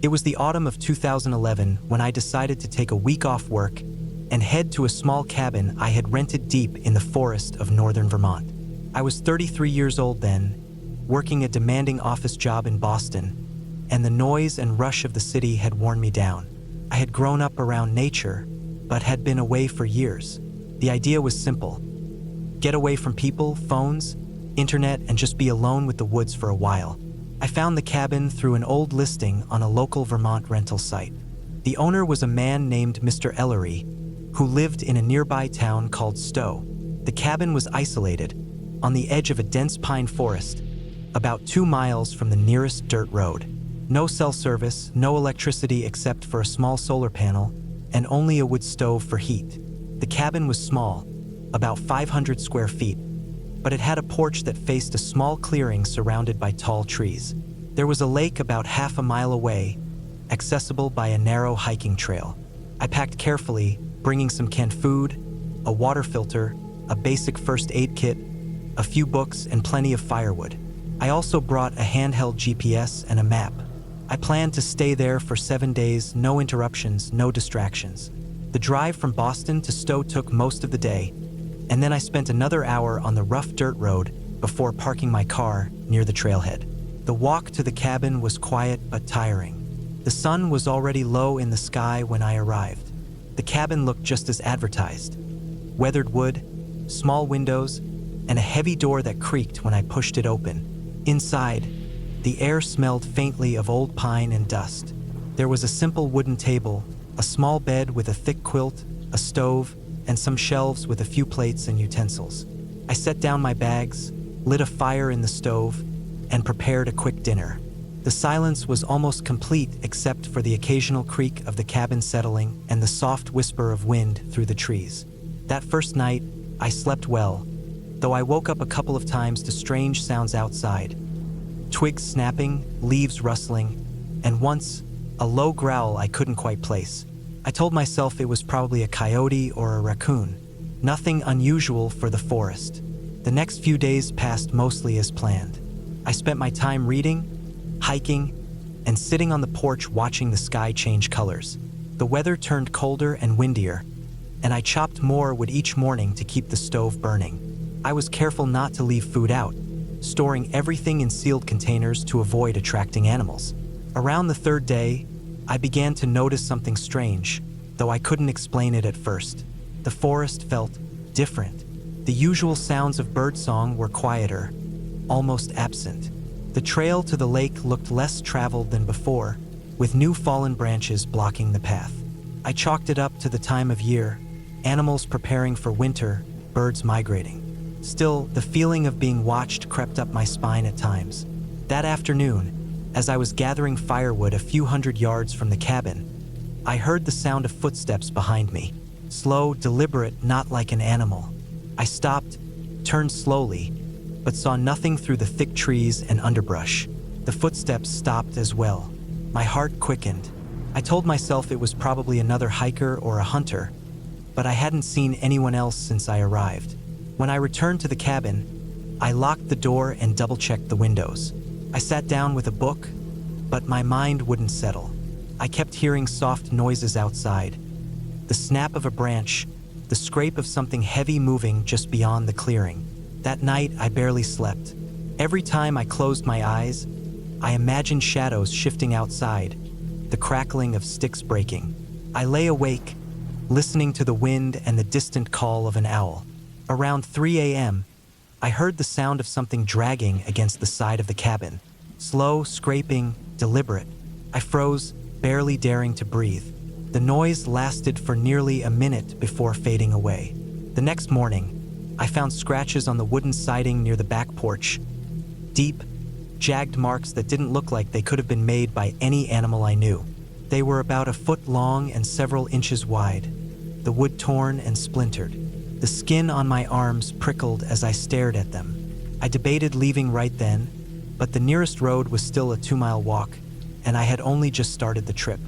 It was the autumn of 2011 when I decided to take a week off work and head to a small cabin I had rented deep in the forest of northern Vermont. I was 33 years old then, working a demanding office job in Boston, and the noise and rush of the city had worn me down. I had grown up around nature, but had been away for years. The idea was simple: get away from people, phones, internet, and just be alone with the woods for a while. I found the cabin through an old listing on a local Vermont rental site. The owner was a man named Mr. Ellery, who lived in a nearby town called Stowe. The cabin was isolated, on the edge of a dense pine forest, about 2 miles from the nearest dirt road. No cell service, no electricity except for a small solar panel, and only a wood stove for heat. The cabin was small, about 500 square feet, but it had a porch that faced a small clearing surrounded by tall trees. There was a lake about half a mile away, accessible by a narrow hiking trail. I packed carefully, bringing some canned food, a water filter, a basic first aid kit, a few books, and plenty of firewood. I also brought a handheld GPS and a map. I planned to stay there for 7 days, no interruptions, no distractions. The drive from Boston to Stowe took most of the day, and then I spent another hour on the rough dirt road before parking my car near the trailhead. The walk to the cabin was quiet but tiring. The sun was already low in the sky when I arrived. The cabin looked just as advertised: weathered wood, small windows, and a heavy door that creaked when I pushed it open. Inside, the air smelled faintly of old pine and dust. There was a simple wooden table, a small bed with a thick quilt, a stove, and some shelves with a few plates and utensils. I set down my bags, lit a fire in the stove, and prepared a quick dinner. The silence was almost complete except for the occasional creak of the cabin settling and the soft whisper of wind through the trees. That first night, I slept well, though I woke up a couple of times to strange sounds outside. Twigs snapping, leaves rustling, and once, a low growl I couldn't quite place. I told myself it was probably a coyote or a raccoon. Nothing unusual for the forest. The next few days passed mostly as planned. I spent my time reading, hiking, and sitting on the porch watching the sky change colors. The weather turned colder and windier, and I chopped more wood each morning to keep the stove burning. I was careful not to leave food out, storing everything in sealed containers to avoid attracting animals. Around the third day, I began to notice something strange, though I couldn't explain it at first. The forest felt different. The usual sounds of birdsong were quieter, almost absent. The trail to the lake looked less traveled than before, with new fallen branches blocking the path. I chalked it up to the time of year: animals preparing for winter, birds migrating. Still, the feeling of being watched crept up my spine at times. That afternoon, as I was gathering firewood a few hundred yards from the cabin, I heard the sound of footsteps behind me. Slow, deliberate, not like an animal. I stopped, turned slowly, but saw nothing through the thick trees and underbrush. The footsteps stopped as well. My heart quickened. I told myself it was probably another hiker or a hunter, but I hadn't seen anyone else since I arrived. When I returned to the cabin, I locked the door and double-checked the windows. I sat down with a book, but my mind wouldn't settle. I kept hearing soft noises outside: the snap of a branch, the scrape of something heavy moving just beyond the clearing. That night, I barely slept. Every time I closed my eyes, I imagined shadows shifting outside, the crackling of sticks breaking. I lay awake, listening to the wind and the distant call of an owl. Around 3 a.m., I heard the sound of something dragging against the side of the cabin. Slow, scraping, deliberate. I froze, barely daring to breathe. The noise lasted for nearly a minute before fading away. The next morning, I found scratches on the wooden siding near the back porch. Deep, jagged marks that didn't look like they could have been made by any animal I knew. They were about a foot long and several inches wide, the wood torn and splintered. The skin on my arms prickled as I stared at them. I debated leaving right then, but the nearest road was still a 2-mile walk, and I had only just started the trip.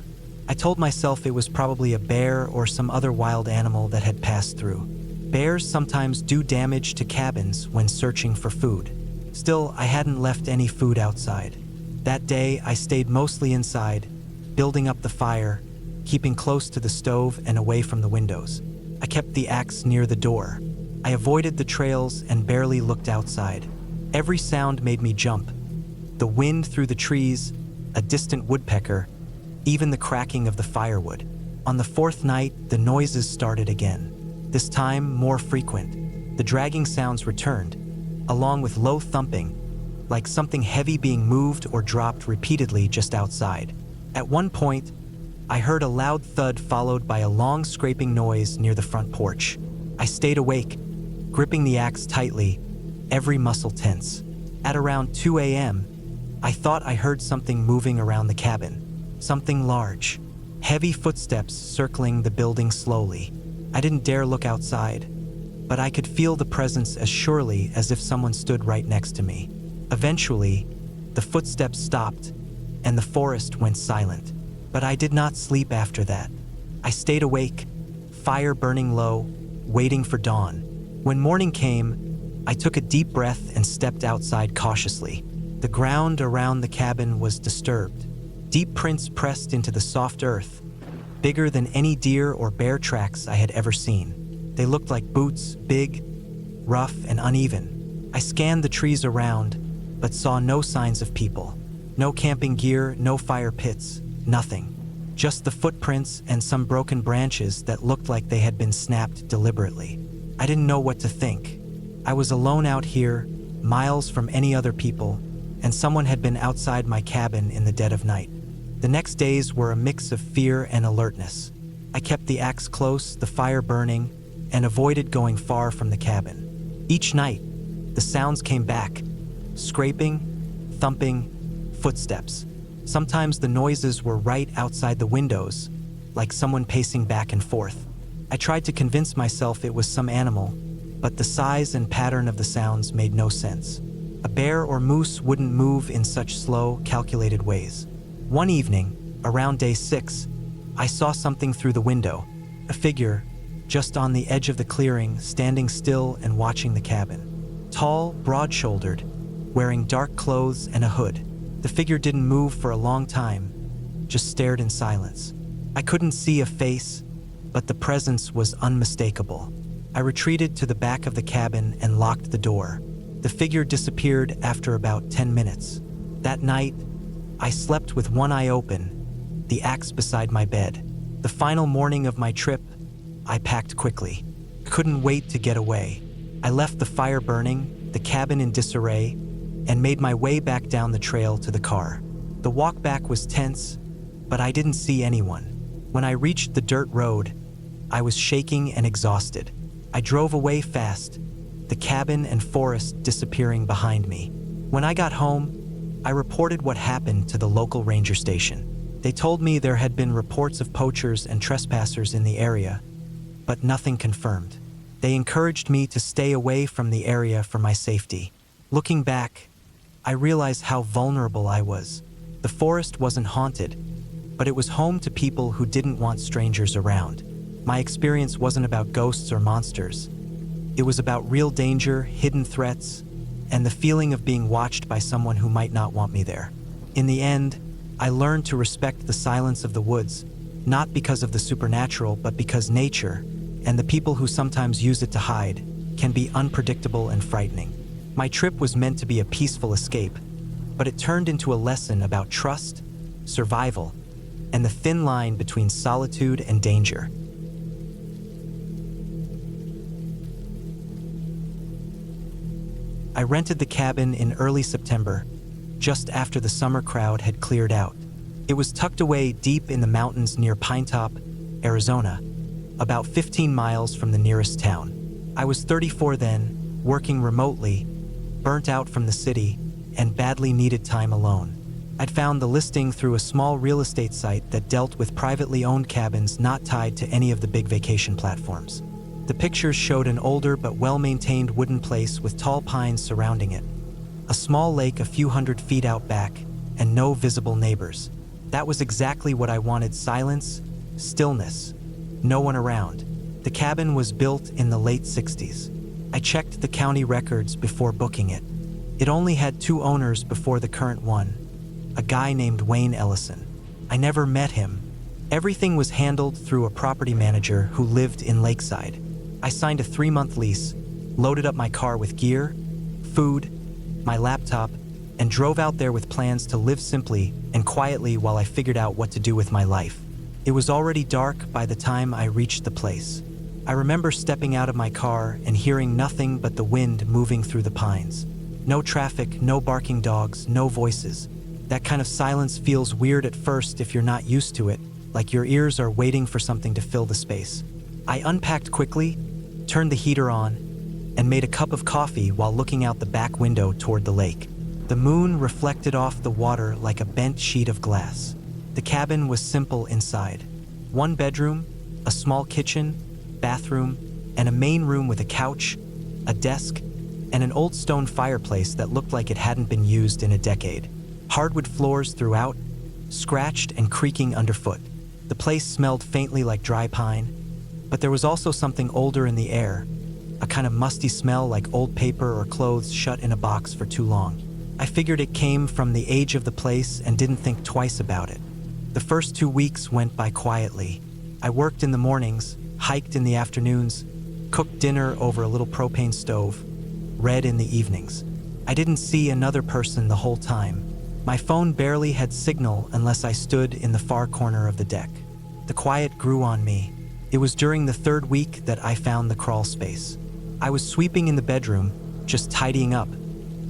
I told myself it was probably a bear or some other wild animal that had passed through. Bears sometimes do damage to cabins when searching for food. Still, I hadn't left any food outside. That day, I stayed mostly inside, building up the fire, keeping close to the stove and away from the windows. I kept the axe near the door. I avoided the trails and barely looked outside. Every sound made me jump. The wind through the trees, a distant woodpecker, even the cracking of the firewood. On the fourth night, the noises started again. This time, more frequent. The dragging sounds returned, along with low thumping, like something heavy being moved or dropped repeatedly just outside. At one point, I heard a loud thud followed by a long scraping noise near the front porch. I stayed awake, gripping the axe tightly, every muscle tense. At around 2 a.m., I thought I heard something moving around the cabin. Something large. Heavy footsteps circling the building slowly. I didn't dare look outside, but I could feel the presence as surely as if someone stood right next to me. Eventually, the footsteps stopped, and the forest went silent. But I did not sleep after that. I stayed awake, fire burning low, waiting for dawn. When morning came, I took a deep breath and stepped outside cautiously. The ground around the cabin was disturbed. Deep prints pressed into the soft earth, bigger than any deer or bear tracks I had ever seen. They looked like boots, big, rough, and uneven. I scanned the trees around, but saw no signs of people. No camping gear, no fire pits, nothing. Just the footprints and some broken branches that looked like they had been snapped deliberately. I didn't know what to think. I was alone out here, miles from any other people, and someone had been outside my cabin in the dead of night. The next days were a mix of fear and alertness. I kept the axe close, the fire burning, and avoided going far from the cabin. Each night, the sounds came back. Scraping, thumping, footsteps. Sometimes the noises were right outside the windows, like someone pacing back and forth. I tried to convince myself it was some animal, but the size and pattern of the sounds made no sense. A bear or moose wouldn't move in such slow, calculated ways. One evening, around day 6, I saw something through the window, a figure, just on the edge of the clearing, standing still and watching the cabin. Tall, broad-shouldered, wearing dark clothes and a hood. The figure didn't move for a long time, just stared in silence. I couldn't see a face, but the presence was unmistakable. I retreated to the back of the cabin and locked the door. The figure disappeared after about 10 minutes. That night, I slept with one eye open, the axe beside my bed. The final morning of my trip, I packed quickly. Couldn't wait to get away. I left the fire burning, the cabin in disarray, and made my way back down the trail to the car. The walk back was tense, but I didn't see anyone. When I reached the dirt road, I was shaking and exhausted. I drove away fast, the cabin and forest disappearing behind me. When I got home, I reported what happened to the local ranger station. They told me there had been reports of poachers and trespassers in the area, but nothing confirmed. They encouraged me to stay away from the area for my safety. Looking back, I realized how vulnerable I was. The forest wasn't haunted, but it was home to people who didn't want strangers around. My experience wasn't about ghosts or monsters. It was about real danger, hidden threats, and the feeling of being watched by someone who might not want me there. In the end, I learned to respect the silence of the woods, not because of the supernatural, but because nature, and the people who sometimes use it to hide, can be unpredictable and frightening. My trip was meant to be a peaceful escape, but it turned into a lesson about trust, survival, and the thin line between solitude and danger. I rented the cabin in early September, just after the summer crowd had cleared out. It was tucked away deep in the mountains near Pinetop, Arizona, about 15 miles from the nearest town. I was 34 then, working remotely, burnt out from the city, and badly needed time alone. I'd found the listing through a small real estate site that dealt with privately owned cabins not tied to any of the big vacation platforms. The pictures showed an older but well-maintained wooden place with tall pines surrounding it, a small lake a few hundred feet out back, and no visible neighbors. That was exactly what I wanted: silence, stillness, no one around. The cabin was built in the late 60s. I checked the county records before booking it. It only had 2 owners before the current one, a guy named Wayne Ellison. I never met him. Everything was handled through a property manager who lived in Lakeside. I signed a 3-month lease, loaded up my car with gear, food, my laptop, and drove out there with plans to live simply and quietly while I figured out what to do with my life. It was already dark by the time I reached the place. I remember stepping out of my car and hearing nothing but the wind moving through the pines. No traffic, no barking dogs, no voices. That kind of silence feels weird at first if you're not used to it, like your ears are waiting for something to fill the space. I unpacked quickly, turned the heater on, and made a cup of coffee while looking out the back window toward the lake. The moon reflected off the water like a bent sheet of glass. The cabin was simple inside. 1 bedroom, a small kitchen, bathroom, and a main room with a couch, a desk, and an old stone fireplace that looked like it hadn't been used in a decade. Hardwood floors throughout, scratched and creaking underfoot. The place smelled faintly like dry pine, but there was also something older in the air, a kind of musty smell like old paper or clothes shut in a box for too long. I figured it came from the age of the place and didn't think twice about it. The first 2 weeks went by quietly. I worked in the mornings, hiked in the afternoons, cooked dinner over a little propane stove, read in the evenings. I didn't see another person the whole time. My phone barely had signal unless I stood in the far corner of the deck. The quiet grew on me. It was during the 3rd week that I found the crawl space. I was sweeping in the bedroom, just tidying up,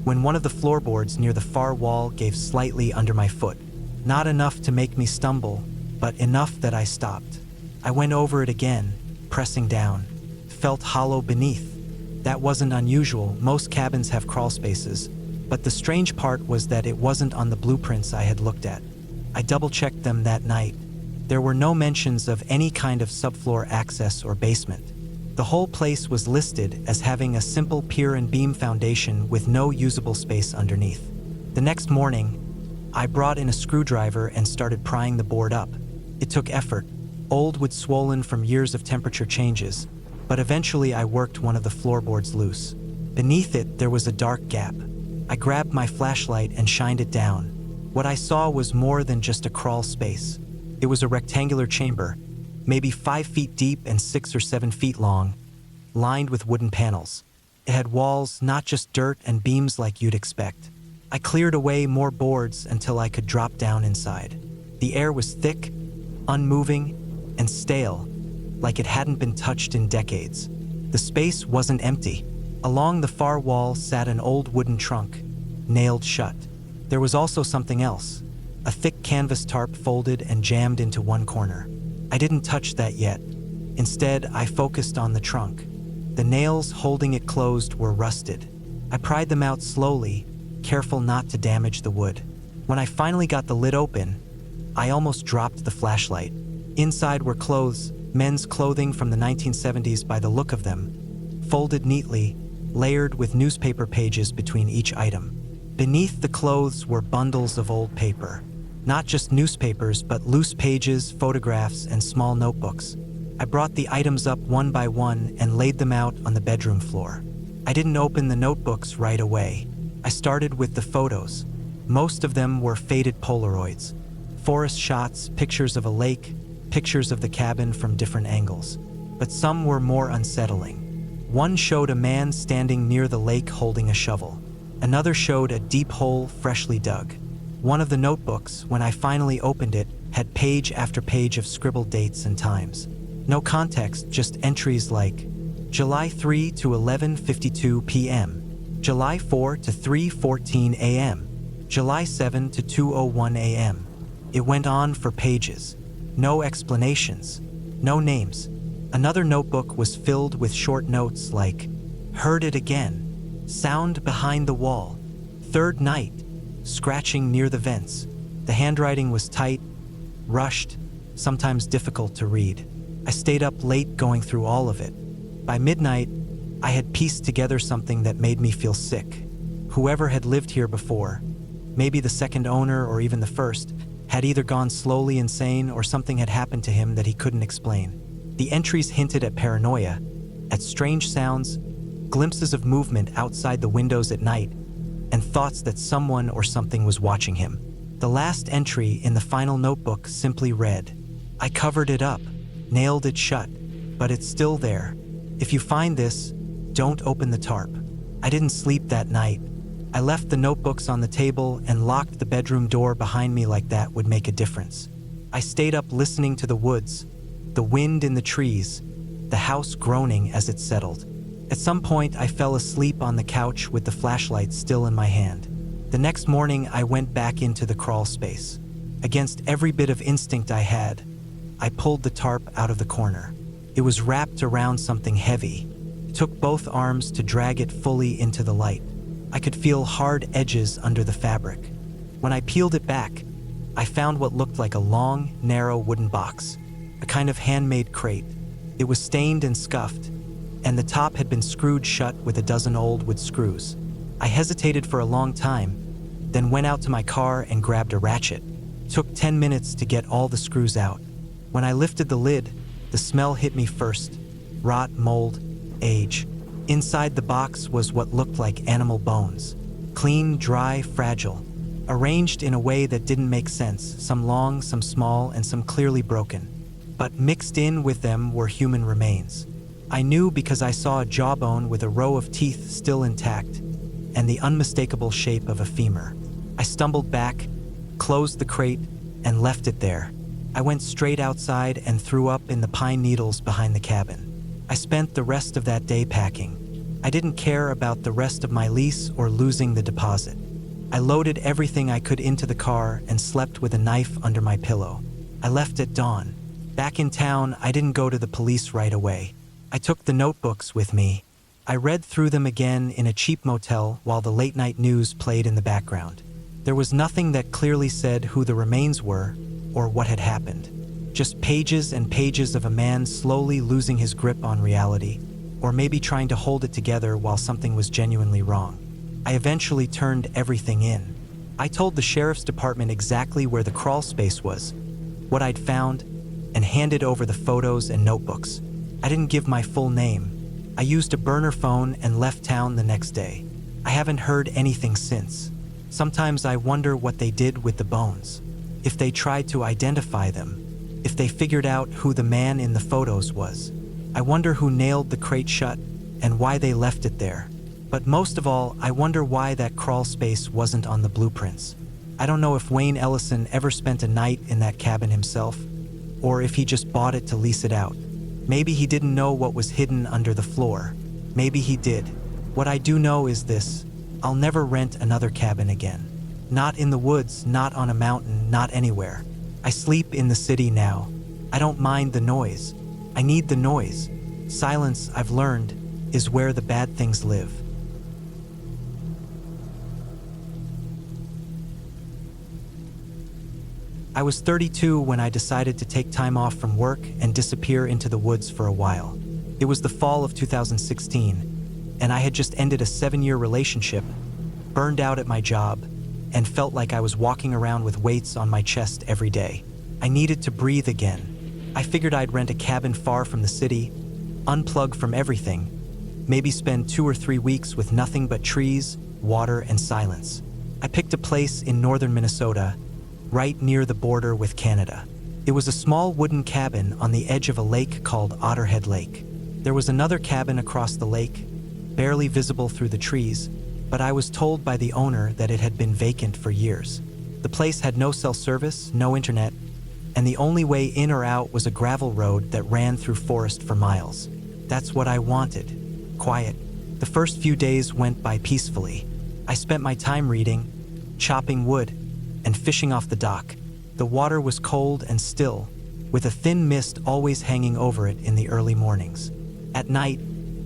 when one of the floorboards near the far wall gave slightly under my foot. Not enough to make me stumble, but enough that I stopped. I went over it again, pressing down. Felt hollow beneath. That wasn't unusual, most cabins have crawl spaces, but the strange part was that it wasn't on the blueprints I had looked at. I double-checked them that night. There were no mentions of any kind of subfloor access or basement. The whole place was listed as having a simple pier and beam foundation with no usable space underneath. The next morning, I brought in a screwdriver and started prying the board up. It took effort, old wood swollen from years of temperature changes, but eventually I worked one of the floorboards loose. Beneath it, there was a dark gap. I grabbed my flashlight and shined it down. What I saw was more than just a crawl space. It was a rectangular chamber, maybe 5 feet deep and 6 or 7 feet long, lined with wooden panels. It had walls, not just dirt and beams like you'd expect. I cleared away more boards until I could drop down inside. The air was thick, unmoving, and stale, like it hadn't been touched in decades. The space wasn't empty. Along the far wall sat an old wooden trunk, nailed shut. There was also something else, a thick canvas tarp folded and jammed into one corner. I didn't touch that yet. Instead, I focused on the trunk. The nails holding it closed were rusted. I pried them out slowly, careful not to damage the wood. When I finally got the lid open, I almost dropped the flashlight. Inside were clothes, men's clothing from the 1970s by the look of them, folded neatly, layered with newspaper pages between each item. Beneath the clothes were bundles of old paper. Not just newspapers, but loose pages, photographs, and small notebooks. I brought the items up one by one and laid them out on the bedroom floor. I didn't open the notebooks right away. I started with the photos. Most of them were faded Polaroids. Forest shots, pictures of a lake, pictures of the cabin from different angles. But some were more unsettling. One showed a man standing near the lake holding a shovel. Another showed a deep hole freshly dug. One of the notebooks, when I finally opened it, had page after page of scribbled dates and times. No context, just entries like July 3 to 11:52 p.m., July 4 to 3:14 a.m., July 7 to 2:01 a.m. It went on for pages. No explanations, no names. Another notebook was filled with short notes like, "Heard it again," "Sound behind the wall," "Third night," "Scratching near the vents." The handwriting was tight, rushed, sometimes difficult to read. I stayed up late going through all of it. By midnight, I had pieced together something that made me feel sick. Whoever had lived here before, maybe the second owner or even the first, had either gone slowly insane or something had happened to him that he couldn't explain. The entries hinted at paranoia, at strange sounds, glimpses of movement outside the windows at night, and thoughts that someone or something was watching him. The last entry in the final notebook simply read, "I covered it up, nailed it shut, but it's still there. If you find this, don't open the tarp." I didn't sleep that night. I left the notebooks on the table and locked the bedroom door behind me like that would make a difference. I stayed up listening to the woods, the wind in the trees, the house groaning as it settled. At some point, I fell asleep on the couch with the flashlight still in my hand. The next morning, I went back into the crawl space. Against every bit of instinct I had, I pulled the tarp out of the corner. It was wrapped around something heavy. It took both arms to drag it fully into the light. I could feel hard edges under the fabric. When I peeled it back, I found what looked like a long, narrow wooden box, a kind of handmade crate. It was stained and scuffed, and the top had been screwed shut with a dozen old wood screws. I hesitated for a long time, then went out to my car and grabbed a ratchet. It took 10 minutes to get all the screws out. When I lifted the lid, the smell hit me first. Rot, mold, age. Inside the box was what looked like animal bones. Clean, dry, fragile. Arranged in a way that didn't make sense, some long, some small, and some clearly broken. But mixed in with them were human remains. I knew because I saw a jawbone with a row of teeth still intact, and the unmistakable shape of a femur. I stumbled back, closed the crate, and left it there. I went straight outside and threw up in the pine needles behind the cabin. I spent the rest of that day packing. I didn't care about the rest of my lease or losing the deposit. I loaded everything I could into the car and slept with a knife under my pillow. I left at dawn. Back in town, I didn't go to the police right away. I took the notebooks with me. I read through them again in a cheap motel while the late-night news played in the background. There was nothing that clearly said who the remains were or what had happened. Just pages and pages of a man slowly losing his grip on reality, or maybe trying to hold it together while something was genuinely wrong. I eventually turned everything in. I told the sheriff's department exactly where the crawl space was, what I'd found, and handed over the photos and notebooks. I didn't give my full name. I used a burner phone and left town the next day. I haven't heard anything since. Sometimes I wonder what they did with the bones. If they tried to identify them. If they figured out who the man in the photos was. I wonder who nailed the crate shut and why they left it there. But most of all, I wonder why that crawl space wasn't on the blueprints. I don't know if Wayne Ellison ever spent a night in that cabin himself, or if he just bought it to lease it out. Maybe he didn't know what was hidden under the floor. Maybe he did. What I do know is this: I'll never rent another cabin again. Not in the woods, not on a mountain, not anywhere. I sleep in the city now. I don't mind the noise. I need the noise. Silence, I've learned, is where the bad things live. I was 32 when I decided to take time off from work and disappear into the woods for a while. It was the fall of 2016, and I had just ended a 7-year relationship, burned out at my job, and felt like I was walking around with weights on my chest every day. I needed to breathe again. I figured I'd rent a cabin far from the city, unplug from everything, maybe spend 2 or 3 weeks with nothing but trees, water, and silence. I picked a place in northern Minnesota, right near the border with Canada. It was a small wooden cabin on the edge of a lake called Otterhead Lake. There was another cabin across the lake, barely visible through the trees, but I was told by the owner that it had been vacant for years. The place had no cell service, no internet, and the only way in or out was a gravel road that ran through forest for miles. That's what I wanted. Quiet. The first few days went by peacefully. I spent my time reading, chopping wood, and fishing off the dock. The water was cold and still, with a thin mist always hanging over it in the early mornings. At night,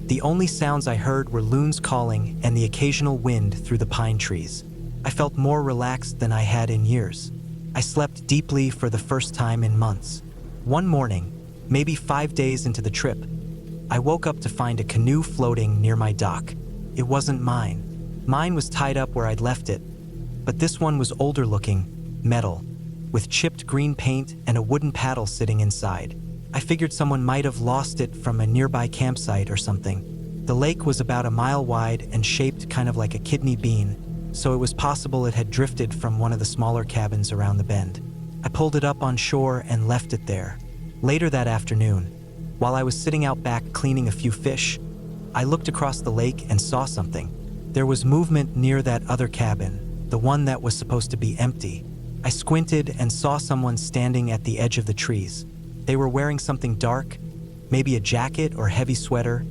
the only sounds I heard were loons calling and the occasional wind through the pine trees. I felt more relaxed than I had in years. I slept deeply for the first time in months. One morning, maybe 5 days into the trip, I woke up to find a canoe floating near my dock. It wasn't mine. Mine was tied up where I'd left it, but this one was older looking, metal, with chipped green paint and a wooden paddle sitting inside. I figured someone might have lost it from a nearby campsite or something. The lake was about a mile wide and shaped kind of like a kidney bean, so it was possible it had drifted from one of the smaller cabins around the bend. I pulled it up on shore and left it there. Later that afternoon, while I was sitting out back cleaning a few fish, I looked across the lake and saw something. There was movement near that other cabin, the one that was supposed to be empty. I squinted and saw someone standing at the edge of the trees. They were wearing something dark, maybe a jacket or heavy sweater,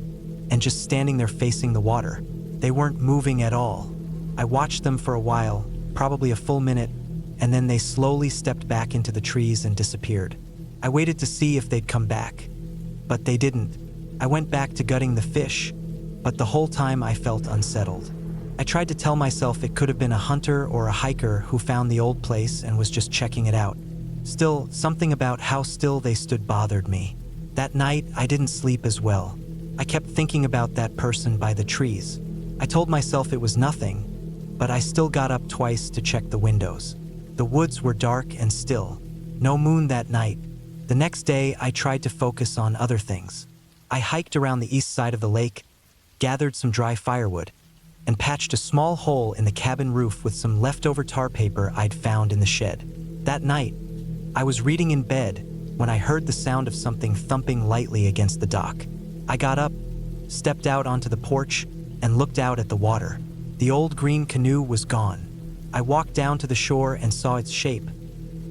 and just standing there facing the water. They weren't moving at all. I watched them for a while, probably a full minute, and then they slowly stepped back into the trees and disappeared. I waited to see if they'd come back, but they didn't. I went back to gutting the fish, but the whole time I felt unsettled. I tried to tell myself it could have been a hunter or a hiker who found the old place and was just checking it out. Still, something about how still they stood bothered me. That night, I didn't sleep as well. I kept thinking about that person by the trees. I told myself it was nothing, but I still got up twice to check the windows. The woods were dark and still. No moon that night. The next day, I tried to focus on other things. I hiked around the east side of the lake, gathered some dry firewood, and patched a small hole in the cabin roof with some leftover tar paper I'd found in the shed. That night, I was reading in bed when I heard the sound of something thumping lightly against the dock. I got up, stepped out onto the porch, and looked out at the water. The old green canoe was gone. I walked down to the shore and saw its shape,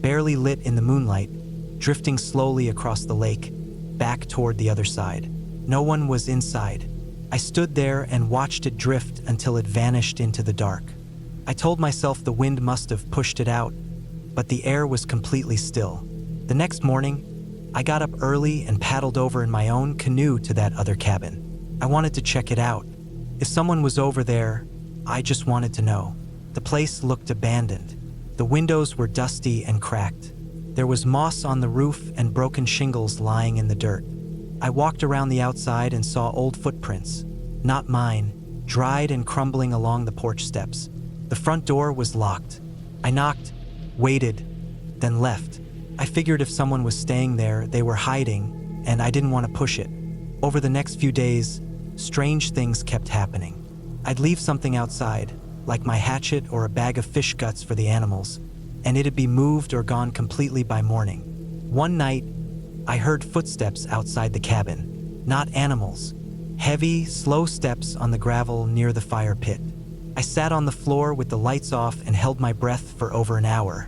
barely lit in the moonlight, drifting slowly across the lake, back toward the other side. No one was inside. I stood there and watched it drift until it vanished into the dark. I told myself the wind must have pushed it out, but the air was completely still. The next morning, I got up early and paddled over in my own canoe to that other cabin. I wanted to check it out. If someone was over there, I just wanted to know. The place looked abandoned. The windows were dusty and cracked. There was moss on the roof and broken shingles lying in the dirt. I walked around the outside and saw old footprints, not mine, dried and crumbling along the porch steps. The front door was locked. I knocked, waited, then left. I figured if someone was staying there, they were hiding, and I didn't want to push it. Over the next few days, strange things kept happening. I'd leave something outside, like my hatchet or a bag of fish guts for the animals, and it'd be moved or gone completely by morning. One night, I heard footsteps outside the cabin. Not animals. Heavy, slow steps on the gravel near the fire pit. I sat on the floor with the lights off and held my breath for over an hour,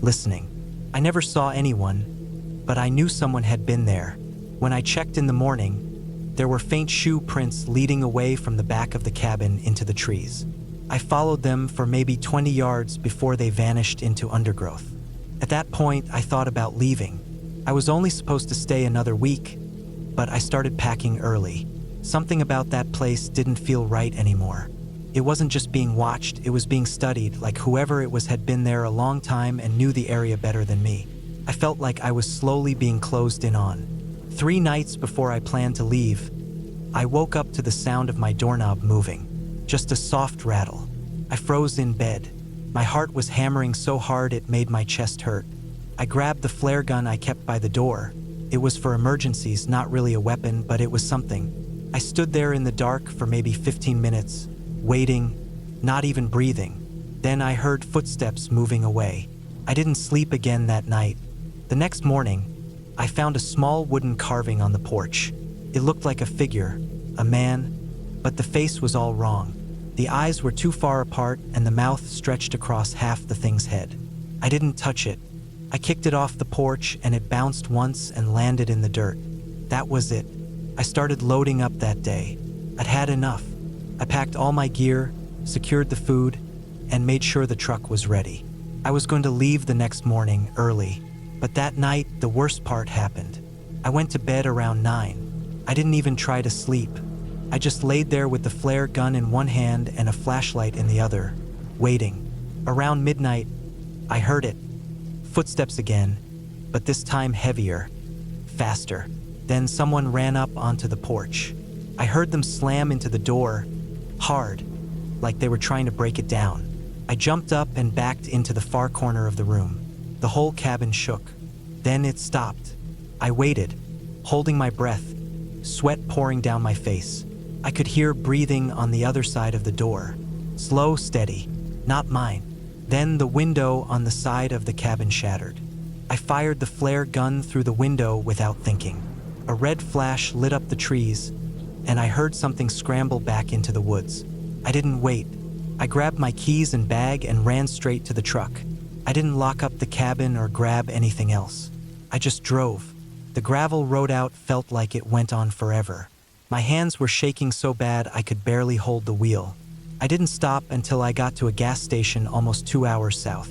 listening. I never saw anyone, but I knew someone had been there. When I checked in the morning, there were faint shoe prints leading away from the back of the cabin into the trees. I followed them for maybe 20 yards before they vanished into undergrowth. At that point, I thought about leaving. I was only supposed to stay another week, but I started packing early. Something about that place didn't feel right anymore. It wasn't just being watched, it was being studied, like whoever it was had been there a long time and knew the area better than me. I felt like I was slowly being closed in on. 3 nights before I planned to leave, I woke up to the sound of my doorknob moving, just a soft rattle. I froze in bed. My heart was hammering so hard it made my chest hurt. I grabbed the flare gun I kept by the door. It was for emergencies, not really a weapon, but it was something. I stood there in the dark for maybe 15 minutes, waiting, not even breathing. Then I heard footsteps moving away. I didn't sleep again that night. The next morning, I found a small wooden carving on the porch. It looked like a figure, a man, but the face was all wrong. The eyes were too far apart and the mouth stretched across half the thing's head. I didn't touch it. I kicked it off the porch and it bounced once and landed in the dirt. That was it. I started loading up that day. I'd had enough. I packed all my gear, secured the food, and made sure the truck was ready. I was going to leave the next morning early, but that night the worst part happened. I went to bed around 9. I didn't even try to sleep. I just laid there with the flare gun in one hand and a flashlight in the other, waiting. Around midnight, I heard it. Footsteps again, but this time heavier, faster. Then someone ran up onto the porch. I heard them slam into the door, hard, like they were trying to break it down. I jumped up and backed into the far corner of the room. The whole cabin shook. Then it stopped. I waited, holding my breath, sweat pouring down my face. I could hear breathing on the other side of the door. Slow, steady. not mine. Then the window on the side of the cabin shattered. I fired the flare gun through the window without thinking. A red flash lit up the trees, and I heard something scramble back into the woods. I didn't wait. I grabbed my keys and bag and ran straight to the truck. I didn't lock up the cabin or grab anything else. I just drove. The gravel road out felt like it went on forever. My hands were shaking so bad I could barely hold the wheel. I didn't stop until I got to a gas station almost 2 hours south.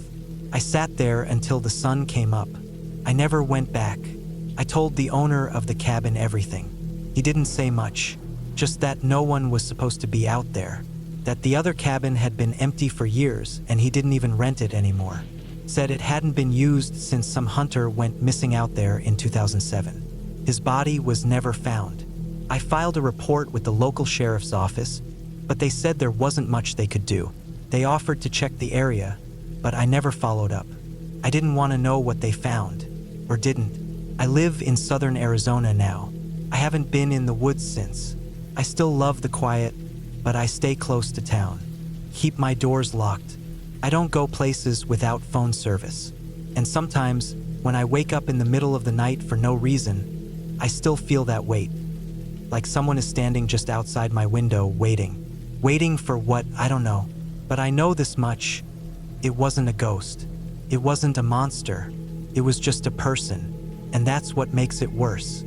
I sat there until the sun came up. I never went back. I told the owner of the cabin everything. He didn't say much, just that no one was supposed to be out there, that the other cabin had been empty for years and he didn't even rent it anymore. Said it hadn't been used since some hunter went missing out there in 2007. His body was never found. I filed a report with the local sheriff's office, but they said there wasn't much they could do. They offered to check the area, but I never followed up. I didn't want to know what they found, or didn't. I live in southern Arizona now. I haven't been in the woods since. I still love the quiet, but I stay close to town. Keep my doors locked. I don't go places without phone service. And sometimes, when I wake up in the middle of the night for no reason, I still feel that weight. Like someone is standing just outside my window waiting. Waiting for what, I don't know. But I know this much. It wasn't a ghost. It wasn't a monster. It was just a person. And that's what makes it worse.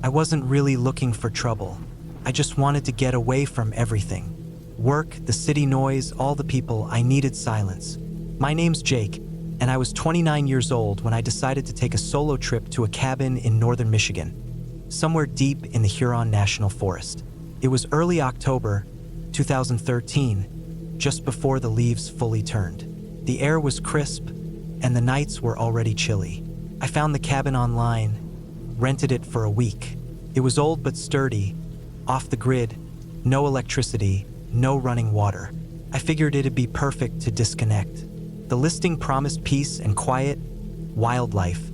I wasn't really looking for trouble. I just wanted to get away from everything. Work, the city noise, all the people. I needed silence. My name's Jake, and I was 29 years old when I decided to take a solo trip to a cabin in northern Michigan, somewhere deep in the Huron National Forest. It was early October 2013, just before the leaves fully turned. The air was crisp, and the nights were already chilly. I found the cabin online, rented it for a week. It was old but sturdy, off the grid, no electricity, no running water. I figured it'd be perfect to disconnect. The listing promised peace and quiet, wildlife,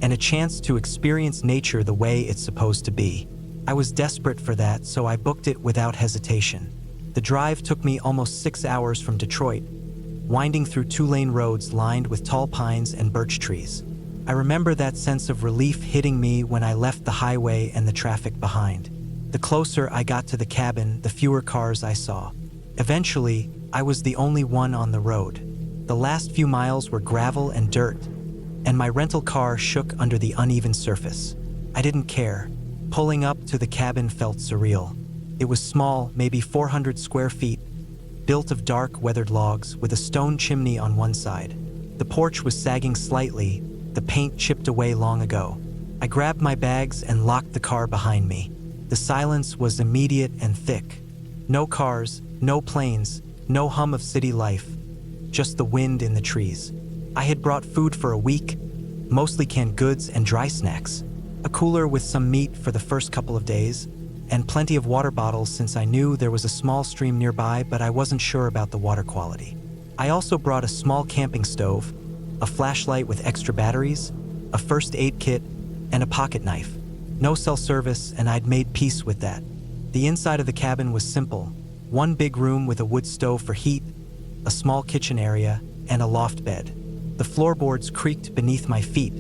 and a chance to experience nature the way it's supposed to be. I was desperate for that, so I booked it without hesitation. The drive took me almost 6 hours from Detroit, winding through 2-lane roads lined with tall pines and birch trees. I remember that sense of relief hitting me when I left the highway and the traffic behind. The closer I got to the cabin, the fewer cars I saw. Eventually, I was the only one on the road. The last few miles were gravel and dirt, and my rental car shook under the uneven surface. I didn't care. Pulling up to the cabin felt surreal. It was small, maybe 400 square feet, built of dark, weathered logs with a stone chimney on one side. The porch was sagging slightly, the paint chipped away long ago. I grabbed my bags and locked the car behind me. The silence was immediate and thick. No cars, no planes, no hum of city life, just the wind in the trees. I had brought food for a week, mostly canned goods and dry snacks, a cooler with some meat for the first couple of days, and plenty of water bottles since I knew there was a small stream nearby, but I wasn't sure about the water quality. I also brought a small camping stove, a flashlight with extra batteries, a first aid kit, and a pocket knife. No cell service, and I'd made peace with that. The inside of the cabin was simple. One big room with a wood stove for heat, a small kitchen area, and a loft bed. The floorboards creaked beneath my feet.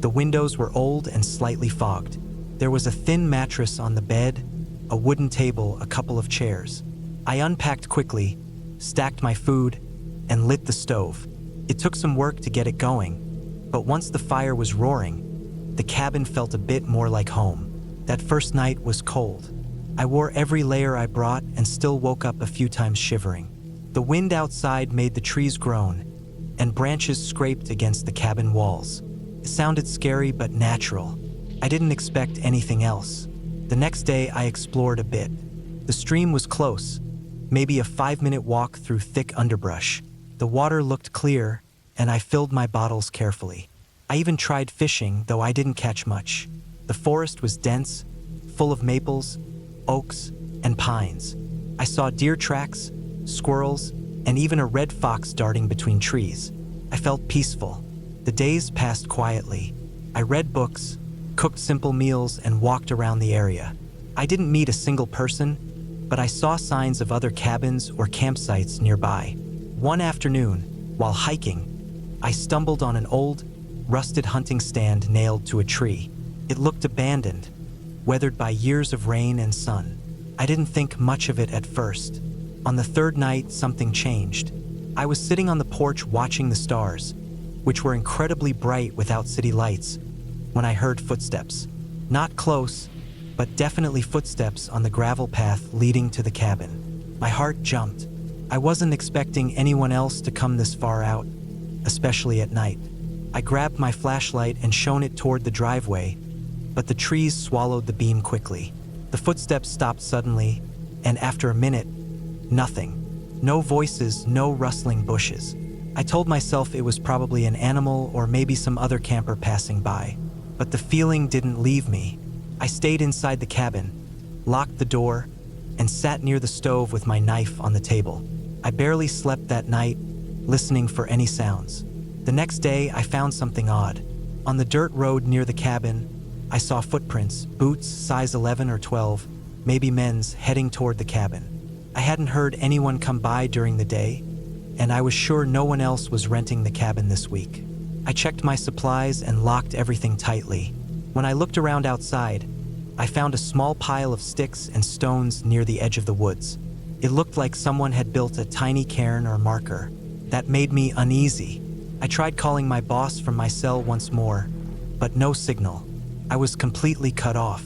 The windows were old and slightly fogged. There was a thin mattress on the bed, a wooden table, a couple of chairs. I unpacked quickly, stacked my food, and lit the stove. It took some work to get it going, but once the fire was roaring, the cabin felt a bit more like home. That first night was cold. I wore every layer I brought and still woke up a few times shivering. The wind outside made the trees groan, and branches scraped against the cabin walls. It sounded scary but natural. I didn't expect anything else. The next day I explored a bit. The stream was close, maybe a 5-minute walk through thick underbrush. The water looked clear, and I filled my bottles carefully. I even tried fishing, though I didn't catch much. The forest was dense, full of maples, oaks, and pines. I saw deer tracks, squirrels, and even a red fox darting between trees. I felt peaceful. The days passed quietly. I read books, cooked simple meals, and walked around the area. I didn't meet a single person, but I saw signs of other cabins or campsites nearby. One afternoon, while hiking, I stumbled on an old, rusted hunting stand nailed to a tree. It looked abandoned, weathered by years of rain and sun. I didn't think much of it at first. On the third night, something changed. I was sitting on the porch watching the stars, which were incredibly bright without city lights, when I heard footsteps. Not close, but definitely footsteps on the gravel path leading to the cabin. My heart jumped. I wasn't expecting anyone else to come this far out, especially at night. I grabbed my flashlight and shone it toward the driveway, but the trees swallowed the beam quickly. The footsteps stopped suddenly, and after a minute, nothing. No voices, no rustling bushes. I told myself it was probably an animal or maybe some other camper passing by, but the feeling didn't leave me. I stayed inside the cabin, locked the door, and sat near the stove with my knife on the table. I barely slept that night, listening for any sounds. The next day, I found something odd. On the dirt road near the cabin, I saw footprints, boots size 11 or 12, maybe men's, heading toward the cabin. I hadn't heard anyone come by during the day, and I was sure no one else was renting the cabin this week. I checked my supplies and locked everything tightly. When I looked around outside, I found a small pile of sticks and stones near the edge of the woods. It looked like someone had built a tiny cairn or marker. That made me uneasy. I tried calling my boss from my cell once more, but no signal. I was completely cut off.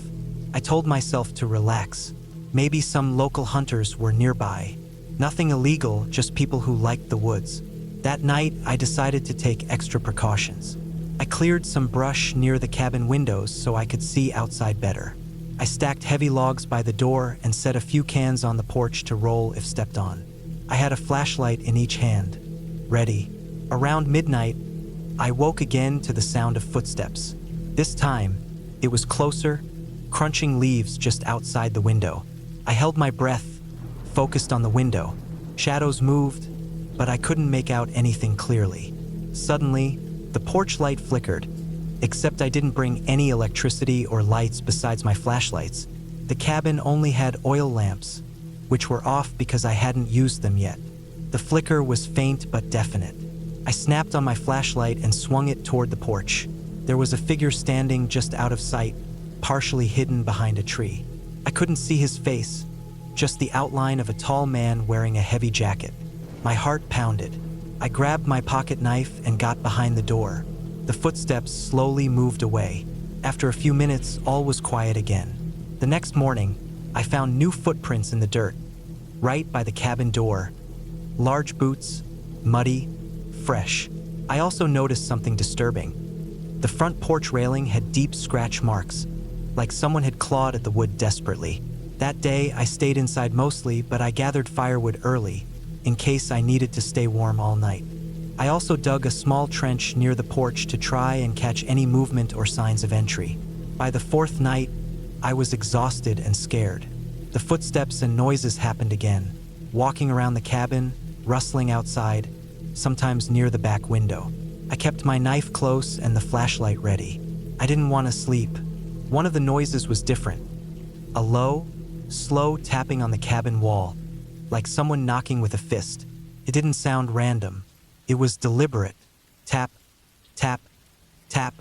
I told myself to relax. Maybe some local hunters were nearby. Nothing illegal, just people who liked the woods. That night, I decided to take extra precautions. I cleared some brush near the cabin windows so I could see outside better. I stacked heavy logs by the door and set a few cans on the porch to roll if stepped on. I had a flashlight in each hand, ready. Around midnight, I woke again to the sound of footsteps. This time, it was closer, crunching leaves just outside the window. I held my breath, focused on the window. Shadows moved, but I couldn't make out anything clearly. Suddenly, the porch light flickered, except I didn't bring any electricity or lights besides my flashlights. The cabin only had oil lamps, which were off because I hadn't used them yet. The flicker was faint but definite. I snapped on my flashlight and swung it toward the porch. There was a figure standing just out of sight, partially hidden behind a tree. I couldn't see his face, just the outline of a tall man wearing a heavy jacket. My heart pounded. I grabbed my pocket knife and got behind the door. The footsteps slowly moved away. After a few minutes, all was quiet again. The next morning, I found new footprints in the dirt, right by the cabin door. Large boots, muddy, fresh. I also noticed something disturbing. The front porch railing had deep scratch marks, like someone had clawed at the wood desperately. That day, I stayed inside mostly, but I gathered firewood early, in case I needed to stay warm all night. I also dug a small trench near the porch to try and catch any movement or signs of entry. By the fourth night, I was exhausted and scared. The footsteps and noises happened again, walking around the cabin, rustling outside, sometimes near the back window. I kept my knife close and the flashlight ready. I didn't want to sleep. One of the noises was different. A low, slow tapping on the cabin wall, like someone knocking with a fist. It didn't sound random. It was deliberate. Tap, tap, tap,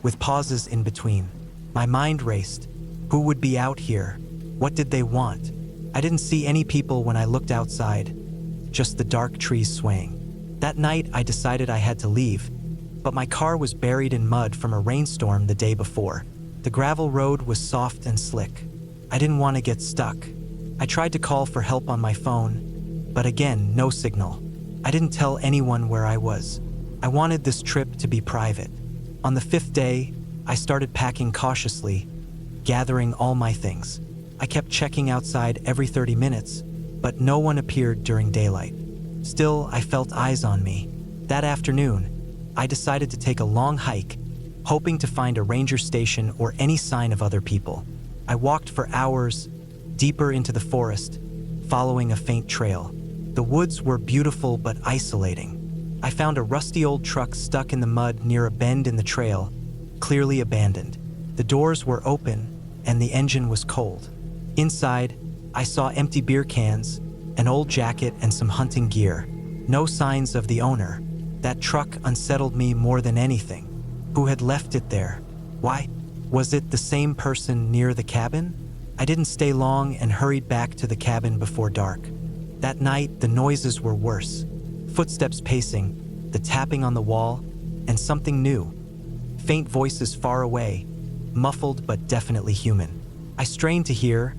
with pauses in between. My mind raced. Who would be out here? What did they want? I didn't see any people when I looked outside, just the dark trees swaying. That night, I decided I had to leave, but my car was buried in mud from a rainstorm the day before. The gravel road was soft and slick. I didn't want to get stuck. I tried to call for help on my phone, but again, no signal. I didn't tell anyone where I was. I wanted this trip to be private. On the fifth day, I started packing cautiously, gathering all my things. I kept checking outside every 30 minutes, but no one appeared during daylight. Still, I felt eyes on me. That afternoon, I decided to take a long hike, hoping to find a ranger station or any sign of other people. I walked for hours, deeper into the forest, following a faint trail. The woods were beautiful but isolating. I found a rusty old truck stuck in the mud near a bend in the trail, clearly abandoned. The doors were open, and the engine was cold. Inside, I saw empty beer cans, an old jacket, and some hunting gear. No signs of the owner. That truck unsettled me more than anything. Who had left it there? Why? Was it the same person near the cabin? I didn't stay long and hurried back to the cabin before dark. That night, the noises were worse. Footsteps pacing, the tapping on the wall, and something new. Faint voices far away, muffled but definitely human. I strained to hear,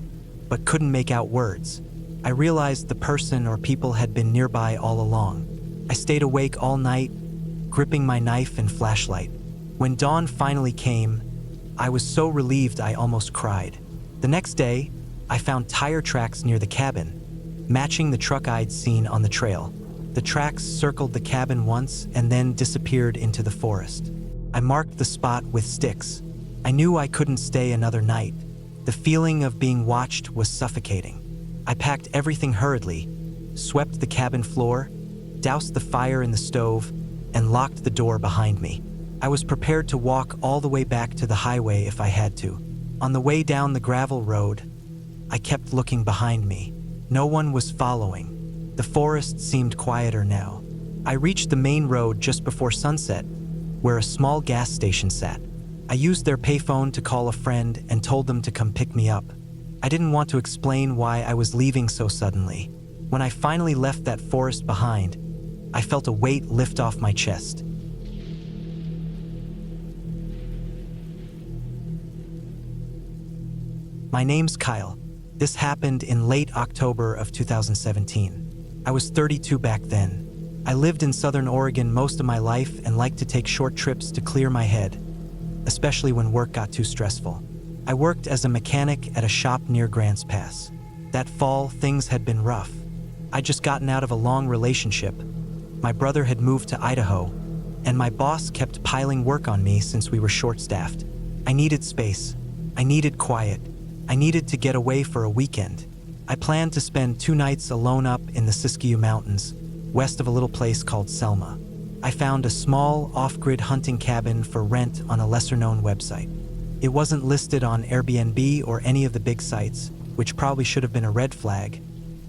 but couldn't make out words. I realized the person or people had been nearby all along. I stayed awake all night, gripping my knife and flashlight. When dawn finally came, I was so relieved I almost cried. The next day, I found tire tracks near the cabin, matching the truck I'd seen on the trail. The tracks circled the cabin once and then disappeared into the forest. I marked the spot with sticks. I knew I couldn't stay another night. The feeling of being watched was suffocating. I packed everything hurriedly, swept the cabin floor, doused the fire in the stove, and locked the door behind me. I was prepared to walk all the way back to the highway if I had to. On the way down the gravel road, I kept looking behind me. No one was following. The forest seemed quieter now. I reached the main road just before sunset, where a small gas station sat. I used their payphone to call a friend and told them to come pick me up. I didn't want to explain why I was leaving so suddenly. When I finally left that forest behind, I felt a weight lift off my chest. My name's Kyle. This happened in late October of 2017. I was 32 back then. I lived in Southern Oregon most of my life and liked to take short trips to clear my head, especially when work got too stressful. I worked as a mechanic at a shop near Grants Pass. That fall, things had been rough. I'd just gotten out of a long relationship. My brother had moved to Idaho, and my boss kept piling work on me since we were short-staffed. I needed space. I needed quiet. I needed to get away for a weekend. I planned to spend 2 nights alone up in the Siskiyou Mountains, west of a little place called Selma. I found a small, off-grid hunting cabin for rent on a lesser-known website. It wasn't listed on Airbnb or any of the big sites, which probably should have been a red flag,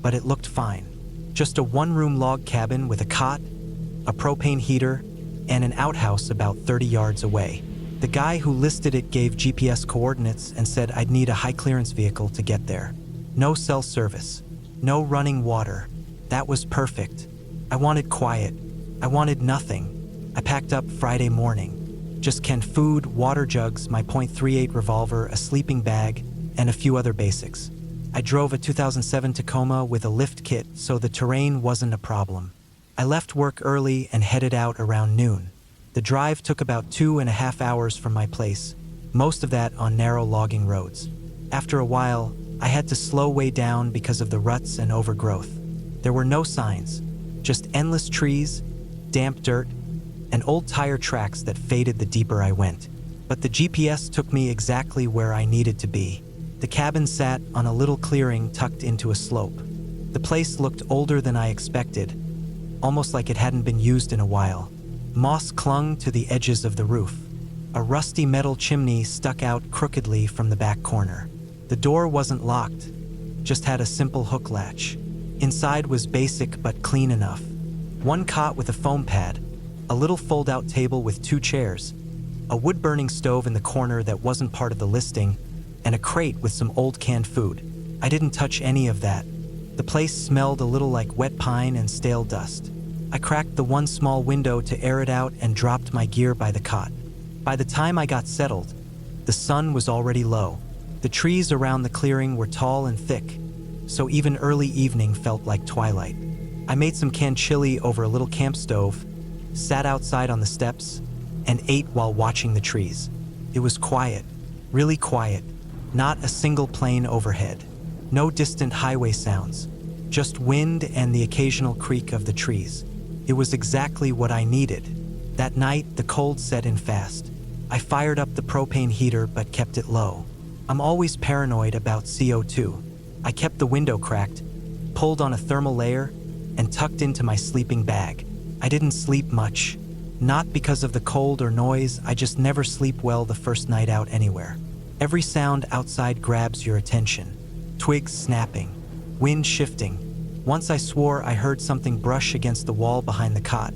but it looked fine. Just a one-room log cabin with a cot, a propane heater, and an outhouse about 30 yards away. The guy who listed it gave GPS coordinates and said I'd need a high-clearance vehicle to get there. No cell service, no running water. That was perfect. I wanted quiet. I wanted nothing. I packed up Friday morning. Just canned food, water jugs, my .38 revolver, a sleeping bag, and a few other basics. I drove a 2007 Tacoma with a lift kit, so the terrain wasn't a problem. I left work early and headed out around noon. The drive took about 2.5 hours from my place, most of that on narrow logging roads. After a while, I had to slow way down because of the ruts and overgrowth. There were no signs, just endless trees, damp dirt, and old tire tracks that faded the deeper I went. But the GPS took me exactly where I needed to be. The cabin sat on a little clearing tucked into a slope. The place looked older than I expected, almost like it hadn't been used in a while. Moss clung to the edges of the roof. A rusty metal chimney stuck out crookedly from the back corner. The door wasn't locked, just had a simple hook latch. Inside was basic but clean enough. One cot with a foam pad, a little fold-out table with 2 chairs, a wood-burning stove in the corner that wasn't part of the listing, and a crate with some old canned food. I didn't touch any of that. The place smelled a little like wet pine and stale dust. I cracked the one small window to air it out and dropped my gear by the cot. By the time I got settled, the sun was already low. The trees around the clearing were tall and thick, so even early evening felt like twilight. I made some canned chili over a little camp stove, sat outside on the steps, and ate while watching the trees. It was quiet, really quiet, not a single plane overhead, no distant highway sounds, just wind and the occasional creak of the trees. It was exactly what I needed. That night, the cold set in fast. I fired up the propane heater but kept it low. I'm always paranoid about CO2. I kept the window cracked, pulled on a thermal layer, and tucked into my sleeping bag. I didn't sleep much. Not because of the cold or noise, I just never sleep well the first night out anywhere. Every sound outside grabs your attention. Twigs snapping, wind shifting. Once I swore I heard something brush against the wall behind the cot,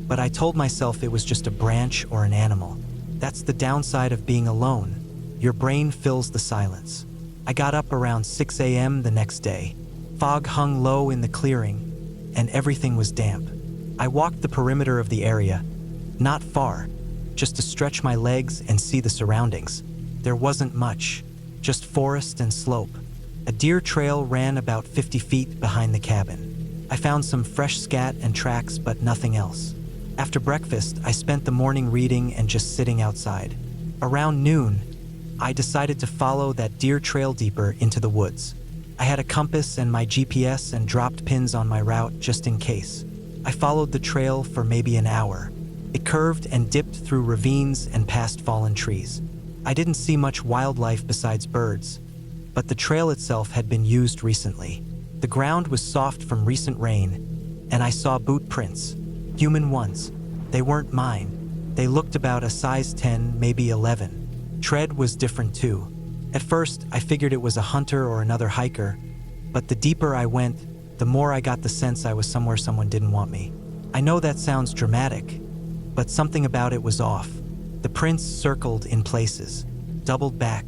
but I told myself it was just a branch or an animal. That's the downside of being alone. Your brain fills the silence. I got up around 6 a.m. the next day. Fog hung low in the clearing, and everything was damp. I walked the perimeter of the area, not far, just to stretch my legs and see the surroundings. There wasn't much, just forest and slope. A deer trail ran about 50 feet behind the cabin. I found some fresh scat and tracks, but nothing else. After breakfast, I spent the morning reading and just sitting outside. Around noon, I decided to follow that deer trail deeper into the woods. I had a compass and my GPS and dropped pins on my route just in case. I followed the trail for maybe an hour. It curved and dipped through ravines and past fallen trees. I didn't see much wildlife besides birds, but the trail itself had been used recently. The ground was soft from recent rain, and I saw boot prints, human ones. They weren't mine. They looked about a size 10, maybe 11. Tread was different too. At first, I figured it was a hunter or another hiker, but the deeper I went, the more I got the sense I was somewhere someone didn't want me. I know that sounds dramatic, but something about it was off. The prints circled in places, doubled back,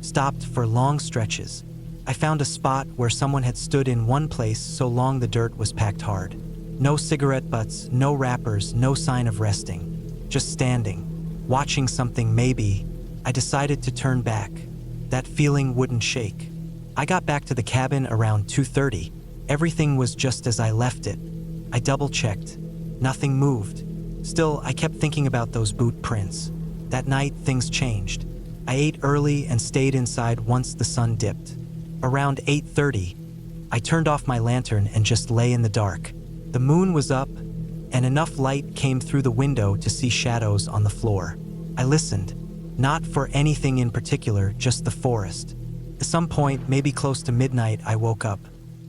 stopped for long stretches. I found a spot where someone had stood in one place so long the dirt was packed hard. No cigarette butts, no wrappers, no sign of resting. Just standing, watching something maybe. I decided to turn back. That feeling wouldn't shake. I got back to the cabin around 2:30. Everything was just as I left it. I double-checked. Nothing moved. Still, I kept thinking about those boot prints. That night, things changed. I ate early and stayed inside once the sun dipped. Around 8:30, I turned off my lantern and just lay in the dark. The moon was up, and enough light came through the window to see shadows on the floor. I listened, not for anything in particular, just the forest. At some point, maybe close to midnight, I woke up.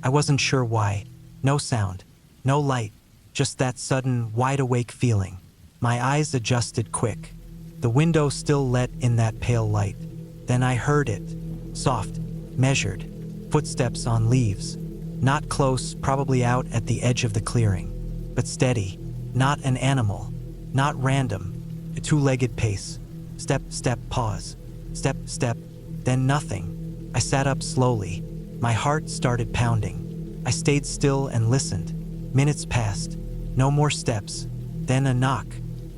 I wasn't sure why. No sound, no light, just that sudden, wide-awake feeling. My eyes adjusted quick. The window still let in that pale light. Then I heard it. Soft, measured, footsteps on leaves. Not close, probably out at the edge of the clearing. But steady. Not an animal. Not random. A two-legged pace. Step, step, pause. Step, step. Then nothing. I sat up slowly. My heart started pounding. I stayed still and listened. Minutes passed. No more steps. Then a knock.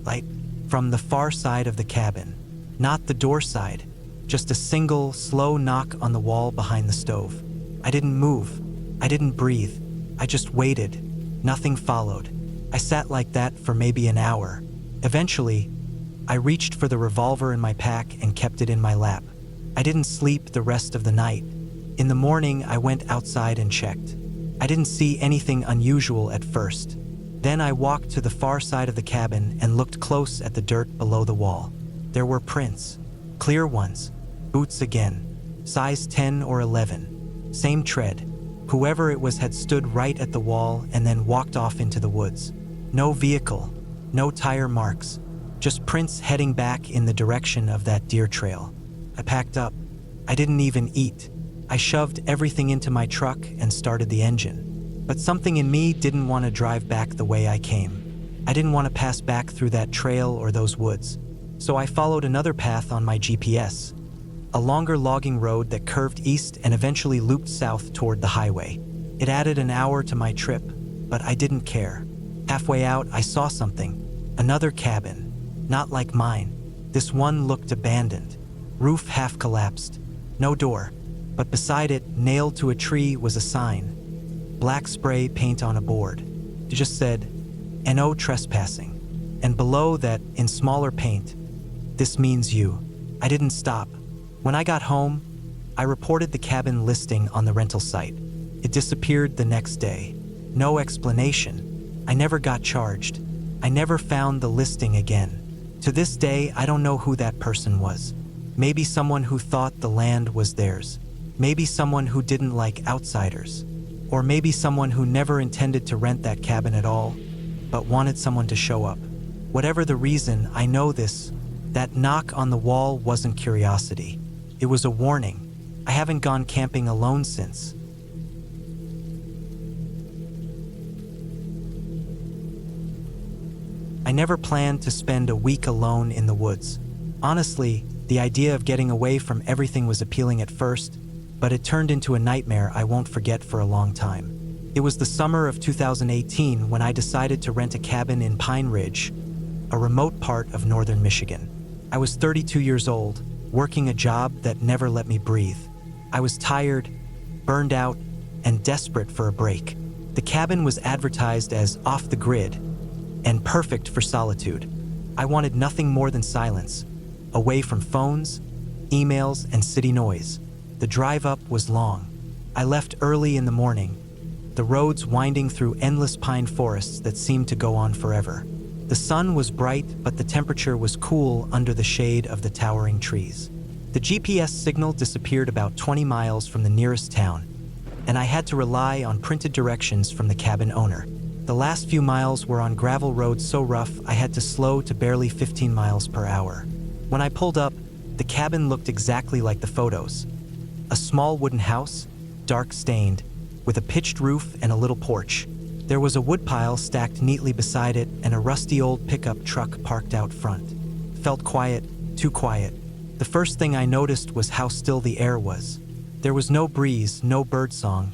Light. From the far side of the cabin. Not the door side. Just a single, slow knock on the wall behind the stove. I didn't move. I didn't breathe. I just waited. Nothing followed. I sat like that for maybe an hour. Eventually, I reached for the revolver in my pack and kept it in my lap. I didn't sleep the rest of the night. In the morning, I went outside and checked. I didn't see anything unusual at first. Then I walked to the far side of the cabin and looked close at the dirt below the wall. There were prints. Clear ones. Boots again. Size 10 or 11. Same tread. Whoever it was had stood right at the wall and then walked off into the woods. No vehicle. No tire marks. Just prints heading back in the direction of that deer trail. I packed up. I didn't even eat. I shoved everything into my truck and started the engine. But something in me didn't want to drive back the way I came. I didn't want to pass back through that trail or those woods. So I followed another path on my GPS. A longer logging road that curved east and eventually looped south toward the highway. It added an hour to my trip, but I didn't care. Halfway out, I saw something. Another cabin. Not like mine. This one looked abandoned. Roof half collapsed. No door. But beside it, nailed to a tree, was a sign. Black spray paint on a board. It just said, "No trespassing." And below that, in smaller paint, "This means you." I didn't stop. When I got home, I reported the cabin listing on the rental site. It disappeared the next day. No explanation. I never got charged. I never found the listing again. To this day, I don't know who that person was. Maybe someone who thought the land was theirs. Maybe someone who didn't like outsiders. Or maybe someone who never intended to rent that cabin at all, but wanted someone to show up. Whatever the reason, I know this. That knock on the wall wasn't curiosity. It was a warning. I haven't gone camping alone since. I never planned to spend a week alone in the woods. Honestly, the idea of getting away from everything was appealing at first, but it turned into a nightmare I won't forget for a long time. It was the summer of 2018 when I decided to rent a cabin in Pine Ridge, a remote part of northern Michigan. I was 32 years old, working a job that never let me breathe. I was tired, burned out, and desperate for a break. The cabin was advertised as off the grid and perfect for solitude. I wanted nothing more than silence, away from phones, emails, and city noise. The drive up was long. I left early in the morning, the roads winding through endless pine forests that seemed to go on forever. The sun was bright, but the temperature was cool under the shade of the towering trees. The GPS signal disappeared about 20 miles from the nearest town, and I had to rely on printed directions from the cabin owner. The last few miles were on gravel roads so rough I had to slow to barely 15 miles per hour. When I pulled up, the cabin looked exactly like the photos. A small wooden house, dark stained, with a pitched roof and a little porch. There was a woodpile stacked neatly beside it and a rusty old pickup truck parked out front. Felt quiet, too quiet. The first thing I noticed was how still the air was. There was no breeze, no birdsong,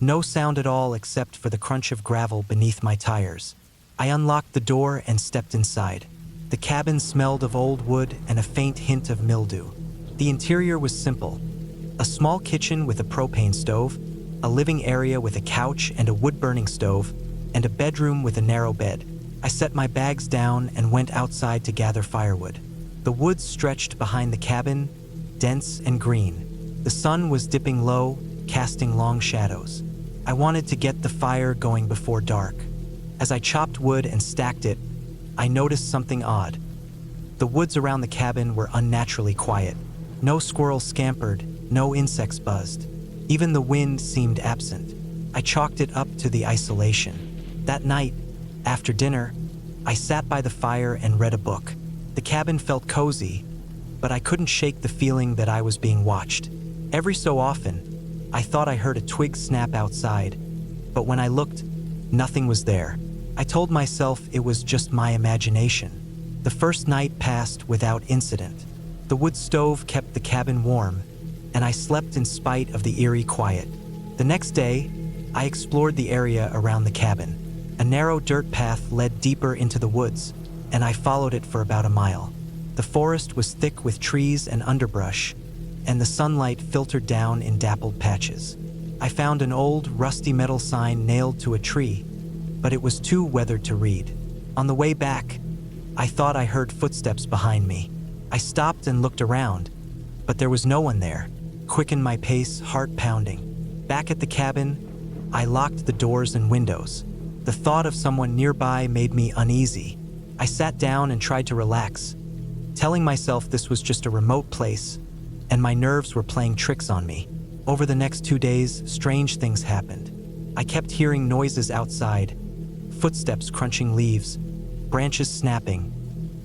no sound at all except for the crunch of gravel beneath my tires. I unlocked the door and stepped inside. The cabin smelled of old wood and a faint hint of mildew. The interior was simple. A small kitchen with a propane stove, a living area with a couch and a wood-burning stove, and a bedroom with a narrow bed. I set my bags down and went outside to gather firewood. The woods stretched behind the cabin, dense and green. The sun was dipping low, casting long shadows. I wanted to get the fire going before dark. As I chopped wood and stacked it, I noticed something odd. The woods around the cabin were unnaturally quiet. No squirrels scampered, no insects buzzed. Even the wind seemed absent. I chalked it up to the isolation. That night, after dinner, I sat by the fire and read a book. The cabin felt cozy, but I couldn't shake the feeling that I was being watched. Every so often, I thought I heard a twig snap outside, but when I looked, nothing was there. I told myself it was just my imagination. The first night passed without incident. The wood stove kept the cabin warm, and I slept in spite of the eerie quiet. The next day, I explored the area around the cabin. A narrow dirt path led deeper into the woods, and I followed it for about a mile. The forest was thick with trees and underbrush, and the sunlight filtered down in dappled patches. I found an old, rusty metal sign nailed to a tree, but it was too weathered to read. On the way back, I thought I heard footsteps behind me. I stopped and looked around, but there was no one there. Quickened my pace, heart pounding. Back at the cabin, I locked the doors and windows. The thought of someone nearby made me uneasy. I sat down and tried to relax, telling myself this was just a remote place, and my nerves were playing tricks on me. Over the next 2 days, strange things happened. I kept hearing noises outside, footsteps crunching leaves, branches snapping,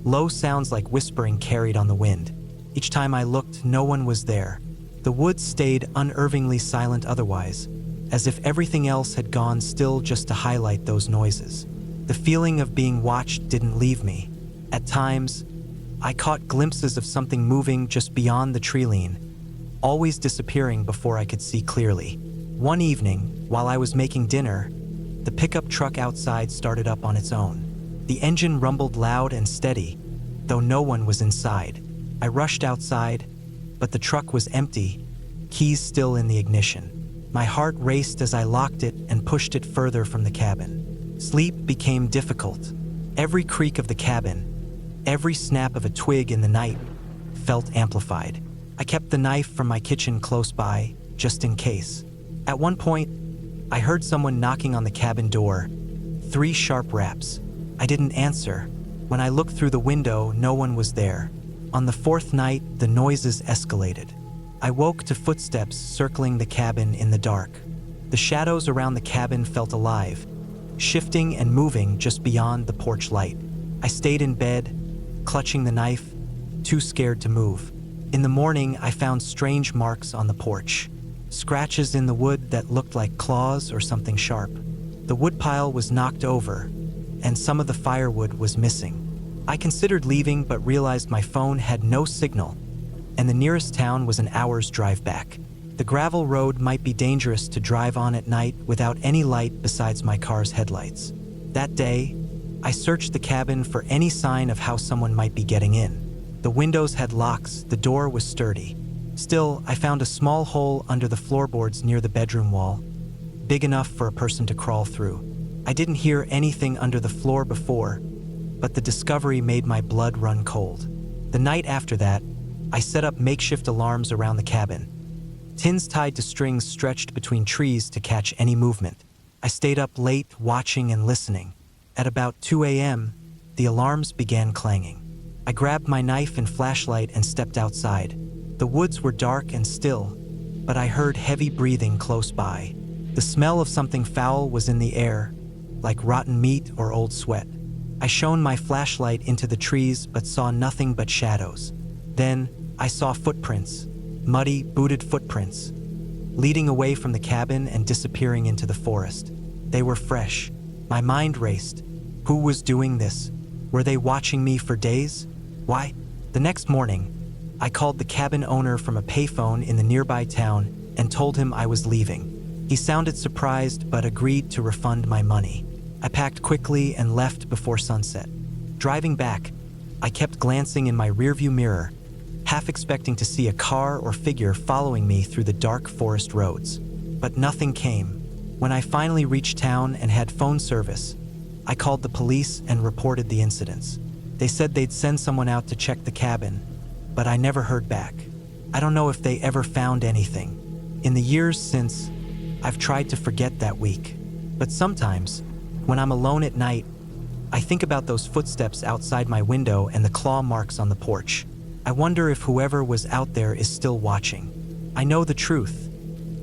low sounds like whispering carried on the wind. Each time I looked, no one was there. The woods stayed unnervingly silent otherwise, as if everything else had gone still just to highlight those noises. The feeling of being watched didn't leave me. At times, I caught glimpses of something moving just beyond the tree line, always disappearing before I could see clearly. One evening, while I was making dinner, the pickup truck outside started up on its own. The engine rumbled loud and steady, though no one was inside. I rushed outside, but the truck was empty, keys still in the ignition. My heart raced as I locked it and pushed it further from the cabin. Sleep became difficult. Every creak of the cabin, every snap of a twig in the night, felt amplified. I kept the knife from my kitchen close by, just in case. At one point, I heard someone knocking on the cabin door, 3 sharp raps. I didn't answer. When I looked through the window, no one was there. On the 4th night, the noises escalated. I woke to footsteps circling the cabin in the dark. The shadows around the cabin felt alive, shifting and moving just beyond the porch light. I stayed in bed, clutching the knife, too scared to move. In the morning, I found strange marks on the porch. Scratches in the wood that looked like claws or something sharp. The woodpile was knocked over, and some of the firewood was missing. I considered leaving but realized my phone had no signal, and the nearest town was an hour's drive back. The gravel road might be dangerous to drive on at night without any light besides my car's headlights. That day, I searched the cabin for any sign of how someone might be getting in. The windows had locks, the door was sturdy. Still, I found a small hole under the floorboards near the bedroom wall, big enough for a person to crawl through. I didn't hear anything under the floor before, but the discovery made my blood run cold. The night after that, I set up makeshift alarms around the cabin. Tins tied to strings stretched between trees to catch any movement. I stayed up late, watching and listening. At about 2 a.m., the alarms began clanging. I grabbed my knife and flashlight and stepped outside. The woods were dark and still, but I heard heavy breathing close by. The smell of something foul was in the air, like rotten meat or old sweat. I shone my flashlight into the trees but saw nothing but shadows. Then I saw footprints, muddy, booted footprints, leading away from the cabin and disappearing into the forest. They were fresh. My mind raced. Who was doing this? Were they watching me for days? Why? The next morning, I called the cabin owner from a payphone in the nearby town and told him I was leaving. He sounded surprised but agreed to refund my money. I packed quickly and left before sunset. Driving back, I kept glancing in my rearview mirror, half expecting to see a car or figure following me through the dark forest roads. But nothing came. When I finally reached town and had phone service, I called the police and reported the incidents. They said they'd send someone out to check the cabin, but I never heard back. I don't know if they ever found anything. In the years since, I've tried to forget that week. But sometimes, when I'm alone at night, I think about those footsteps outside my window and the claw marks on the porch. I wonder if whoever was out there is still watching. I know the truth.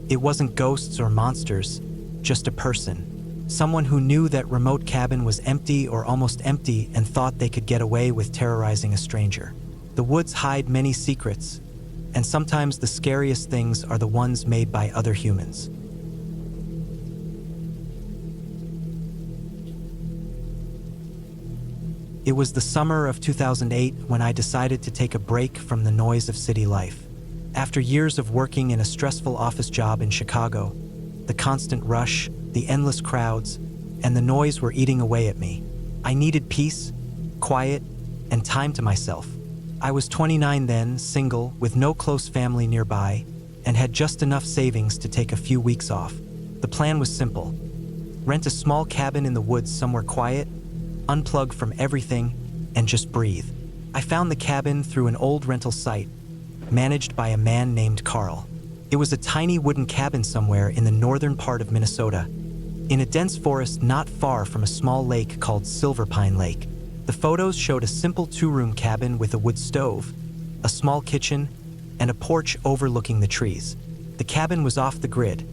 It wasn't ghosts or monsters, just a person. Someone who knew that remote cabin was empty or almost empty and thought they could get away with terrorizing a stranger. The woods hide many secrets, and sometimes the scariest things are the ones made by other humans. It was the summer of 2008 when I decided to take a break from the noise of city life. After years of working in a stressful office job in Chicago, the constant rush, the endless crowds, and the noise were eating away at me. I needed peace, quiet, and time to myself. I was 29 then, single, with no close family nearby, and had just enough savings to take a few weeks off. The plan was simple: rent a small cabin in the woods somewhere quiet, unplug from everything, and just breathe. I found the cabin through an old rental site, managed by a man named Carl. It was a tiny wooden cabin somewhere in the northern part of Minnesota, in a dense forest not far from a small lake called Silver Pine Lake. The photos showed a simple 2-room cabin with a wood stove, a small kitchen, and a porch overlooking the trees. The cabin was off the grid.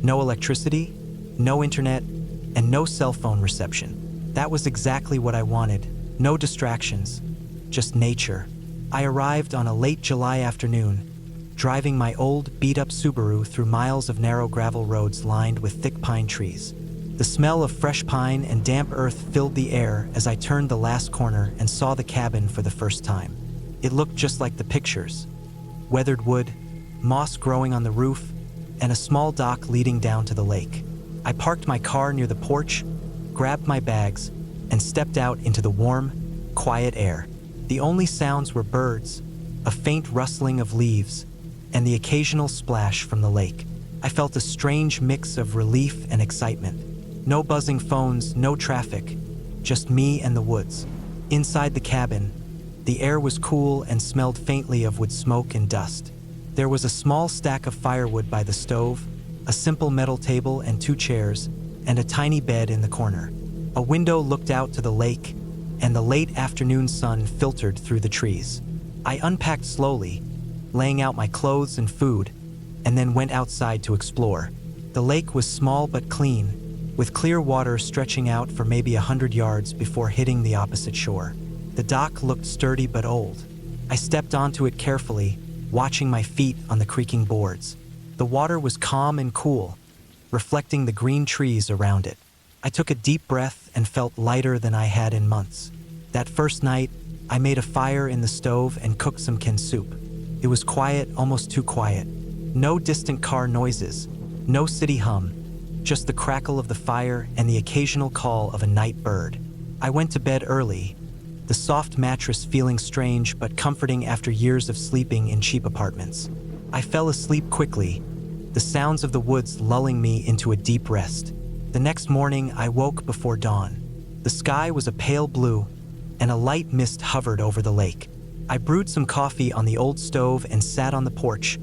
No electricity, no internet, and no cell phone reception. That was exactly what I wanted. No distractions, just nature. I arrived on a late July afternoon, driving my old, beat-up Subaru through miles of narrow gravel roads lined with thick pine trees. The smell of fresh pine and damp earth filled the air as I turned the last corner and saw the cabin for the first time. It looked just like the pictures. Weathered wood, moss growing on the roof, and a small dock leading down to the lake. I parked my car near the porch, grabbed my bags, and stepped out into the warm, quiet air. The only sounds were birds, a faint rustling of leaves, and the occasional splash from the lake. I felt a strange mix of relief and excitement. No buzzing phones, no traffic, just me and the woods. Inside the cabin, the air was cool and smelled faintly of wood smoke and dust. There was a small stack of firewood by the stove, a simple metal table and 2 chairs, and a tiny bed in the corner. A window looked out to the lake, and the late afternoon sun filtered through the trees. I unpacked slowly, laying out my clothes and food, and then went outside to explore. The lake was small but clean, with clear water stretching out for maybe 100 yards before hitting the opposite shore. The dock looked sturdy but old. I stepped onto it carefully, watching my feet on the creaking boards. The water was calm and cool, reflecting the green trees around it. I took a deep breath and felt lighter than I had in months. That first night, I made a fire in the stove and cooked some kin soup. It was quiet, almost too quiet. No distant car noises, no city hum, just the crackle of the fire and the occasional call of a night bird. I went to bed early, the soft mattress feeling strange but comforting after years of sleeping in cheap apartments. I fell asleep quickly, the sounds of the woods lulling me into a deep rest. The next morning, I woke before dawn. The sky was a pale blue, and a light mist hovered over the lake. I brewed some coffee on the old stove and sat on the porch,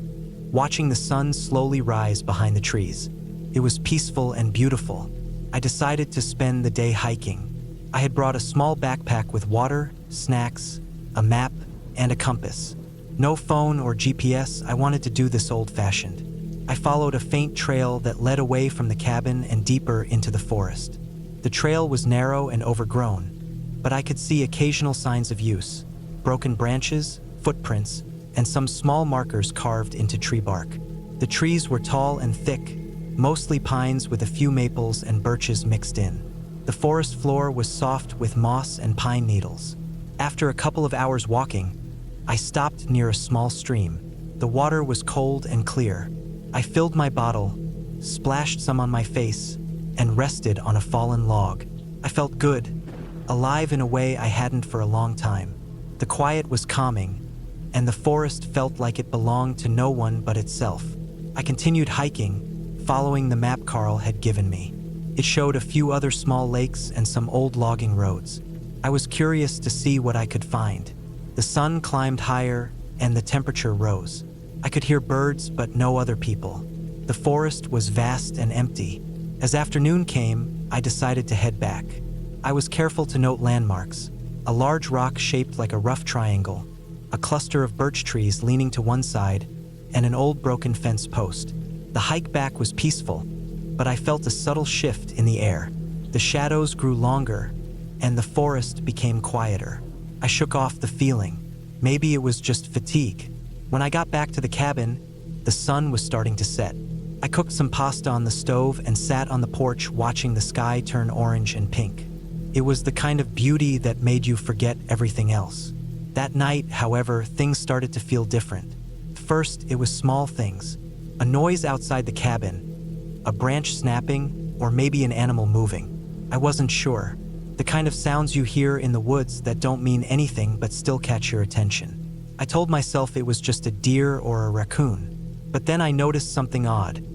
watching the sun slowly rise behind the trees. It was peaceful and beautiful. I decided to spend the day hiking. I had brought a small backpack with water, snacks, a map, and a compass. No phone or GPS, I wanted to do this old-fashioned. I followed a faint trail that led away from the cabin and deeper into the forest. The trail was narrow and overgrown, but I could see occasional signs of use: broken branches, footprints, and some small markers carved into tree bark. The trees were tall and thick, mostly pines with a few maples and birches mixed in. The forest floor was soft with moss and pine needles. After a couple of hours walking, I stopped near a small stream. The water was cold and clear. I filled my bottle, splashed some on my face, and rested on a fallen log. I felt good, alive in a way I hadn't for a long time. The quiet was calming, and the forest felt like it belonged to no one but itself. I continued hiking, following the map Carl had given me. It showed a few other small lakes and some old logging roads. I was curious to see what I could find. The sun climbed higher, and the temperature rose. I could hear birds, but no other people. The forest was vast and empty. As afternoon came, I decided to head back. I was careful to note landmarks: a large rock shaped like a rough triangle, a cluster of birch trees leaning to one side, and an old broken fence post. The hike back was peaceful, but I felt a subtle shift in the air. The shadows grew longer, and the forest became quieter. I shook off the feeling. Maybe it was just fatigue. When I got back to the cabin, the sun was starting to set. I cooked some pasta on the stove and sat on the porch watching the sky turn orange and pink. It was the kind of beauty that made you forget everything else. That night, however, things started to feel different. First, it was small things. A noise outside the cabin, a branch snapping, or maybe an animal moving. I wasn't sure. The kind of sounds you hear in the woods that don't mean anything but still catch your attention. I told myself it was just a deer or a raccoon. But then I noticed something odd.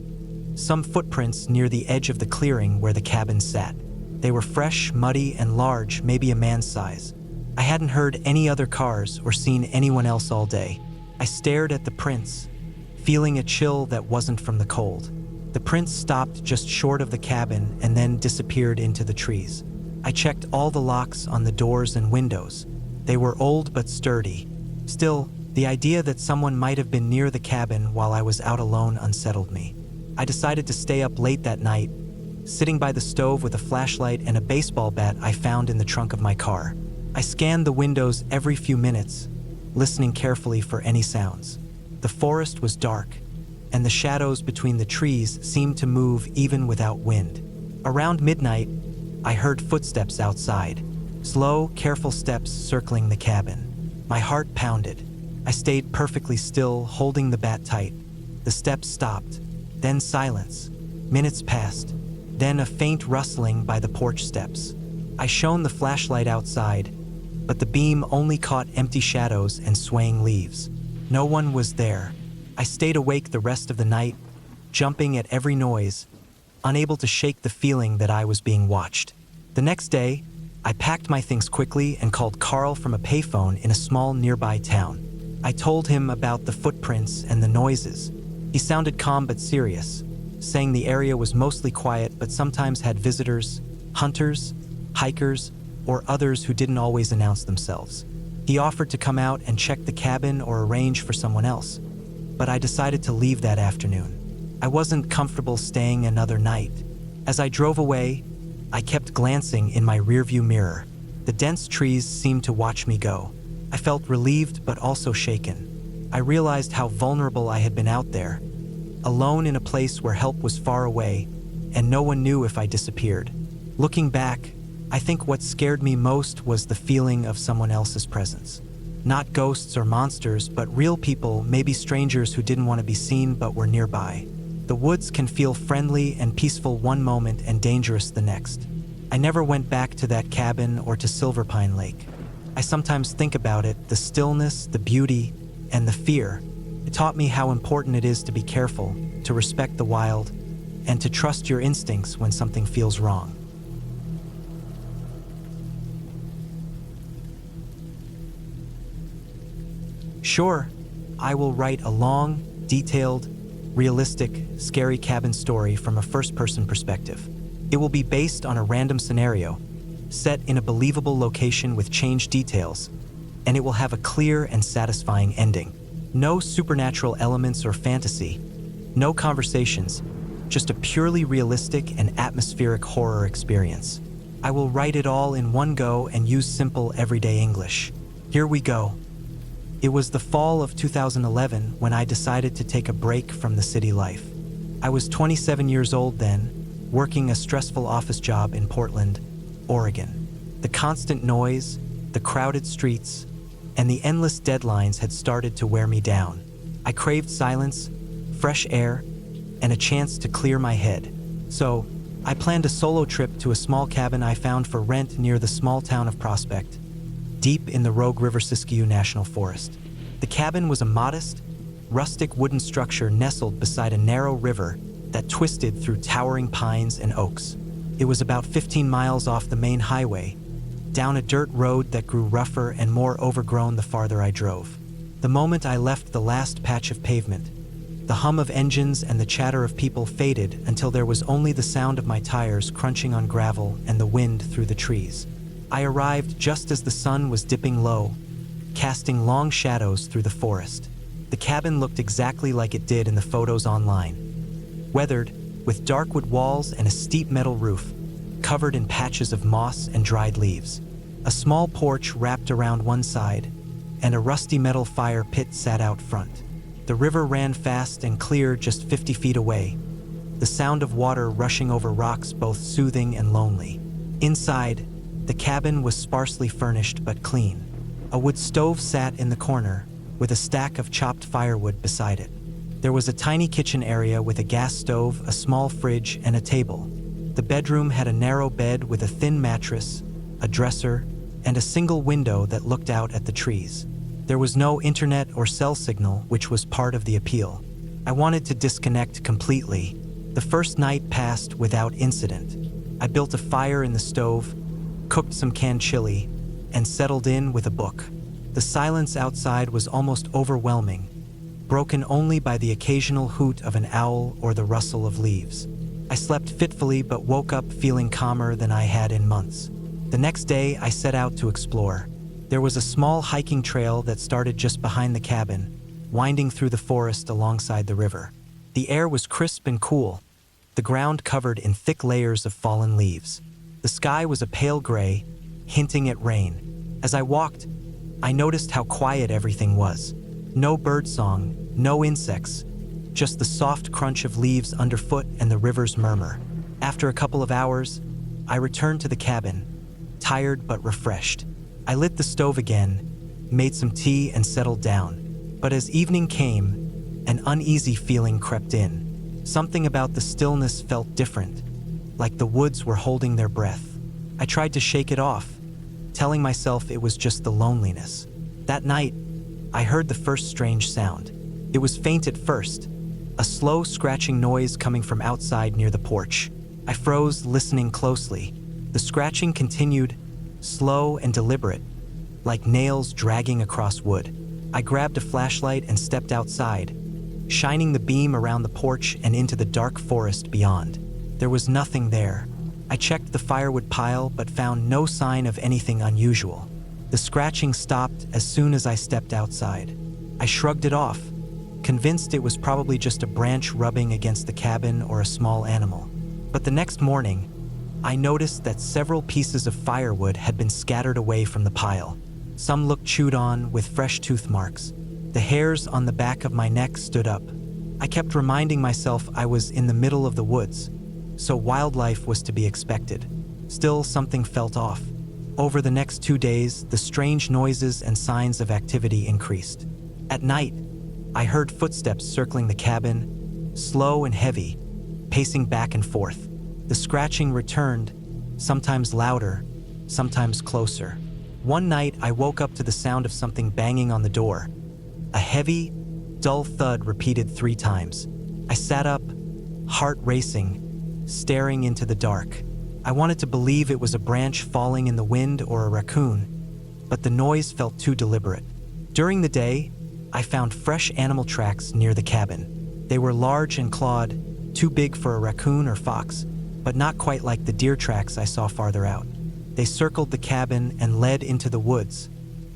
Some footprints near the edge of the clearing where the cabin sat. They were fresh, muddy, and large, maybe a man's size. I hadn't heard any other cars or seen anyone else all day. I stared at the prints, feeling a chill that wasn't from the cold. The prints stopped just short of the cabin and then disappeared into the trees. I checked all the locks on the doors and windows. They were old but sturdy. Still, the idea that someone might have been near the cabin while I was out alone unsettled me. I decided to stay up late that night, sitting by the stove with a flashlight and a baseball bat I found in the trunk of my car. I scanned the windows every few minutes, listening carefully for any sounds. The forest was dark, and the shadows between the trees seemed to move even without wind. Around midnight, I heard footsteps outside, slow, careful steps circling the cabin. My heart pounded. I stayed perfectly still, holding the bat tight. The steps stopped, then silence. Minutes passed, then a faint rustling by the porch steps. I shone the flashlight outside, but the beam only caught empty shadows and swaying leaves. No one was there. I stayed awake the rest of the night, jumping at every noise, unable to shake the feeling that I was being watched. The next day, I packed my things quickly and called Carl from a payphone in a small nearby town. I told him about the footprints and the noises. He sounded calm but serious, saying the area was mostly quiet but sometimes had visitors, hunters, hikers, or others who didn't always announce themselves. He offered to come out and check the cabin or arrange for someone else, but I decided to leave that afternoon. I wasn't comfortable staying another night. As I drove away, I kept glancing in my rearview mirror. The dense trees seemed to watch me go. I felt relieved but also shaken. I realized how vulnerable I had been out there, alone in a place where help was far away, and no one knew if I disappeared. Looking back, I think what scared me most was the feeling of someone else's presence. Not ghosts or monsters, but real people, maybe strangers who didn't want to be seen but were nearby. The woods can feel friendly and peaceful one moment and dangerous the next. I never went back to that cabin or to Silver Pine Lake. I sometimes think about it, the stillness, the beauty, and the fear. It taught me how important it is to be careful, to respect the wild, and to trust your instincts when something feels wrong. Sure, I will write a long, detailed, realistic, scary cabin story from a first-person perspective. It will be based on a random scenario, set in a believable location with changed details, and it will have a clear and satisfying ending. No supernatural elements or fantasy, no conversations, just a purely realistic and atmospheric horror experience. I will write it all in one go and use simple, everyday English. Here we go. It was the fall of 2011 when I decided to take a break from the city life. I was 27 years old then, working a stressful office job in Portland, Oregon. The constant noise, the crowded streets, and the endless deadlines had started to wear me down. I craved silence, fresh air, and a chance to clear my head. So, I planned a solo trip to a small cabin I found for rent near the small town of Prospect, deep in the Rogue River Siskiyou National Forest. The cabin was a modest, rustic wooden structure nestled beside a narrow river that twisted through towering pines and oaks. It was about 15 miles off the main highway, down a dirt road that grew rougher and more overgrown the farther I drove. The moment I left the last patch of pavement, the hum of engines and the chatter of people faded until there was only the sound of my tires crunching on gravel and the wind through the trees. I arrived just as the sun was dipping low, casting long shadows through the forest. The cabin looked exactly like it did in the photos online. Weathered, with dark wood walls and a steep metal roof, covered in patches of moss and dried leaves. A small porch wrapped around one side, and a rusty metal fire pit sat out front. The river ran fast and clear just 50 feet away, the sound of water rushing over rocks both soothing and lonely. Inside, the cabin was sparsely furnished but clean. A wood stove sat in the corner, with a stack of chopped firewood beside it. There was a tiny kitchen area with a gas stove, a small fridge, and a table. The bedroom had a narrow bed with a thin mattress, a dresser, and a single window that looked out at the trees. There was no internet or cell signal, which was part of the appeal. I wanted to disconnect completely. The first night passed without incident. I built a fire in the stove, cooked some canned chili, and settled in with a book. The silence outside was almost overwhelming, broken only by the occasional hoot of an owl or the rustle of leaves. I slept fitfully but woke up feeling calmer than I had in months. The next day, I set out to explore. There was a small hiking trail that started just behind the cabin, winding through the forest alongside the river. The air was crisp and cool, the ground covered in thick layers of fallen leaves. The sky was a pale gray, hinting at rain. As I walked, I noticed how quiet everything was. No birdsong, no insects, just the soft crunch of leaves underfoot and the river's murmur. After a couple of hours, I returned to the cabin, tired but refreshed. I lit the stove again, made some tea and settled down. But as evening came, an uneasy feeling crept in. Something about the stillness felt different, like the woods were holding their breath. I tried to shake it off, telling myself it was just the loneliness. That night, I heard the first strange sound. It was faint at first, a slow scratching noise coming from outside near the porch. I froze, listening closely. The scratching continued, slow and deliberate, like nails dragging across wood. I grabbed a flashlight and stepped outside, shining the beam around the porch and into the dark forest beyond. There was nothing there. I checked the firewood pile but found no sign of anything unusual. The scratching stopped as soon as I stepped outside. I shrugged it off, convinced it was probably just a branch rubbing against the cabin or a small animal. But the next morning, I noticed that several pieces of firewood had been scattered away from the pile. Some looked chewed on with fresh tooth marks. The hairs on the back of my neck stood up. I kept reminding myself I was in the middle of the woods, so wildlife was to be expected. Still, something felt off. Over the next 2 days, the strange noises and signs of activity increased. At night, I heard footsteps circling the cabin, slow and heavy, pacing back and forth. The scratching returned, sometimes louder, sometimes closer. One night, I woke up to the sound of something banging on the door. A heavy, dull thud repeated 3 times. I sat up, heart racing, staring into the dark. I wanted to believe it was a branch falling in the wind or a raccoon, but the noise felt too deliberate. During the day, I found fresh animal tracks near the cabin. They were large and clawed, too big for a raccoon or fox, but not quite like the deer tracks I saw farther out. They circled the cabin and led into the woods,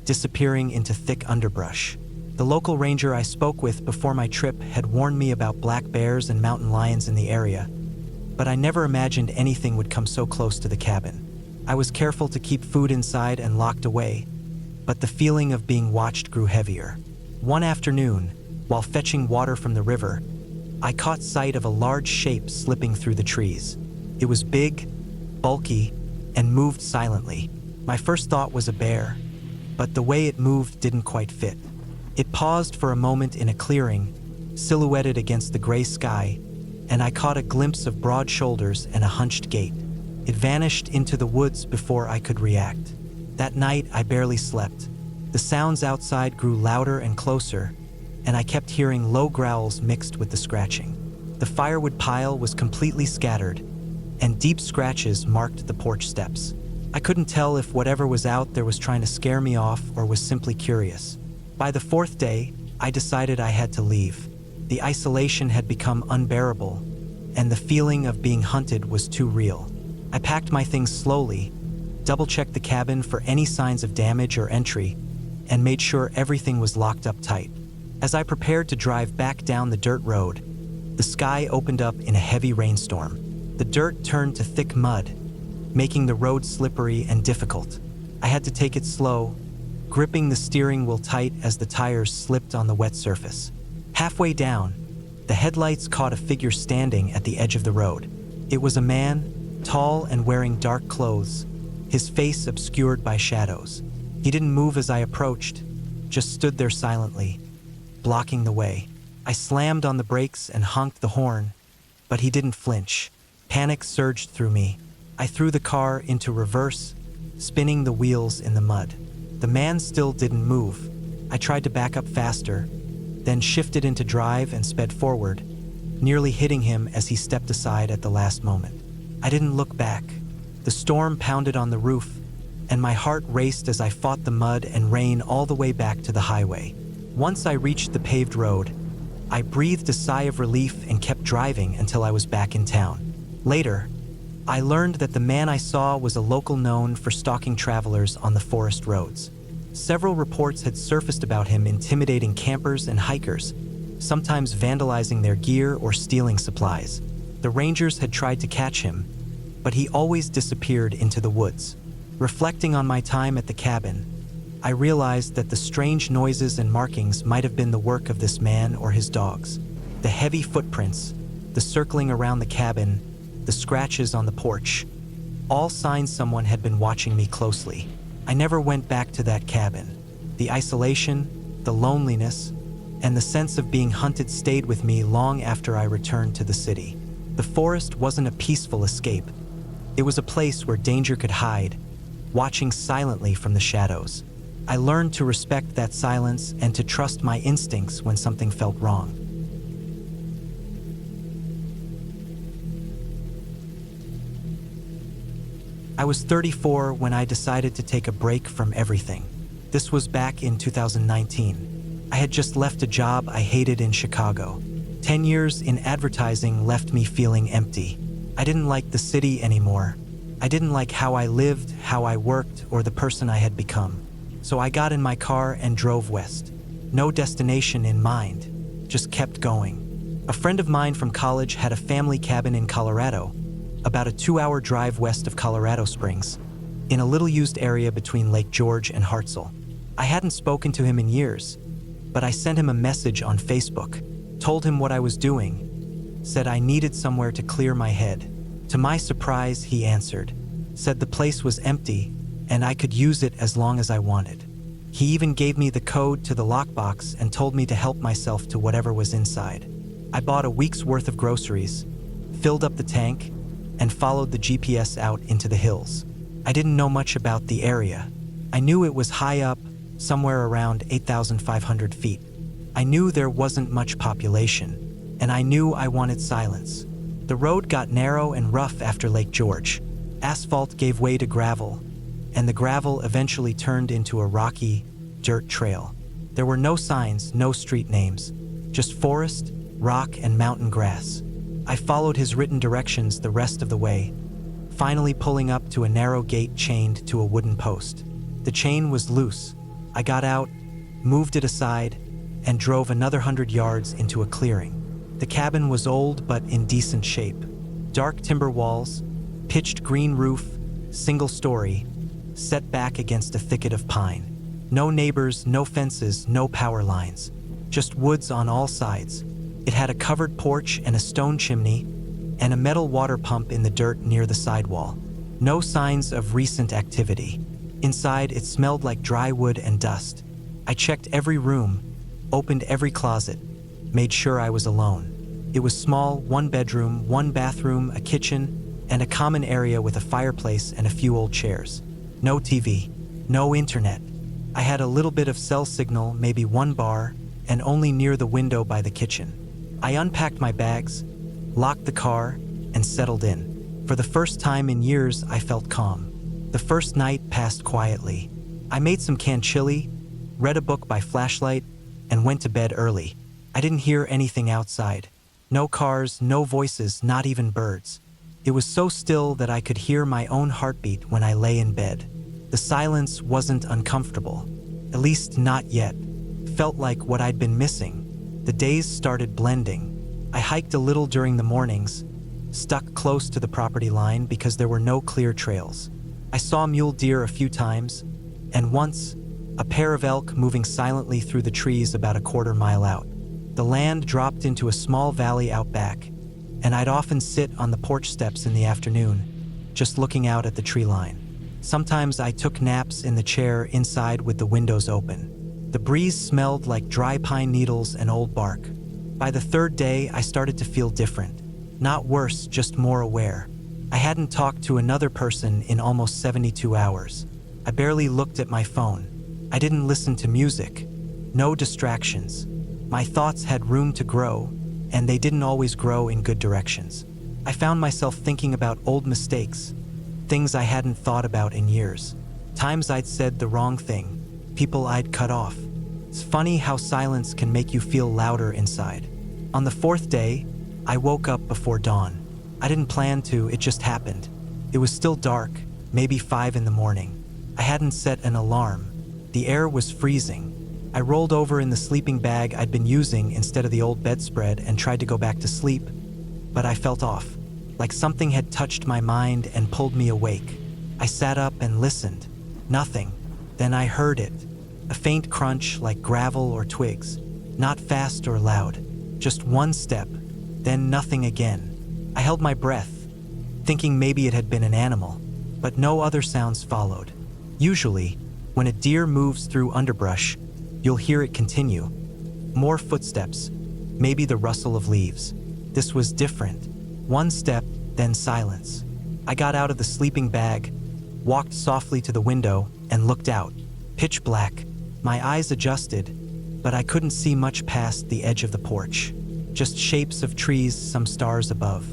disappearing into thick underbrush. The local ranger I spoke with before my trip had warned me about black bears and mountain lions in the area, but I never imagined anything would come so close to the cabin. I was careful to keep food inside and locked away, but the feeling of being watched grew heavier. One afternoon, while fetching water from the river, I caught sight of a large shape slipping through the trees. It was big, bulky, and moved silently. My first thought was a bear, but the way it moved didn't quite fit. It paused for a moment in a clearing, silhouetted against the gray sky, and I caught a glimpse of broad shoulders and a hunched gait. It vanished into the woods before I could react. That night, I barely slept. The sounds outside grew louder and closer, and I kept hearing low growls mixed with the scratching. The firewood pile was completely scattered, and deep scratches marked the porch steps. I couldn't tell if whatever was out there was trying to scare me off or was simply curious. By the 4th day, I decided I had to leave. The isolation had become unbearable, and the feeling of being hunted was too real. I packed my things slowly, double-checked the cabin for any signs of damage or entry, and made sure everything was locked up tight. As I prepared to drive back down the dirt road, the sky opened up in a heavy rainstorm. The dirt turned to thick mud, making the road slippery and difficult. I had to take it slow, gripping the steering wheel tight as the tires slipped on the wet surface. Halfway down, the headlights caught a figure standing at the edge of the road. It was a man, tall and wearing dark clothes, his face obscured by shadows. He didn't move as I approached, just stood there silently, blocking the way. I slammed on the brakes and honked the horn, but he didn't flinch. Panic surged through me. I threw the car into reverse, spinning the wheels in the mud. The man still didn't move. I tried to back up faster, then shifted into drive and sped forward, nearly hitting him as he stepped aside at the last moment. I didn't look back. The storm pounded on the roof, and my heart raced as I fought the mud and rain all the way back to the highway. Once I reached the paved road, I breathed a sigh of relief and kept driving until I was back in town. Later, I learned that the man I saw was a local known for stalking travelers on the forest roads. Several reports had surfaced about him intimidating campers and hikers, sometimes vandalizing their gear or stealing supplies. The rangers had tried to catch him, but he always disappeared into the woods. Reflecting on my time at the cabin, I realized that the strange noises and markings might have been the work of this man or his dogs. The heavy footprints, the circling around the cabin, the scratches on the porch, all signs someone had been watching me closely. I never went back to that cabin. The isolation, the loneliness, and the sense of being hunted stayed with me long after I returned to the city. The forest wasn't a peaceful escape. It was a place where danger could hide, watching silently from the shadows. I learned to respect that silence and to trust my instincts when something felt wrong. I was 34 when I decided to take a break from everything. This was back in 2019. I had just left a job I hated in Chicago. 10 years in advertising left me feeling empty. I didn't like the city anymore. I didn't like how I lived, how I worked, or the person I had become. So I got in my car and drove west. No destination in mind, just kept going. A friend of mine from college had a family cabin in Colorado, about a 2-hour drive west of Colorado Springs, in a little used area between Lake George and Hartselle. I hadn't spoken to him in years, but I sent him a message on Facebook, told him what I was doing, said I needed somewhere to clear my head. To my surprise, he answered, said the place was empty and I could use it as long as I wanted. He even gave me the code to the lockbox and told me to help myself to whatever was inside. I bought a week's worth of groceries, filled up the tank, and followed the GPS out into the hills. I didn't know much about the area. I knew it was high up, somewhere around 8,500 feet. I knew there wasn't much population, and I knew I wanted silence. The road got narrow and rough after Lake George. Asphalt gave way to gravel, and the gravel eventually turned into a rocky, dirt trail. There were no signs, no street names, just forest, rock, and mountain grass. I followed his written directions the rest of the way, finally pulling up to a narrow gate chained to a wooden post. The chain was loose. I got out, moved it aside, and drove another 100 yards into a clearing. The cabin was old but in decent shape. Dark timber walls, pitched green roof, single story, set back against a thicket of pine. No neighbors, no fences, no power lines. Just woods on all sides. It had a covered porch and a stone chimney, and a metal water pump in the dirt near the sidewall. No signs of recent activity. Inside, it smelled like dry wood and dust. I checked every room, opened every closet, made sure I was alone. It was small, 1 bedroom, 1 bathroom, a kitchen, and a common area with a fireplace and a few old chairs. No TV, no internet. I had a little bit of cell signal, maybe 1 bar, and only near the window by the kitchen. I unpacked my bags, locked the car, and settled in. For the first time in years, I felt calm. The first night passed quietly. I made some canned chili, read a book by flashlight, and went to bed early. I didn't hear anything outside. No cars, no voices, not even birds. It was so still that I could hear my own heartbeat when I lay in bed. The silence wasn't uncomfortable, at least not yet. Felt like what I'd been missing. The days started blending. I hiked a little during the mornings, stuck close to the property line because there were no clear trails. I saw mule deer a few times, and once, a pair of elk moving silently through the trees about a 1/4 mile out. The land dropped into a small valley out back, and I'd often sit on the porch steps in the afternoon, just looking out at the tree line. Sometimes I took naps in the chair inside with the windows open. The breeze smelled like dry pine needles and old bark. By the 3rd day, I started to feel different. Not worse, just more aware. I hadn't talked to another person in almost 72 hours. I barely looked at my phone. I didn't listen to music. No distractions. My thoughts had room to grow, and they didn't always grow in good directions. I found myself thinking about old mistakes, things I hadn't thought about in years. Times I'd said the wrong thing, people I'd cut off. It's funny how silence can make you feel louder inside. On the 4th day, I woke up before dawn. I didn't plan to, it just happened. It was still dark, maybe 5 in the morning. I hadn't set an alarm. The air was freezing. I rolled over in the sleeping bag I'd been using instead of the old bedspread and tried to go back to sleep, but I felt off, like something had touched my mind and pulled me awake. I sat up and listened. Nothing. Then I heard it. A faint crunch like gravel or twigs. Not fast or loud. Just 1 step. Then nothing again. I held my breath, thinking maybe it had been an animal, but no other sounds followed. Usually, when a deer moves through underbrush, you'll hear it continue. More footsteps, maybe the rustle of leaves. This was different. 1 step, then silence. I got out of the sleeping bag, walked softly to the window, and looked out. Pitch black. My eyes adjusted, but I couldn't see much past the edge of the porch. Just shapes of trees, some stars above.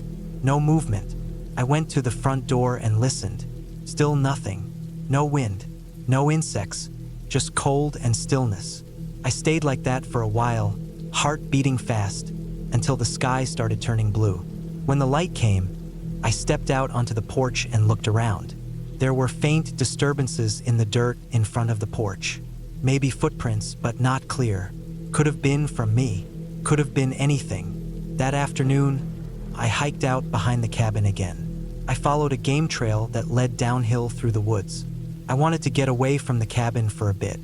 No movement. I went to the front door and listened. Still nothing. No wind. No insects. Just cold and stillness. I stayed like that for a while, heart beating fast, until the sky started turning blue. When the light came, I stepped out onto the porch and looked around. There were faint disturbances in the dirt in front of the porch. Maybe footprints, but not clear. Could have been from me. Could have been anything. That afternoon, I hiked out behind the cabin again. I followed a game trail that led downhill through the woods. I wanted to get away from the cabin for a bit,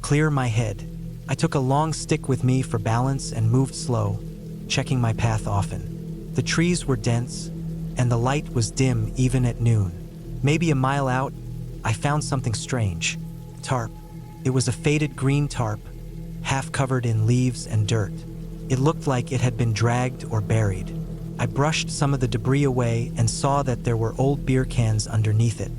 clear my head. I took a long stick with me for balance and moved slow, checking my path often. The trees were dense, and the light was dim even at noon. Maybe a mile out, I found something strange. Tarp. It was a faded green tarp, half covered in leaves and dirt. It looked like it had been dragged or buried. I brushed some of the debris away and saw that there were old beer cans underneath it,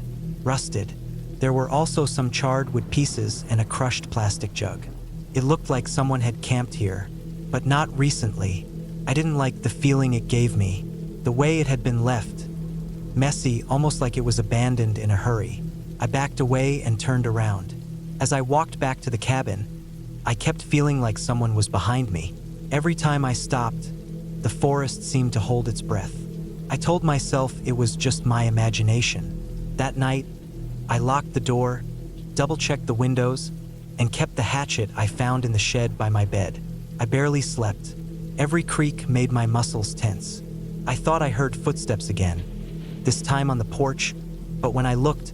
rusted. There were also some charred wood pieces and a crushed plastic jug. It looked like someone had camped here, but not recently. I didn't like the feeling it gave me, the way it had been left. Messy, almost like it was abandoned in a hurry. I backed away and turned around. As I walked back to the cabin, I kept feeling like someone was behind me. Every time I stopped, the forest seemed to hold its breath. I told myself it was just my imagination. That night, I locked the door, double-checked the windows, and kept the hatchet I found in the shed by my bed. I barely slept. Every creak made my muscles tense. I thought I heard footsteps again, this time on the porch, but when I looked,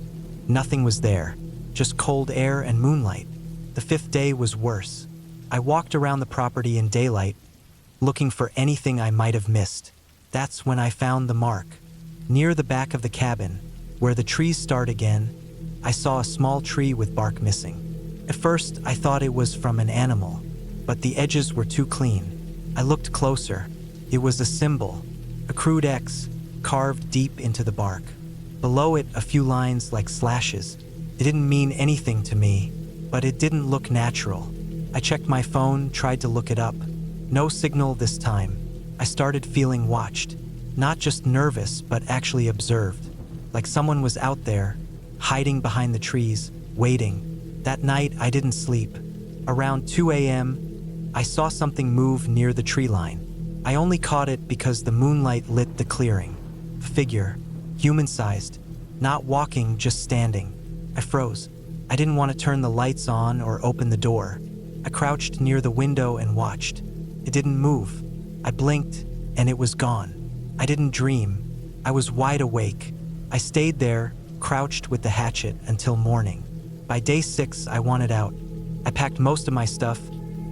nothing was there, just cold air and moonlight. The fifth day was worse. I walked around the property in daylight, looking for anything I might have missed. That's when I found the mark. Near the back of the cabin, where the trees start again, I saw a small tree with bark missing. At first, I thought it was from an animal, but the edges were too clean. I looked closer. It was a symbol, a crude X, carved deep into the bark. Below it, a few lines like slashes. It didn't mean anything to me, but it didn't look natural. I checked my phone, tried to look it up. No signal this time. I started feeling watched. Not just nervous, but actually observed. Like someone was out there, hiding behind the trees, waiting. That night, I didn't sleep. Around 2 a.m., I saw something move near the tree line. I only caught it because the moonlight lit the clearing. A figure, human-sized, not walking, just standing. I froze. I didn't want to turn the lights on or open the door. I crouched near the window and watched. It didn't move. I blinked, and it was gone. I didn't dream. I was wide awake. I stayed there, crouched with the hatchet until morning. By day 6, I wanted out. I packed most of my stuff,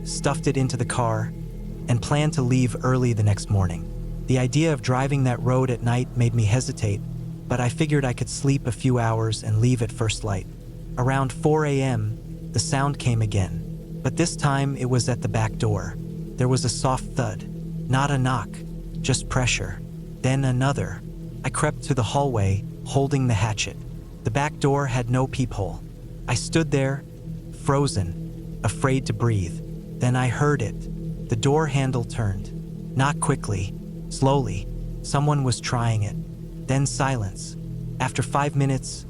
stuffed it into the car, and planned to leave early the next morning. The idea of driving that road at night made me hesitate, but I figured I could sleep a few hours and leave at first light. Around 4 a.m., the sound came again, but this time it was at the back door. There was a soft thud, not a knock, just pressure. Then another. I crept to the hallway, holding the hatchet. The back door had no peephole. I stood there, frozen, afraid to breathe. Then I heard it. The door handle turned. Not quickly, slowly. Someone was trying it. Then silence. After 5 minutes,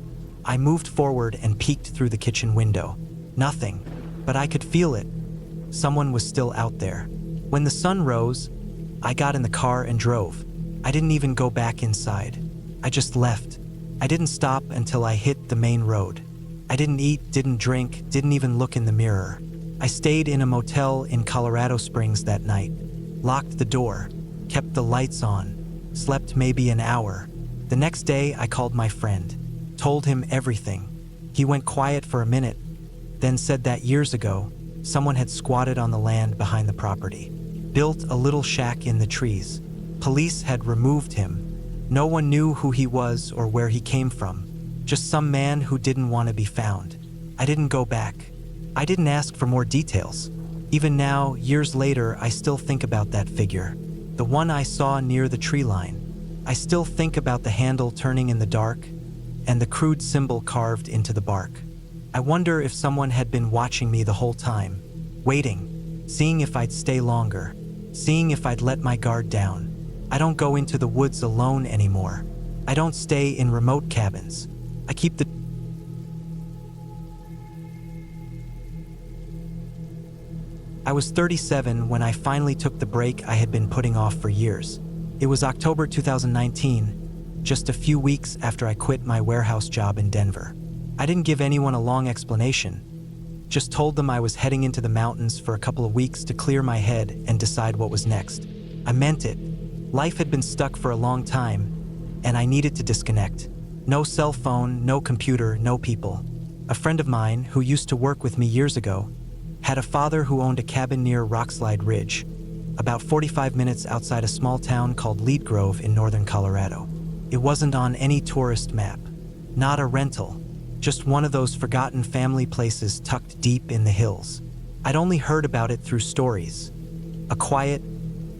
I moved forward and peeked through the kitchen window. Nothing, but I could feel it. Someone was still out there. When the sun rose, I got in the car and drove. I didn't even go back inside. I just left. I didn't stop until I hit the main road. I didn't eat, didn't drink, didn't even look in the mirror. I stayed in a motel in Colorado Springs that night. Locked the door, kept the lights on, slept maybe an hour. The next day, I called my friend, told him everything. He went quiet for a minute, then said that years ago, someone had squatted on the land behind the property, built a little shack in the trees. Police had removed him. No one knew who he was or where he came from, just some man who didn't want to be found. I didn't go back. I didn't ask for more details. Even now, years later, I still think about that figure, the one I saw near the tree line. I still think about the handle turning in the dark and the crude symbol carved into the bark. I wonder if someone had been watching me the whole time, waiting, seeing if I'd stay longer, seeing if I'd let my guard down. I don't go into the woods alone anymore. I don't stay in remote cabins. I keep the I was 37 when I finally took the break I had been putting off for years. It was October 2019, just a few weeks after I quit my warehouse job in Denver. I didn't give anyone a long explanation, just told them I was heading into the mountains for a couple of weeks to clear my head and decide what was next. I meant it. Life had been stuck for a long time, and I needed to disconnect. No cell phone, no computer, no people. A friend of mine, who used to work with me years ago, Had a father who owned a cabin near Rockslide Ridge, about 45 minutes outside a small town called Lead Grove in northern Colorado. It wasn't on any tourist map, not a rental, just one of those forgotten family places tucked deep in the hills. I'd only heard about it through stories. A quiet,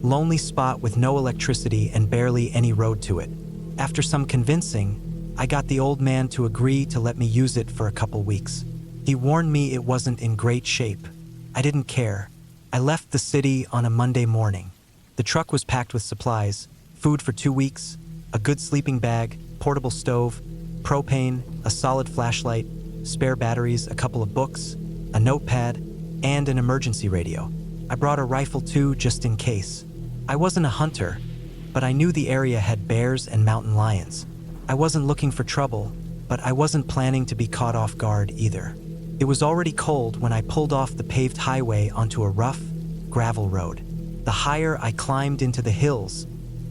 lonely spot with no electricity and barely any road to it. After some convincing, I got the old man to agree to let me use it for a couple weeks. He warned me it wasn't in great shape. I didn't care. I left the city on a Monday morning. The truck was packed with supplies, food for 2 weeks, a good sleeping bag, portable stove, propane, a solid flashlight, spare batteries, a couple of books, a notepad, and an emergency radio. I brought a rifle too, just in case. I wasn't a hunter, but I knew the area had bears and mountain lions. I wasn't looking for trouble, but I wasn't planning to be caught off guard either. It was already cold when I pulled off the paved highway onto a rough, gravel road. The higher I climbed into the hills,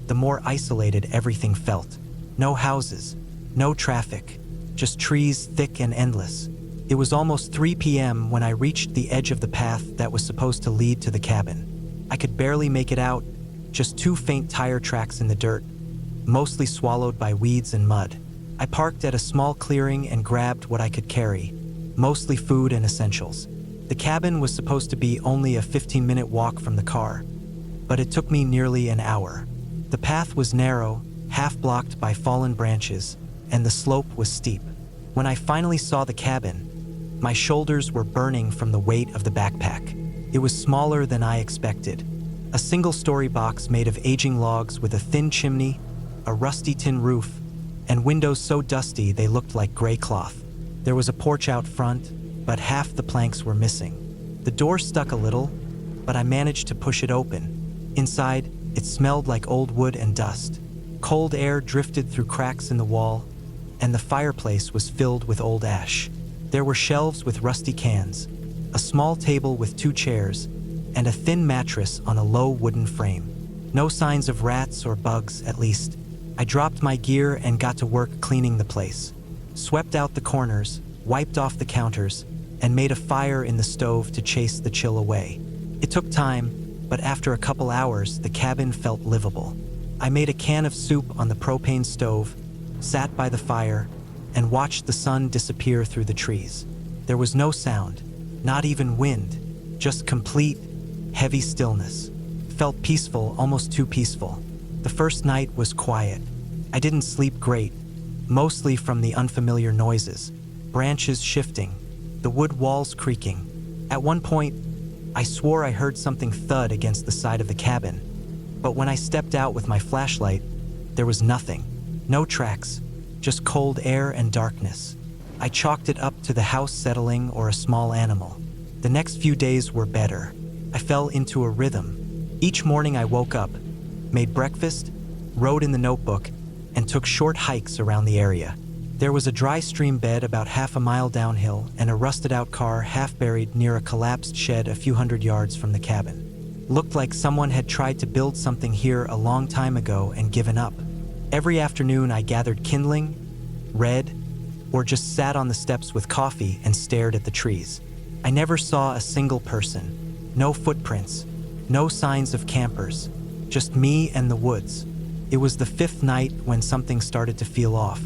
the more isolated everything felt. No houses, no traffic, just trees thick and endless. It was almost 3 p.m. when I reached the edge of the path that was supposed to lead to the cabin. I could barely make it out, just 2 faint tire tracks in the dirt, mostly swallowed by weeds and mud. I parked at a small clearing and grabbed what I could carry, mostly food and essentials. The cabin was supposed to be only a 15-minute walk from the car, but it took me nearly an hour. The path was narrow, half blocked by fallen branches, and the slope was steep. When I finally saw the cabin, my shoulders were burning from the weight of the backpack. It was smaller than I expected. A single-story box made of aging logs with a thin chimney, a rusty tin roof, and windows so dusty they looked like gray cloth. There was a porch out front, but half the planks were missing. The door stuck a little, but I managed to push it open. Inside, it smelled like old wood and dust. Cold air drifted through cracks in the wall, and the fireplace was filled with old ash. There were shelves with rusty cans, a small table with 2 chairs, and a thin mattress on a low wooden frame. No signs of rats or bugs, at least. I dropped my gear and got to work cleaning the place. Swept out the corners, wiped off the counters, and made a fire in the stove to chase the chill away. It took time, but after a couple hours, the cabin felt livable. I made a can of soup on the propane stove, sat by the fire, and watched the sun disappear through the trees. There was no sound, not even wind, just complete, heavy stillness. Felt peaceful, almost too peaceful. The first night was quiet. I didn't sleep great, mostly from the unfamiliar noises, branches shifting, the wood walls creaking. At one point, I swore I heard something thud against the side of the cabin, but when I stepped out with my flashlight, there was nothing. No tracks, just cold air and darkness. I chalked it up to the house settling or a small animal. The next few days were better. I fell into a rhythm. Each morning I woke up, made breakfast, wrote in the notebook, and took short hikes around the area. There was a dry stream bed about half a mile downhill and a rusted-out car half buried near a collapsed shed a few hundred yards from the cabin. Looked like someone had tried to build something here a long time ago and given up. Every afternoon I gathered kindling, read, or just sat on the steps with coffee and stared at the trees. I never saw a single person. No footprints, no signs of campers, just me and the woods. It was the 5th night when something started to feel off.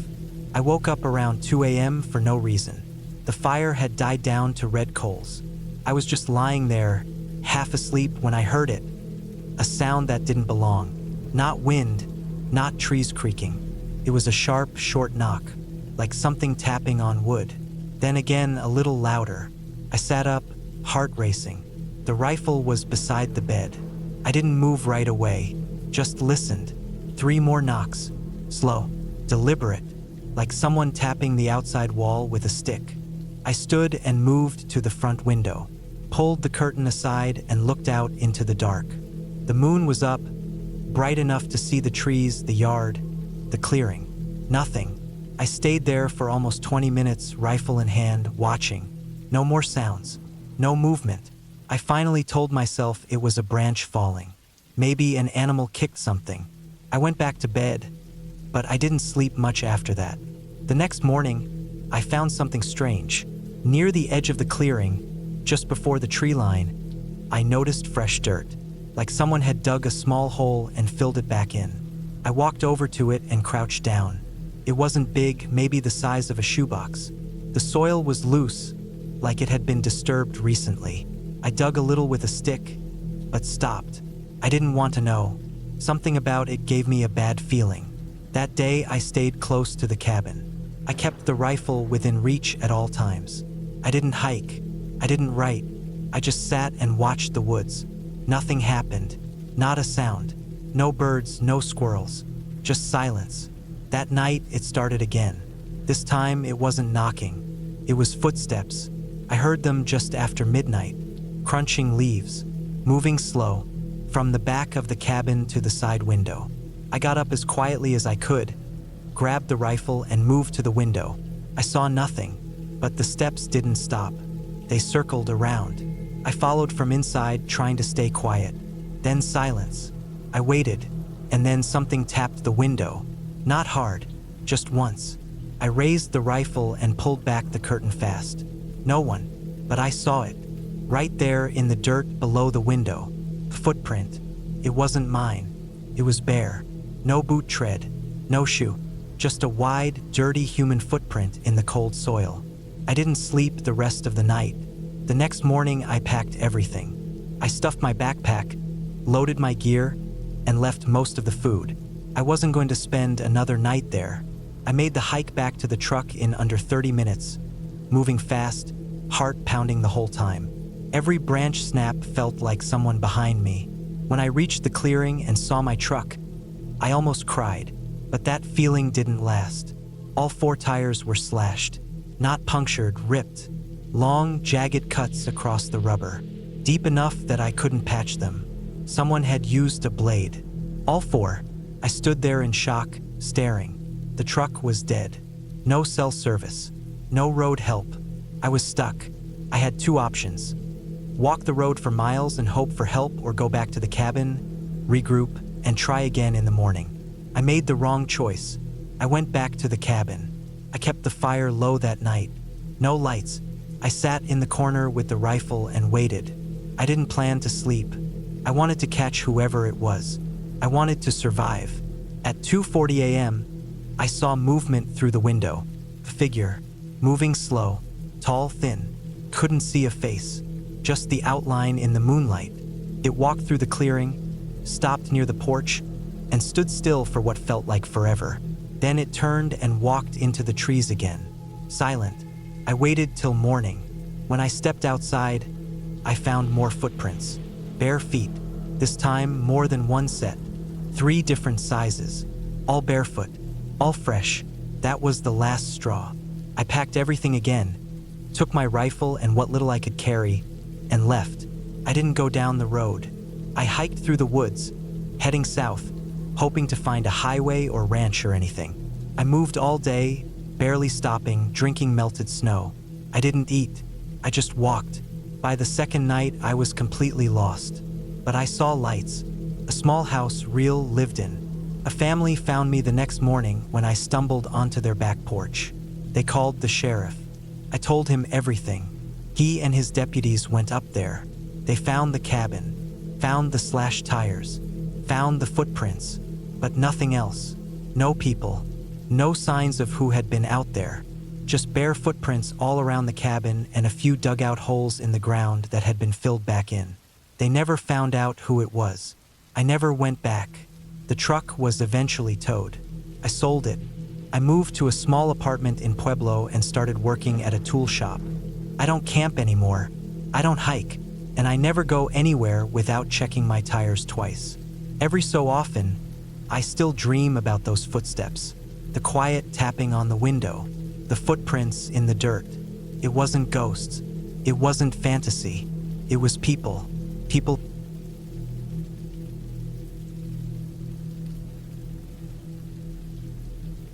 I woke up around 2 a.m. for no reason. The fire had died down to red coals. I was just lying there, half asleep, when I heard it. A sound that didn't belong. Not wind, not trees creaking. It was a sharp, short knock, like something tapping on wood. Then again, a little louder. I sat up, heart racing. The rifle was beside the bed. I didn't move right away, just listened. 3 more knocks, slow, deliberate, like someone tapping the outside wall with a stick. I stood and moved to the front window, pulled the curtain aside and looked out into the dark. The moon was up, bright enough to see the trees, the yard, the clearing. Nothing. I stayed there for almost 20 minutes, rifle in hand, watching. No more sounds, no movement. I finally told myself it was a branch falling. Maybe an animal kicked something. I went back to bed, but I didn't sleep much after that. The next morning, I found something strange. Near the edge of the clearing, Just before the tree line, I noticed fresh dirt, like someone had dug a small hole and filled it back in. I walked over to it and crouched down. It wasn't big, maybe the size of a shoebox. The soil was loose, like it had been disturbed recently. I dug a little with a stick, but stopped. I didn't want to know. Something about it gave me a bad feeling. That day, I stayed close to the cabin. I kept the rifle within reach at all times. I didn't hike. I didn't write. I just sat and watched the woods. Nothing happened. Not a sound. No birds, no squirrels. Just silence. That night, it started again. This time, it wasn't knocking. It was footsteps. I heard them just after midnight, crunching leaves, moving slow, from the back of the cabin to the side window. I got up as quietly as I could, grabbed the rifle and moved to the window. I saw nothing, but the steps didn't stop. They circled around. I followed from inside, trying to stay quiet. Then silence. I waited, and then something tapped the window. Not hard, just once. I raised the rifle and pulled back the curtain fast. No one, but I saw it. Right there in the dirt below the window. A footprint. It wasn't mine. It was bare. No boot tread, no shoe. Just a wide, dirty human footprint in the cold soil. I didn't sleep the rest of the night. The next morning, I packed everything. I stuffed my backpack, loaded my gear, and left most of the food. I wasn't going to spend another night there. I made the hike back to the truck in under 30 minutes, moving fast, heart pounding the whole time. Every branch snap felt like someone behind me. When I reached the clearing and saw my truck, I almost cried, but that feeling didn't last. All 4 tires were slashed, not punctured, ripped. Long, jagged cuts across the rubber, deep enough that I couldn't patch them. Someone had used a blade. All 4. I stood there in shock, staring. The truck was dead. No cell service. No road help. I was stuck. I had 2 options. Walk the road for miles and hope for help, or go back to the cabin, regroup, and try again in the morning. I made the wrong choice. I went back to the cabin. I kept the fire low that night. No lights. I sat in the corner with the rifle and waited. I didn't plan to sleep. I wanted to catch whoever it was. I wanted to survive. At 2:40 a.m., I saw movement through the window. A figure, moving slow, tall, thin. Couldn't see a face, just the outline in the moonlight. It walked through the clearing, stopped near the porch, and stood still for what felt like forever. Then it turned and walked into the trees again, silent. I waited till morning. When I stepped outside, I found more footprints, bare feet, this time more than one set, 3 different sizes, all barefoot, all fresh. That was the last straw. I packed everything again, took my rifle and what little I could carry, and left. I didn't go down the road. I hiked through the woods, heading south, hoping to find a highway or ranch or anything. I moved all day, barely stopping, drinking melted snow. I didn't eat. I just walked. By the second night, I was completely lost. But I saw lights. A small house Real lived in. A family found me the next morning when I stumbled onto their back porch. They called the sheriff. I told him everything. He and his deputies went up there. They found the cabin, found the slashed tires, found the footprints, but nothing else. No people, no signs of who had been out there. Just bare footprints all around the cabin and a few dugout holes in the ground that had been filled back in. They never found out who it was. I never went back. The truck was eventually towed. I sold it. I moved to a small apartment in Pueblo and started working at a tool shop. I don't camp anymore. I don't hike. And I never go anywhere without checking my tires twice. Every so often, I still dream about those footsteps. The quiet tapping on the window. The footprints in the dirt. It wasn't ghosts. It wasn't fantasy. It was people. People.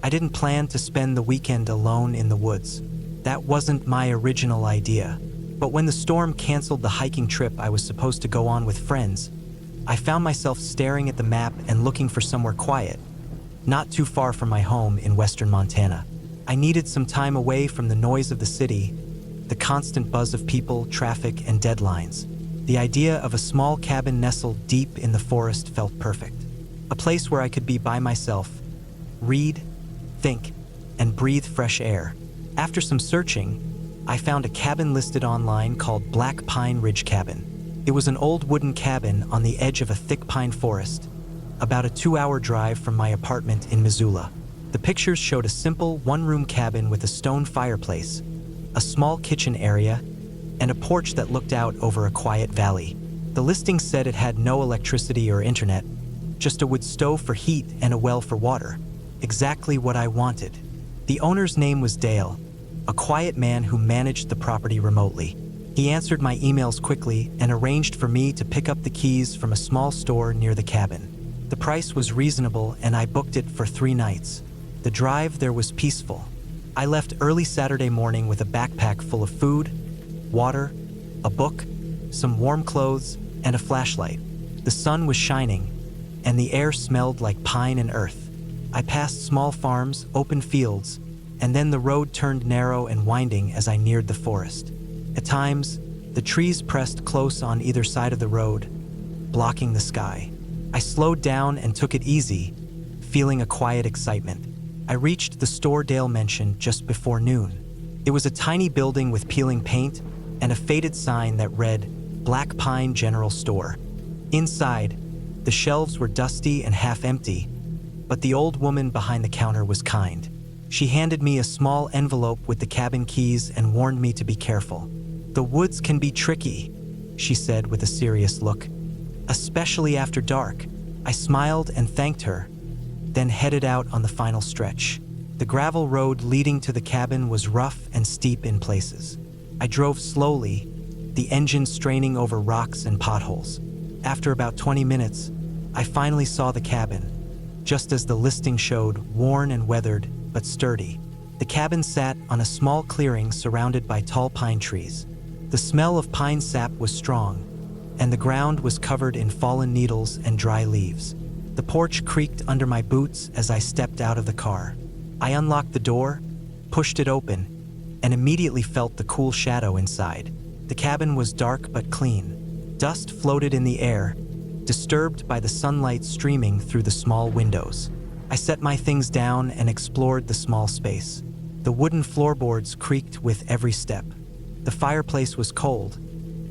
I didn't plan to spend the weekend alone in the woods. That wasn't my original idea. But when the storm canceled the hiking trip I was supposed to go on with friends, I found myself staring at the map and looking for somewhere quiet, not too far from my home in western Montana. I needed some time away from the noise of the city, the constant buzz of people, traffic, and deadlines. The idea of a small cabin nestled deep in the forest felt perfect. A place where I could be by myself, read, think, and breathe fresh air. After some searching, I found a cabin listed online called Black Pine Ridge Cabin. It was an old wooden cabin on the edge of a thick pine forest, about a 2-hour drive from my apartment in Missoula. The pictures showed a simple one-room cabin with a stone fireplace, a small kitchen area, and a porch that looked out over a quiet valley. The listing said it had no electricity or internet, just a wood stove for heat and a well for water. Exactly what I wanted. The owner's name was Dale, a quiet man who managed the property remotely. He answered my emails quickly and arranged for me to pick up the keys from a small store near the cabin. The price was reasonable and I booked it for 3 nights. The drive there was peaceful. I left early Saturday morning with a backpack full of food, water, a book, some warm clothes, and a flashlight. The sun was shining, and the air smelled like pine and earth. I passed small farms, open fields, and then the road turned narrow and winding as I neared the forest. At times, the trees pressed close on either side of the road, blocking the sky. I slowed down and took it easy, feeling a quiet excitement. I reached the store Dale mentioned just before noon. It was a tiny building with peeling paint and a faded sign that read, Black Pine General Store. Inside, the shelves were dusty and half empty, but the old woman behind the counter was kind. She handed me a small envelope with the cabin keys and warned me to be careful. "The woods can be tricky," she said with a serious look, "especially after dark." I smiled and thanked her, then headed out on the final stretch. The gravel road leading to the cabin was rough and steep in places. I drove slowly, the engine straining over rocks and potholes. After about 20 minutes, I finally saw the cabin, just as the listing showed, worn and weathered, but sturdy. The cabin sat on a small clearing surrounded by tall pine trees. The smell of pine sap was strong, and the ground was covered in fallen needles and dry leaves. The porch creaked under my boots as I stepped out of the car. I unlocked the door, pushed it open, and immediately felt the cool shadow inside. The cabin was dark but clean. Dust floated in the air, disturbed by the sunlight streaming through the small windows. I set my things down and explored the small space. The wooden floorboards creaked with every step. The fireplace was cold,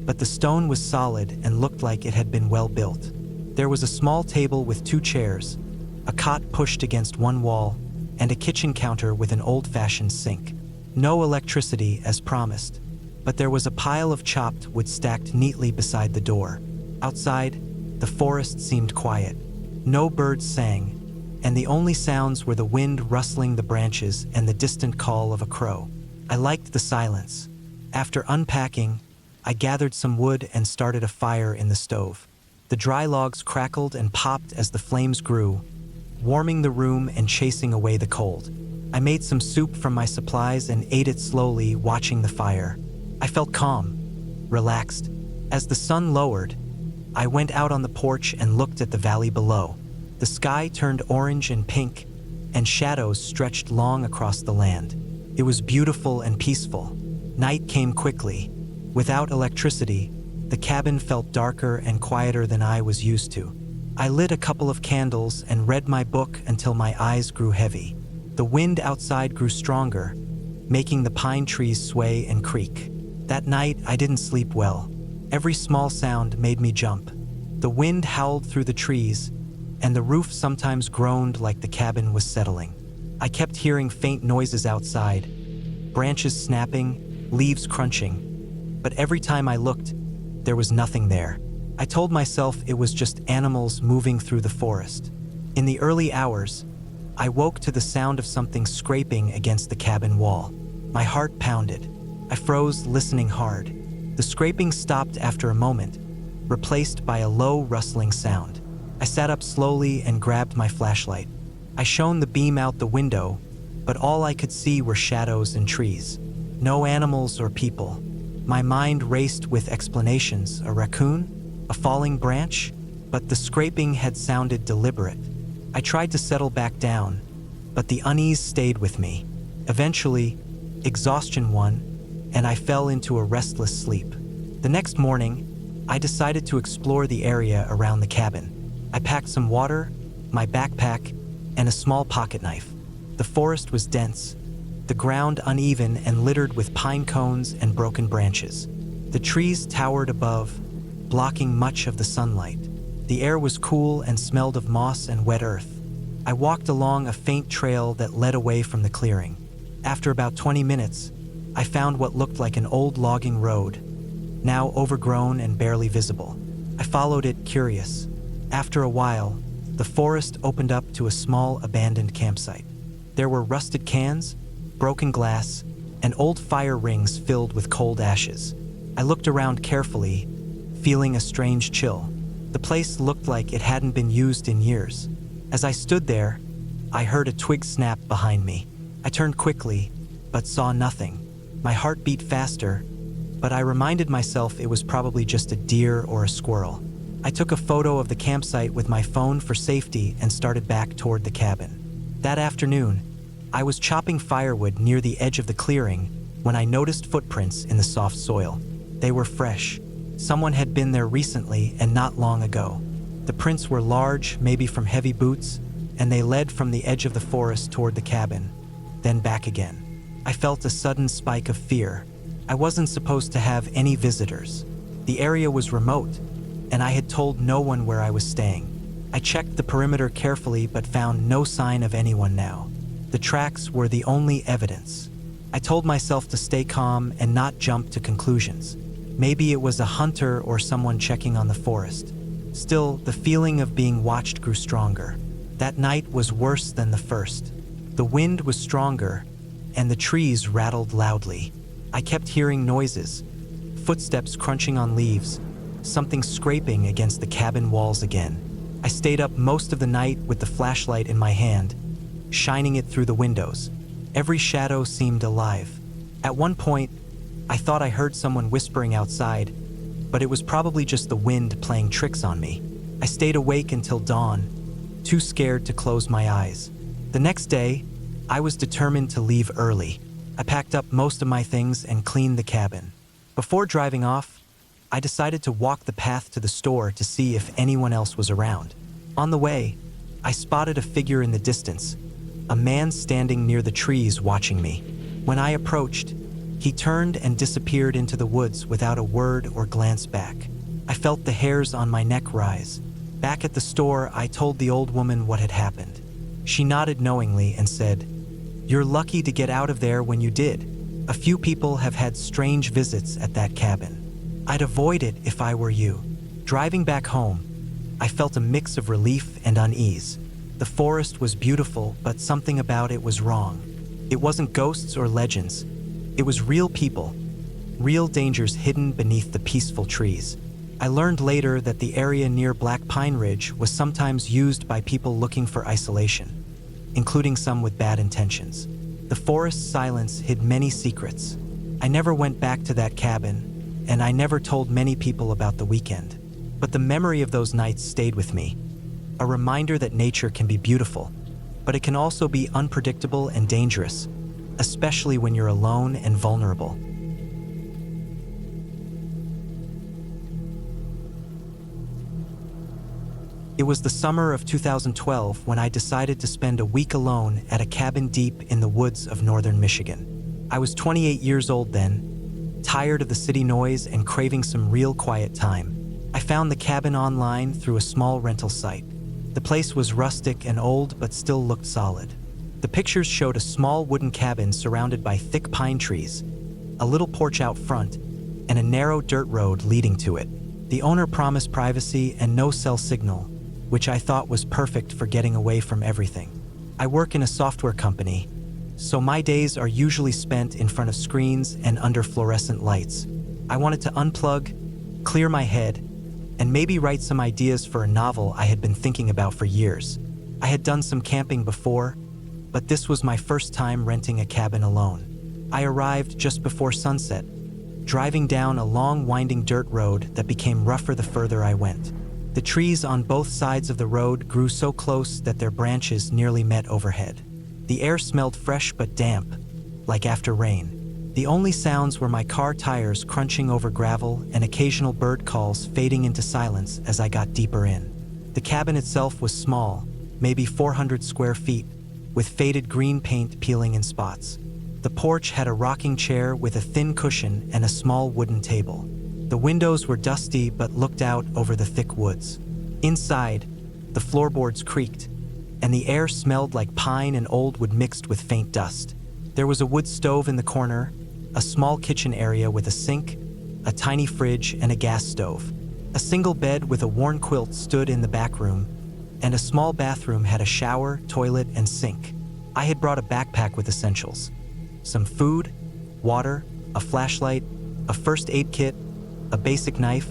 but the stone was solid and looked like it had been well built. There was a small table with 2 chairs, a cot pushed against one wall, and a kitchen counter with an old-fashioned sink. No electricity, as promised, but there was a pile of chopped wood stacked neatly beside the door. Outside, the forest seemed quiet. No birds sang, and the only sounds were the wind rustling the branches and the distant call of a crow. I liked the silence. After unpacking, I gathered some wood and started a fire in the stove. The dry logs crackled and popped as the flames grew, warming the room and chasing away the cold. I made some soup from my supplies and ate it slowly, watching the fire. I felt calm, relaxed. As the sun lowered, I went out on the porch and looked at the valley below. The sky turned orange and pink, and shadows stretched long across the land. It was beautiful and peaceful. Night came quickly. Without electricity, the cabin felt darker and quieter than I was used to. I lit a couple of candles and read my book until my eyes grew heavy. The wind outside grew stronger, making the pine trees sway and creak. That night, I didn't sleep well. Every small sound made me jump. The wind howled through the trees, and the roof sometimes groaned like the cabin was settling. I kept hearing faint noises outside, branches snapping, leaves crunching. But every time I looked, there was nothing there. I told myself it was just animals moving through the forest. In the early hours, I woke to the sound of something scraping against the cabin wall. My heart pounded. I froze, listening hard. The scraping stopped after a moment, replaced by a low, rustling sound. I sat up slowly and grabbed my flashlight. I shone the beam out the window, but all I could see were shadows and trees. No animals or people. My mind raced with explanations. A raccoon? A falling branch? But the scraping had sounded deliberate. I tried to settle back down, but the unease stayed with me. Eventually, exhaustion won, and I fell into a restless sleep. The next morning, I decided to explore the area around the cabin. I packed some water, my backpack, and a small pocket knife. The forest was dense, the ground uneven and littered with pine cones and broken branches. The trees towered above, blocking much of the sunlight. The air was cool and smelled of moss and wet earth. I walked along a faint trail that led away from the clearing. After about 20 minutes, I found what looked like an old logging road, now overgrown and barely visible. I followed it, curious. After a while, the forest opened up to a small abandoned campsite. There were rusted cans, broken glass, and old fire rings filled with cold ashes. I looked around carefully, feeling a strange chill. The place looked like it hadn't been used in years. As I stood there, I heard a twig snap behind me. I turned quickly, but saw nothing. My heart beat faster, but I reminded myself it was probably just a deer or a squirrel. I took a photo of the campsite with my phone for safety and started back toward the cabin. That afternoon, I was chopping firewood near the edge of the clearing when I noticed footprints in the soft soil. They were fresh. Someone had been there recently and not long ago. The prints were large, maybe from heavy boots, and they led from the edge of the forest toward the cabin, then back again. I felt a sudden spike of fear. I wasn't supposed to have any visitors. The area was remote, and I had told no one where I was staying. I checked the perimeter carefully but found no sign of anyone now. The tracks were the only evidence. I told myself to stay calm and not jump to conclusions. Maybe it was a hunter or someone checking on the forest. Still, the feeling of being watched grew stronger. That night was worse than the first. The wind was stronger, and the trees rattled loudly. I kept hearing noises, footsteps crunching on leaves, something scraping against the cabin walls again. I stayed up most of the night with the flashlight in my hand, shining it through the windows. Every shadow seemed alive. At one point, I thought I heard someone whispering outside, but it was probably just the wind playing tricks on me. I stayed awake until dawn, too scared to close my eyes. The next day, I was determined to leave early. I packed up most of my things and cleaned the cabin. Before driving off, I decided to walk the path to the store to see if anyone else was around. On the way, I spotted a figure in the distance, a man standing near the trees watching me. When I approached, he turned and disappeared into the woods without a word or glance back. I felt the hairs on my neck rise. Back at the store, I told the old woman what had happened. She nodded knowingly and said, "You're lucky to get out of there when you did. A few people have had strange visits at that cabin. I'd avoid it if I were you." Driving back home, I felt a mix of relief and unease. The forest was beautiful, but something about it was wrong. It wasn't ghosts or legends. It was real people, real dangers hidden beneath the peaceful trees. I learned later that the area near Black Pine Ridge was sometimes used by people looking for isolation, including some with bad intentions. The forest's silence hid many secrets. I never went back to that cabin, and I never told many people about the weekend. But the memory of those nights stayed with me, a reminder that nature can be beautiful, but it can also be unpredictable and dangerous, especially when you're alone and vulnerable. It was the summer of 2012 when I decided to spend a week alone at a cabin deep in the woods of northern Michigan. I was 28 years old then, tired of the city noise and craving some real quiet time. I found the cabin online through a small rental site. The place was rustic and old but still looked solid. The pictures showed a small wooden cabin surrounded by thick pine trees, a little porch out front, and a narrow dirt road leading to it. The owner promised privacy and no cell signal, which I thought was perfect for getting away from everything. I work in a software company, so my days are usually spent in front of screens and under fluorescent lights. I wanted to unplug, clear my head, and maybe write some ideas for a novel I had been thinking about for years. I had done some camping before, but this was my first time renting a cabin alone. I arrived just before sunset, driving down a long winding dirt road that became rougher the further I went. The trees on both sides of the road grew so close that their branches nearly met overhead. The air smelled fresh but damp, like after rain. The only sounds were my car tires crunching over gravel and occasional bird calls fading into silence as I got deeper in. The cabin itself was small, maybe 400 square feet, with faded green paint peeling in spots. The porch had a rocking chair with a thin cushion and a small wooden table. The windows were dusty but looked out over the thick woods. Inside, the floorboards creaked, and the air smelled like pine and old wood mixed with faint dust. There was a wood stove in the corner, a small kitchen area with a sink, a tiny fridge, and a gas stove. A single bed with a worn quilt stood in the back room, and a small bathroom had a shower, toilet, and sink. I had brought a backpack with essentials: some food, water, a flashlight, a first aid kit, a basic knife,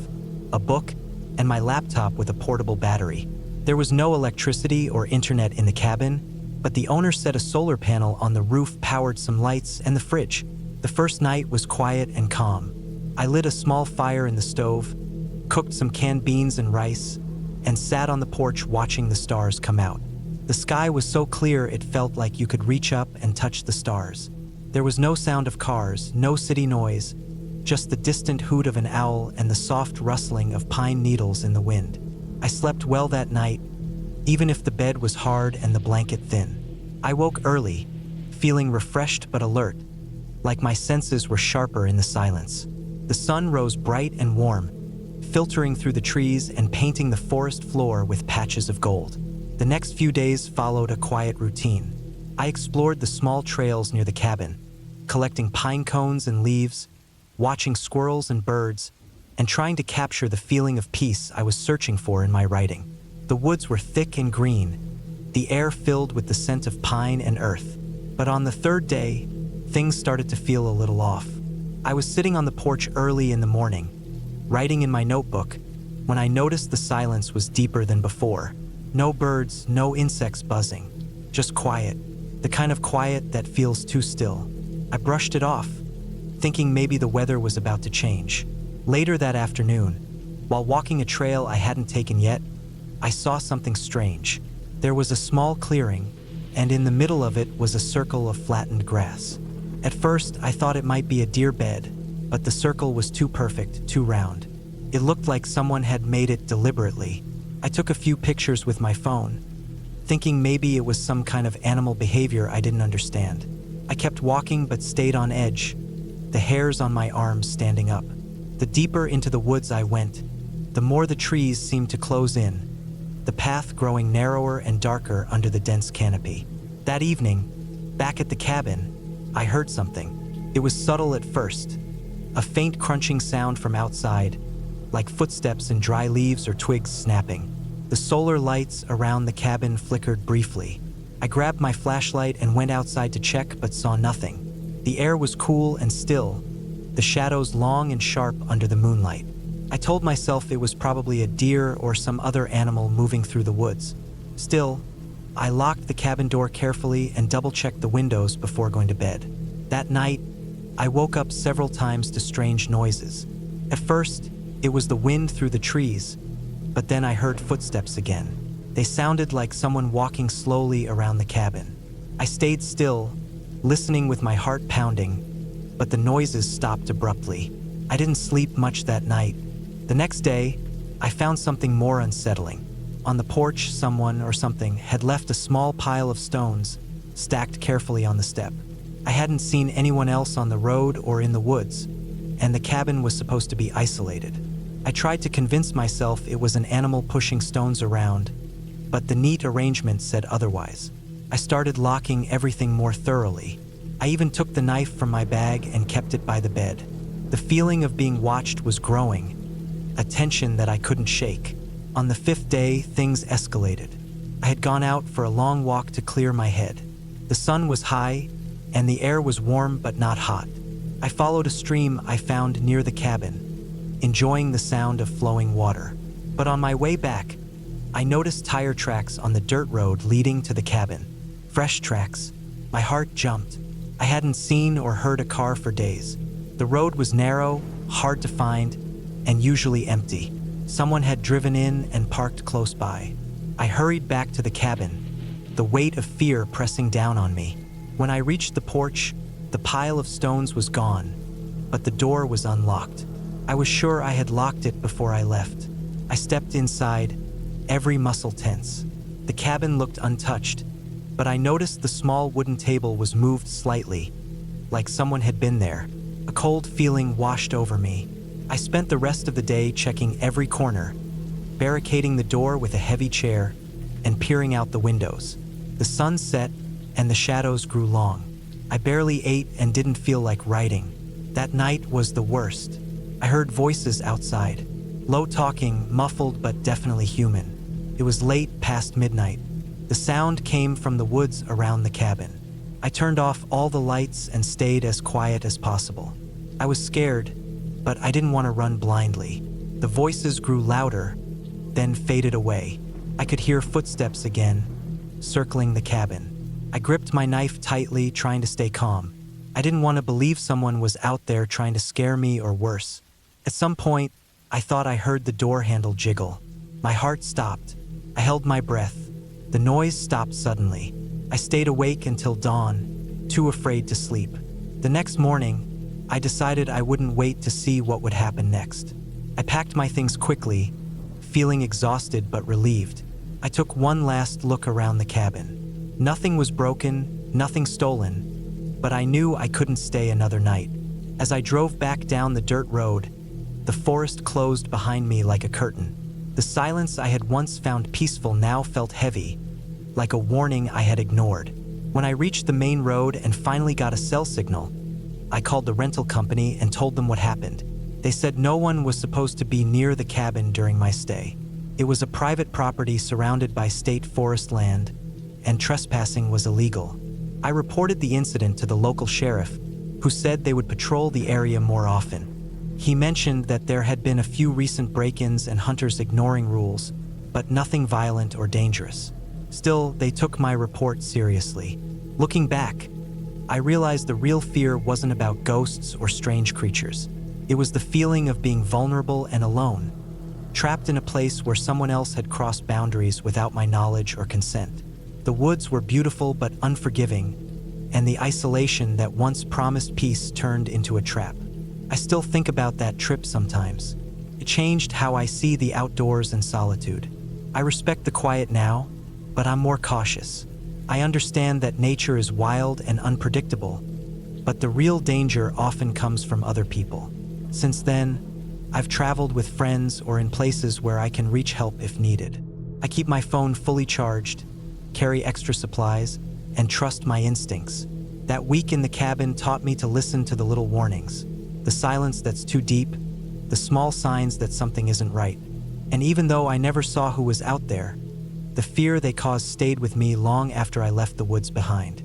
a book, and my laptop with a portable battery. There was no electricity or internet in the cabin, but the owner said a solar panel on the roof powered some lights and the fridge. The first night was quiet and calm. I lit a small fire in the stove, cooked some canned beans and rice, and sat on the porch watching the stars come out. The sky was so clear it felt like you could reach up and touch the stars. There was no sound of cars, no city noise, just the distant hoot of an owl and the soft rustling of pine needles in the wind. I slept well that night, even if the bed was hard and the blanket thin. I woke early, feeling refreshed but alert, like my senses were sharper in the silence. The sun rose bright and warm, filtering through the trees and painting the forest floor with patches of gold. The next few days followed a quiet routine. I explored the small trails near the cabin, collecting pine cones and leaves, watching squirrels and birds, and trying to capture the feeling of peace I was searching for in my writing. The woods were thick and green, the air filled with the scent of pine and earth. But on the third day, things started to feel a little off. I was sitting on the porch early in the morning, writing in my notebook, when I noticed the silence was deeper than before. No birds, no insects buzzing, just quiet, the kind of quiet that feels too still. I brushed it off, thinking maybe the weather was about to change. Later that afternoon, while walking a trail I hadn't taken yet, I saw something strange. There was a small clearing, and in the middle of it was a circle of flattened grass. At first, I thought it might be a deer bed, but the circle was too perfect, too round. It looked like someone had made it deliberately. I took a few pictures with my phone, thinking maybe it was some kind of animal behavior I didn't understand. I kept walking but stayed on edge, the hairs on my arms standing up. The deeper into the woods I went, the more the trees seemed to close in, the path growing narrower and darker under the dense canopy. That evening, back at the cabin, I heard something. It was subtle at first, a faint crunching sound from outside, like footsteps in dry leaves or twigs snapping. The solar lights around the cabin flickered briefly. I grabbed my flashlight and went outside to check but saw nothing. The air was cool and still, the shadows long and sharp under the moonlight. I told myself it was probably a deer or some other animal moving through the woods. Still, I locked the cabin door carefully and double-checked the windows before going to bed. That night, I woke up several times to strange noises. At first, it was the wind through the trees, but then I heard footsteps again. They sounded like someone walking slowly around the cabin. I stayed still, listening with my heart pounding, but the noises stopped abruptly. I didn't sleep much that night. The next day, I found something more unsettling. On the porch, someone or something had left a small pile of stones, stacked carefully on the step. I hadn't seen anyone else on the road or in the woods, and the cabin was supposed to be isolated. I tried to convince myself it was an animal pushing stones around, but the neat arrangement said otherwise. I started locking everything more thoroughly. I even took the knife from my bag and kept it by the bed. The feeling of being watched was growing, a tension that I couldn't shake. On the fifth day, things escalated. I had gone out for a long walk to clear my head. The sun was high, and the air was warm but not hot. I followed a stream I found near the cabin, enjoying the sound of flowing water. But on my way back, I noticed tire tracks on the dirt road leading to the cabin. Fresh tracks. My heart jumped. I hadn't seen or heard a car for days. The road was narrow, hard to find, and usually empty. Someone had driven in and parked close by. I hurried back to the cabin, the weight of fear pressing down on me. When I reached the porch, The pile of stones was gone, but the door was unlocked. I was sure I had locked it before I left. I stepped inside, every muscle tense. The cabin looked untouched, but I noticed the small wooden table was moved slightly, like someone had been there. A cold feeling washed over me. I spent the rest of the day checking every corner, barricading the door with a heavy chair, and peering out the windows. The sun set, and the shadows grew long. I barely ate and didn't feel like writing. That night was the worst. I heard voices outside, low talking, muffled but definitely human. It was late past midnight. The sound came from the woods around the cabin. I turned off all the lights and stayed as quiet as possible. I was scared, but I didn't want to run blindly. The voices grew louder, then faded away. I could hear footsteps again, circling the cabin. I gripped my knife tightly, trying to stay calm. I didn't want to believe someone was out there trying to scare me or worse. At some point, I thought I heard the door handle jiggle. My heart stopped. I held my breath. The noise stopped suddenly. I stayed awake until dawn, too afraid to sleep. The next morning, I decided I wouldn't wait to see what would happen next. I packed my things quickly, feeling exhausted but relieved. I took one last look around the cabin. Nothing was broken, nothing stolen, but I knew I couldn't stay another night. As I drove back down the dirt road, the forest closed behind me like a curtain. The silence I had once found peaceful now felt heavy, like a warning I had ignored. When I reached the main road and finally got a cell signal, I called the rental company and told them what happened. They said no one was supposed to be near the cabin during my stay. It was a private property surrounded by state forest land, and trespassing was illegal. I reported the incident to the local sheriff, who said they would patrol the area more often. He mentioned that there had been a few recent break-ins and hunters ignoring rules, but nothing violent or dangerous. Still, they took my report seriously. Looking back, I realized the real fear wasn't about ghosts or strange creatures. It was the feeling of being vulnerable and alone, trapped in a place where someone else had crossed boundaries without my knowledge or consent. The woods were beautiful but unforgiving, and the isolation that once promised peace turned into a trap. I still think about that trip sometimes. It changed how I see the outdoors and solitude. I respect the quiet now, but I'm more cautious. I understand that nature is wild and unpredictable, but the real danger often comes from other people. Since then, I've traveled with friends or in places where I can reach help if needed. I keep my phone fully charged, carry extra supplies, and trust my instincts. That week in the cabin taught me to listen to the little warnings, the silence that's too deep, the small signs that something isn't right. And even though I never saw who was out there, the fear they caused stayed with me long after I left the woods behind.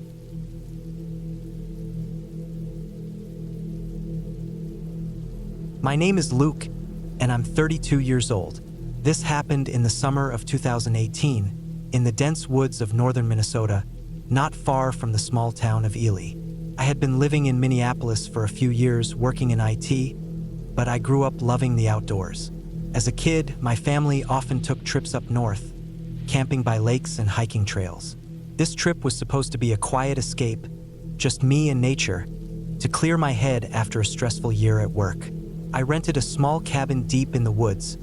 My name is Luke, and I'm 32 years old. This happened in the summer of 2018, in the dense woods of northern Minnesota, not far from the small town of Ely. I had been living in Minneapolis for a few years working in IT, but I grew up loving the outdoors. As a kid, my family often took trips up north, camping by lakes and hiking trails. This trip was supposed to be a quiet escape, just me and nature, to clear my head after a stressful year at work. I rented a small cabin deep in the woods,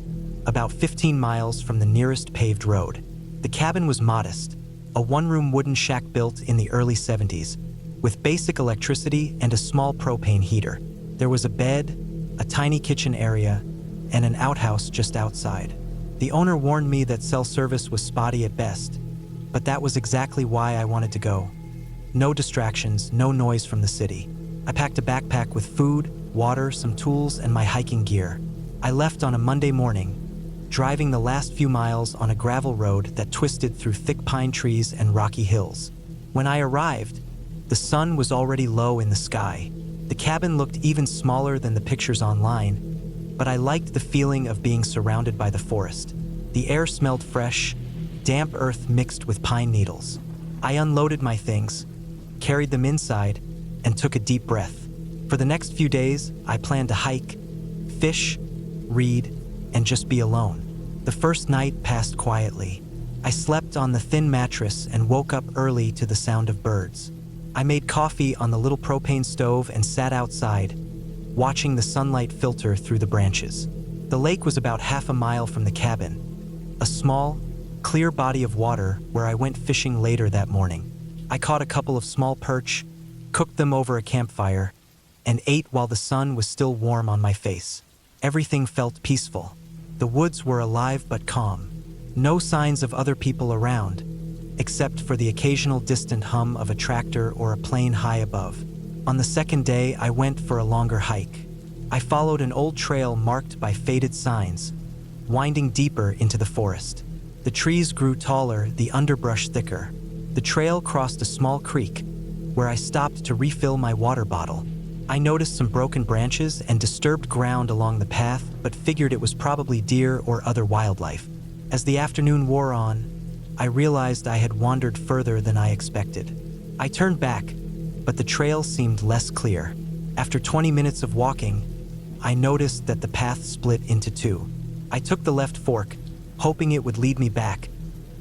about 15 miles from the nearest paved road. The cabin was modest, a one-room wooden shack built in the early 70s, with basic electricity and a small propane heater. There was a bed, a tiny kitchen area, and an outhouse just outside. The owner warned me that cell service was spotty at best, but that was exactly why I wanted to go. No distractions, no noise from the city. I packed a backpack with food, water, some tools, and my hiking gear. I left on a Monday morning, driving the last few miles on a gravel road that twisted through thick pine trees and rocky hills. When I arrived, the sun was already low in the sky. The cabin looked even smaller than the pictures online, but I liked the feeling of being surrounded by the forest. The air smelled fresh, damp earth mixed with pine needles. I unloaded my things, carried them inside, and took a deep breath. For the next few days, I planned to hike, fish, read, and just be alone. The first night passed quietly. I slept on the thin mattress and woke up early to the sound of birds. I made coffee on the little propane stove and sat outside, watching the sunlight filter through the branches. The lake was about half a mile from the cabin, a small, clear body of water where I went fishing later that morning. I caught a couple of small perch, cooked them over a campfire, and ate while the sun was still warm on my face. Everything felt peaceful. The woods were alive but calm. No signs of other people around, except for the occasional distant hum of a tractor or a plane high above. On the second day, I went for a longer hike. I followed an old trail marked by faded signs, winding deeper into the forest. The trees grew taller, the underbrush thicker. The trail crossed a small creek, where I stopped to refill my water bottle. I noticed some broken branches and disturbed ground along the path, but figured it was probably deer or other wildlife. As the afternoon wore on, I realized I had wandered further than I expected. I turned back, but the trail seemed less clear. After 20 minutes of walking, I noticed that the path split into two. I took the left fork, hoping it would lead me back,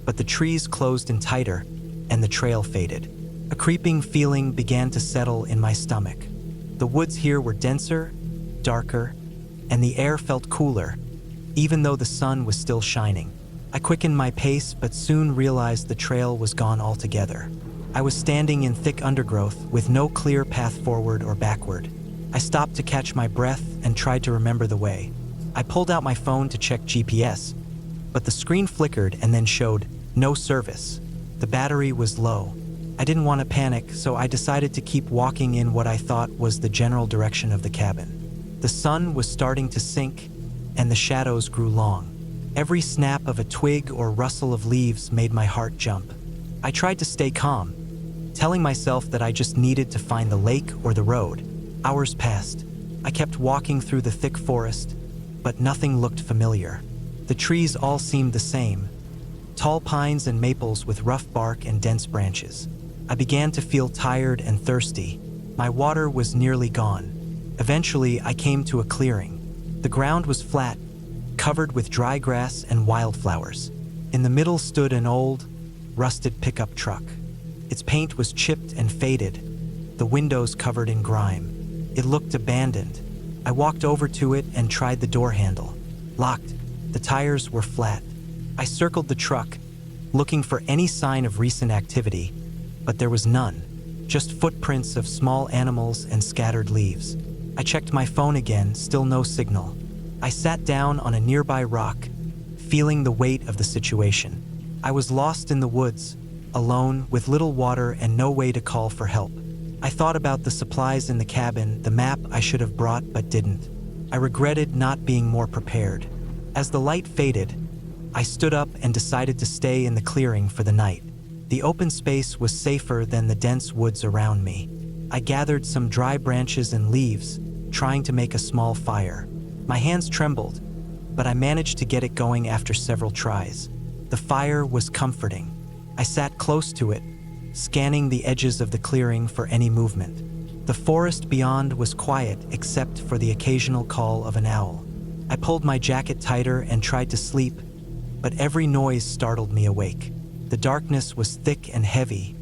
but the trees closed in tighter, and the trail faded. A creeping feeling began to settle in my stomach. The woods here were denser, darker, and the air felt cooler, even though the sun was still shining. I quickened my pace, but soon realized the trail was gone altogether. I was standing in thick undergrowth with no clear path forward or backward. I stopped to catch my breath and tried to remember the way. I pulled out my phone to check GPS, but the screen flickered and then showed no service. The battery was low. I didn't want to panic, so I decided to keep walking in what I thought was the general direction of the cabin. The sun was starting to sink, and the shadows grew long. Every snap of a twig or rustle of leaves made my heart jump. I tried to stay calm, telling myself that I just needed to find the lake or the road. Hours passed. I kept walking through the thick forest, but nothing looked familiar. The trees all seemed the same, tall pines and maples with rough bark and dense branches. I began to feel tired and thirsty. My water was nearly gone. Eventually, I came to a clearing. The ground was flat, covered with dry grass and wildflowers. In the middle stood an old, rusted pickup truck. Its paint was chipped and faded, the windows covered in grime. It looked abandoned. I walked over to it and tried the door handle. Locked. The tires were flat. I circled the truck, looking for any sign of recent activity, but there was none, just footprints of small animals and scattered leaves. I checked my phone again, still no signal. I sat down on a nearby rock, feeling the weight of the situation. I was lost in the woods, alone, with little water and no way to call for help. I thought about the supplies in the cabin, the map I should have brought but didn't. I regretted not being more prepared. As the light faded, I stood up and decided to stay in the clearing for the night. The open space was safer than the dense woods around me. I gathered some dry branches and leaves, trying to make a small fire. My hands trembled, but I managed to get it going after several tries. The fire was comforting. I sat close to it, scanning the edges of the clearing for any movement. The forest beyond was quiet except for the occasional call of an owl. I pulled my jacket tighter and tried to sleep, but every noise startled me awake. The darkness was thick and heavy,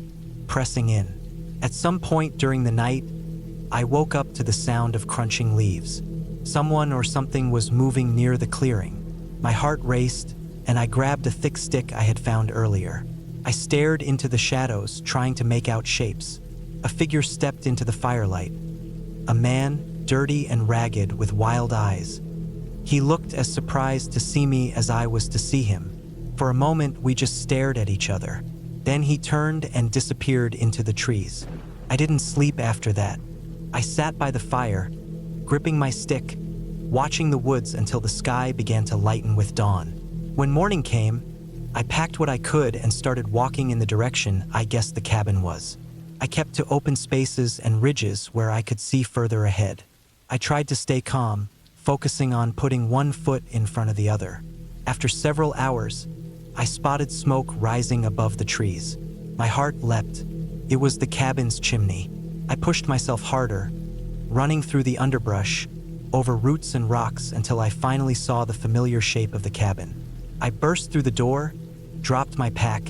pressing in. At some point during the night, I woke up to the sound of crunching leaves. Someone or something was moving near the clearing. My heart raced, and I grabbed a thick stick I had found earlier. I stared into the shadows, trying to make out shapes. A figure stepped into the firelight. A man, dirty and ragged with wild eyes. He looked as surprised to see me as I was to see him. For a moment, we just stared at each other. Then he turned and disappeared into the trees. I didn't sleep after that. I sat by the fire, gripping my stick, watching the woods until the sky began to lighten with dawn. When morning came, I packed what I could and started walking in the direction I guessed the cabin was. I kept to open spaces and ridges where I could see further ahead. I tried to stay calm, focusing on putting one foot in front of the other. After several hours, I spotted smoke rising above the trees. My heart leapt. It was the cabin's chimney. I pushed myself harder, running through the underbrush, over roots and rocks until I finally saw the familiar shape of the cabin. I burst through the door, dropped my pack,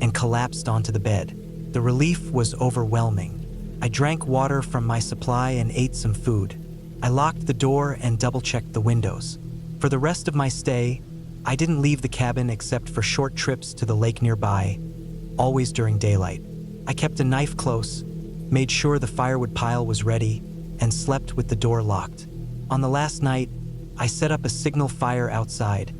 and collapsed onto the bed. The relief was overwhelming. I drank water from my supply and ate some food. I locked the door and double-checked the windows. For the rest of my stay, I didn't leave the cabin except for short trips to the lake nearby, always during daylight. I kept a knife close, made sure the firewood pile was ready, and slept with the door locked. On the last night, I set up a signal fire outside,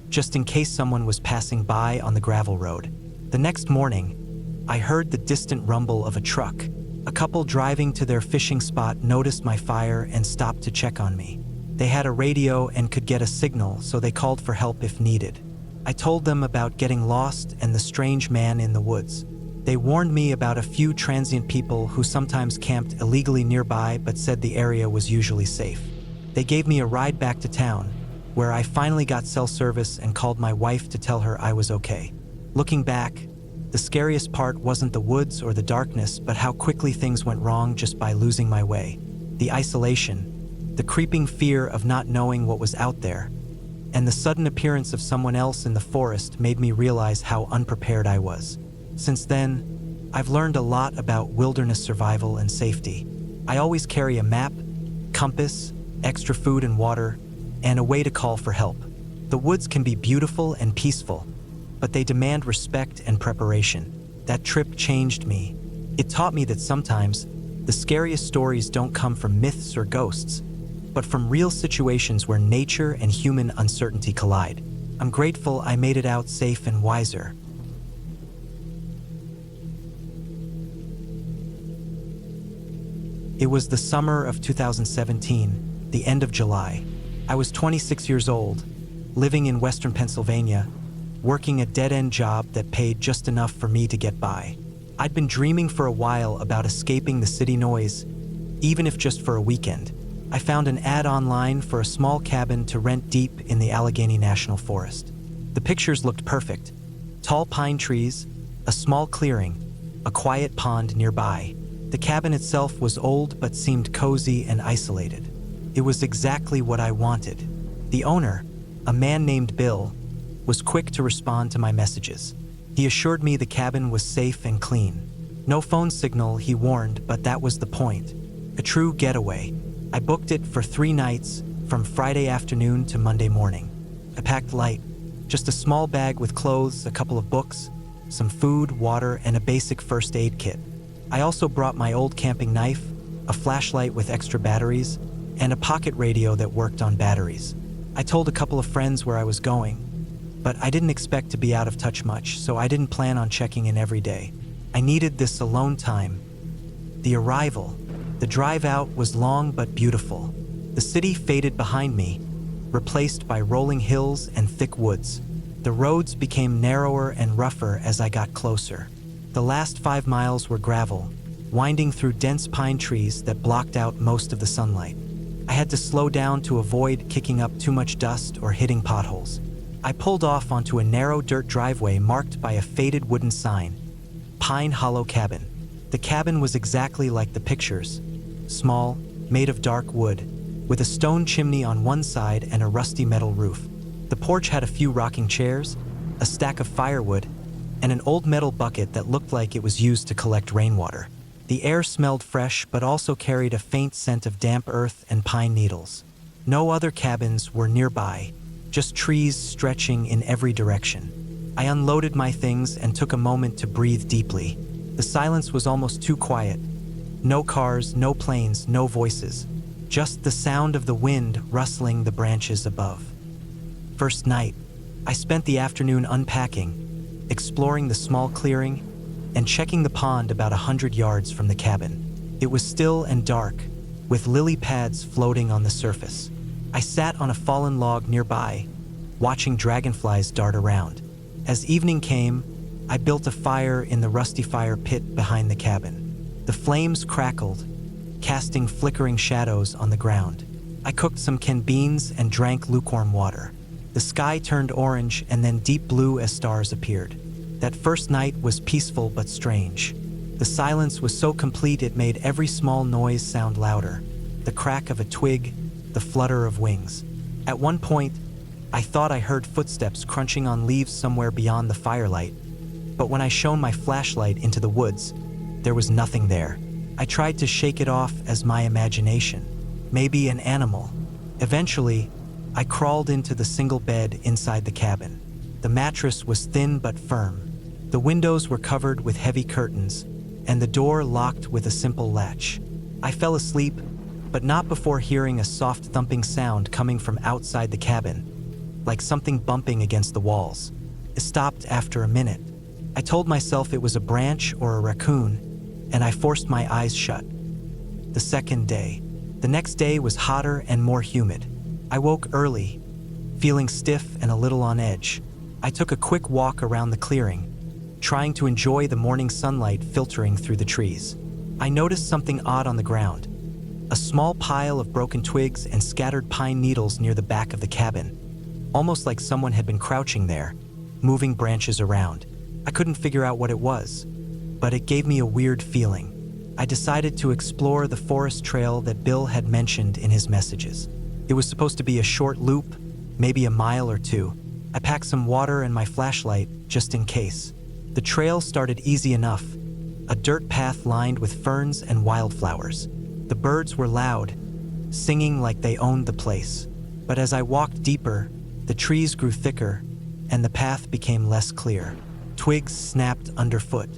just in case someone was passing by on the gravel road. The next morning, I heard the distant rumble of a truck. A couple driving to their fishing spot noticed my fire and stopped to check on me. They had a radio and could get a signal, so they called for help if needed. I told them about getting lost and the strange man in the woods. They warned me about a few transient people who sometimes camped illegally nearby but said the area was usually safe. They gave me a ride back to town, where I finally got cell service and called my wife to tell her I was okay. Looking back, the scariest part wasn't the woods or the darkness, but how quickly things went wrong just by losing my way. The isolation, the creeping fear of not knowing what was out there, and the sudden appearance of someone else in the forest made me realize how unprepared I was. Since then, I've learned a lot about wilderness survival and safety. I always carry a map, compass, extra food and water, and a way to call for help. The woods can be beautiful and peaceful, but they demand respect and preparation. That trip changed me. It taught me that sometimes the scariest stories don't come from myths or ghosts, but from real situations where nature and human uncertainty collide. I'm grateful I made it out safe and wiser. It was the summer of 2017, the end of July. I was 26 years old, living in Western Pennsylvania, working a dead-end job that paid just enough for me to get by. I'd been dreaming for a while about escaping the city noise, even if just for a weekend. I found an ad online for a small cabin to rent deep in the Allegheny National Forest. The pictures looked perfect. Tall pine trees, a small clearing, a quiet pond nearby. The cabin itself was old but seemed cozy and isolated. It was exactly what I wanted. The owner, a man named Bill, was quick to respond to my messages. He assured me the cabin was safe and clean. No phone signal, he warned, but that was the point. A true getaway. I booked it for 3 nights, from Friday afternoon to Monday morning. I packed light, just a small bag with clothes, a couple of books, some food, water, and a basic first aid kit. I also brought my old camping knife, a flashlight with extra batteries, and a pocket radio that worked on batteries. I told a couple of friends where I was going, but I didn't expect to be out of touch much, so I didn't plan on checking in every day. I needed this alone time. The arrival, the drive out was long but beautiful. The city faded behind me, replaced by rolling hills and thick woods. The roads became narrower and rougher as I got closer. The last 5 miles were gravel, winding through dense pine trees that blocked out most of the sunlight. I had to slow down to avoid kicking up too much dust or hitting potholes. I pulled off onto a narrow dirt driveway marked by a faded wooden sign, Pine Hollow Cabin. The cabin was exactly like the pictures, small, made of dark wood, with a stone chimney on one side and a rusty metal roof. The porch had a few rocking chairs, a stack of firewood, and an old metal bucket that looked like it was used to collect rainwater. The air smelled fresh but also carried a faint scent of damp earth and pine needles. No other cabins were nearby, just trees stretching in every direction. I unloaded my things and took a moment to breathe deeply. The silence was almost too quiet. No cars, no planes, no voices. Just the sound of the wind rustling the branches above. First night, I spent the afternoon unpacking, exploring the small clearing, and checking the pond about 100 yards from the cabin. It was still and dark, with lily pads floating on the surface. I sat on a fallen log nearby, watching dragonflies dart around. As evening came, I built a fire in the rusty fire pit behind the cabin. The flames crackled, casting flickering shadows on the ground. I cooked some canned beans and drank lukewarm water. The sky turned orange and then deep blue as stars appeared. That first night was peaceful but strange. The silence was so complete it made every small noise sound louder. The crack of a twig, the flutter of wings. At one point, I thought I heard footsteps crunching on leaves somewhere beyond the firelight, but when I shone my flashlight into the woods, there was nothing there. I tried to shake it off as my imagination, maybe an animal. Eventually, I crawled into the single bed inside the cabin. The mattress was thin but firm. The windows were covered with heavy curtains, and the door locked with a simple latch. I fell asleep, but not before hearing a soft thumping sound coming from outside the cabin, like something bumping against the walls. It stopped after a minute. I told myself it was a branch or a raccoon, and I forced my eyes shut. The next day was hotter and more humid. I woke early, feeling stiff and a little on edge. I took a quick walk around the clearing, trying to enjoy the morning sunlight filtering through the trees. I noticed something odd on the ground, a small pile of broken twigs and scattered pine needles near the back of the cabin, almost like someone had been crouching there, moving branches around. I couldn't figure out what it was, but it gave me a weird feeling. I decided to explore the forest trail that Bill had mentioned in his messages. It was supposed to be a short loop, maybe a mile or two. I packed some water and my flashlight just in case. The trail started easy enough, a dirt path lined with ferns and wildflowers. The birds were loud, singing like they owned the place. But as I walked deeper, the trees grew thicker and the path became less clear. Twigs snapped underfoot.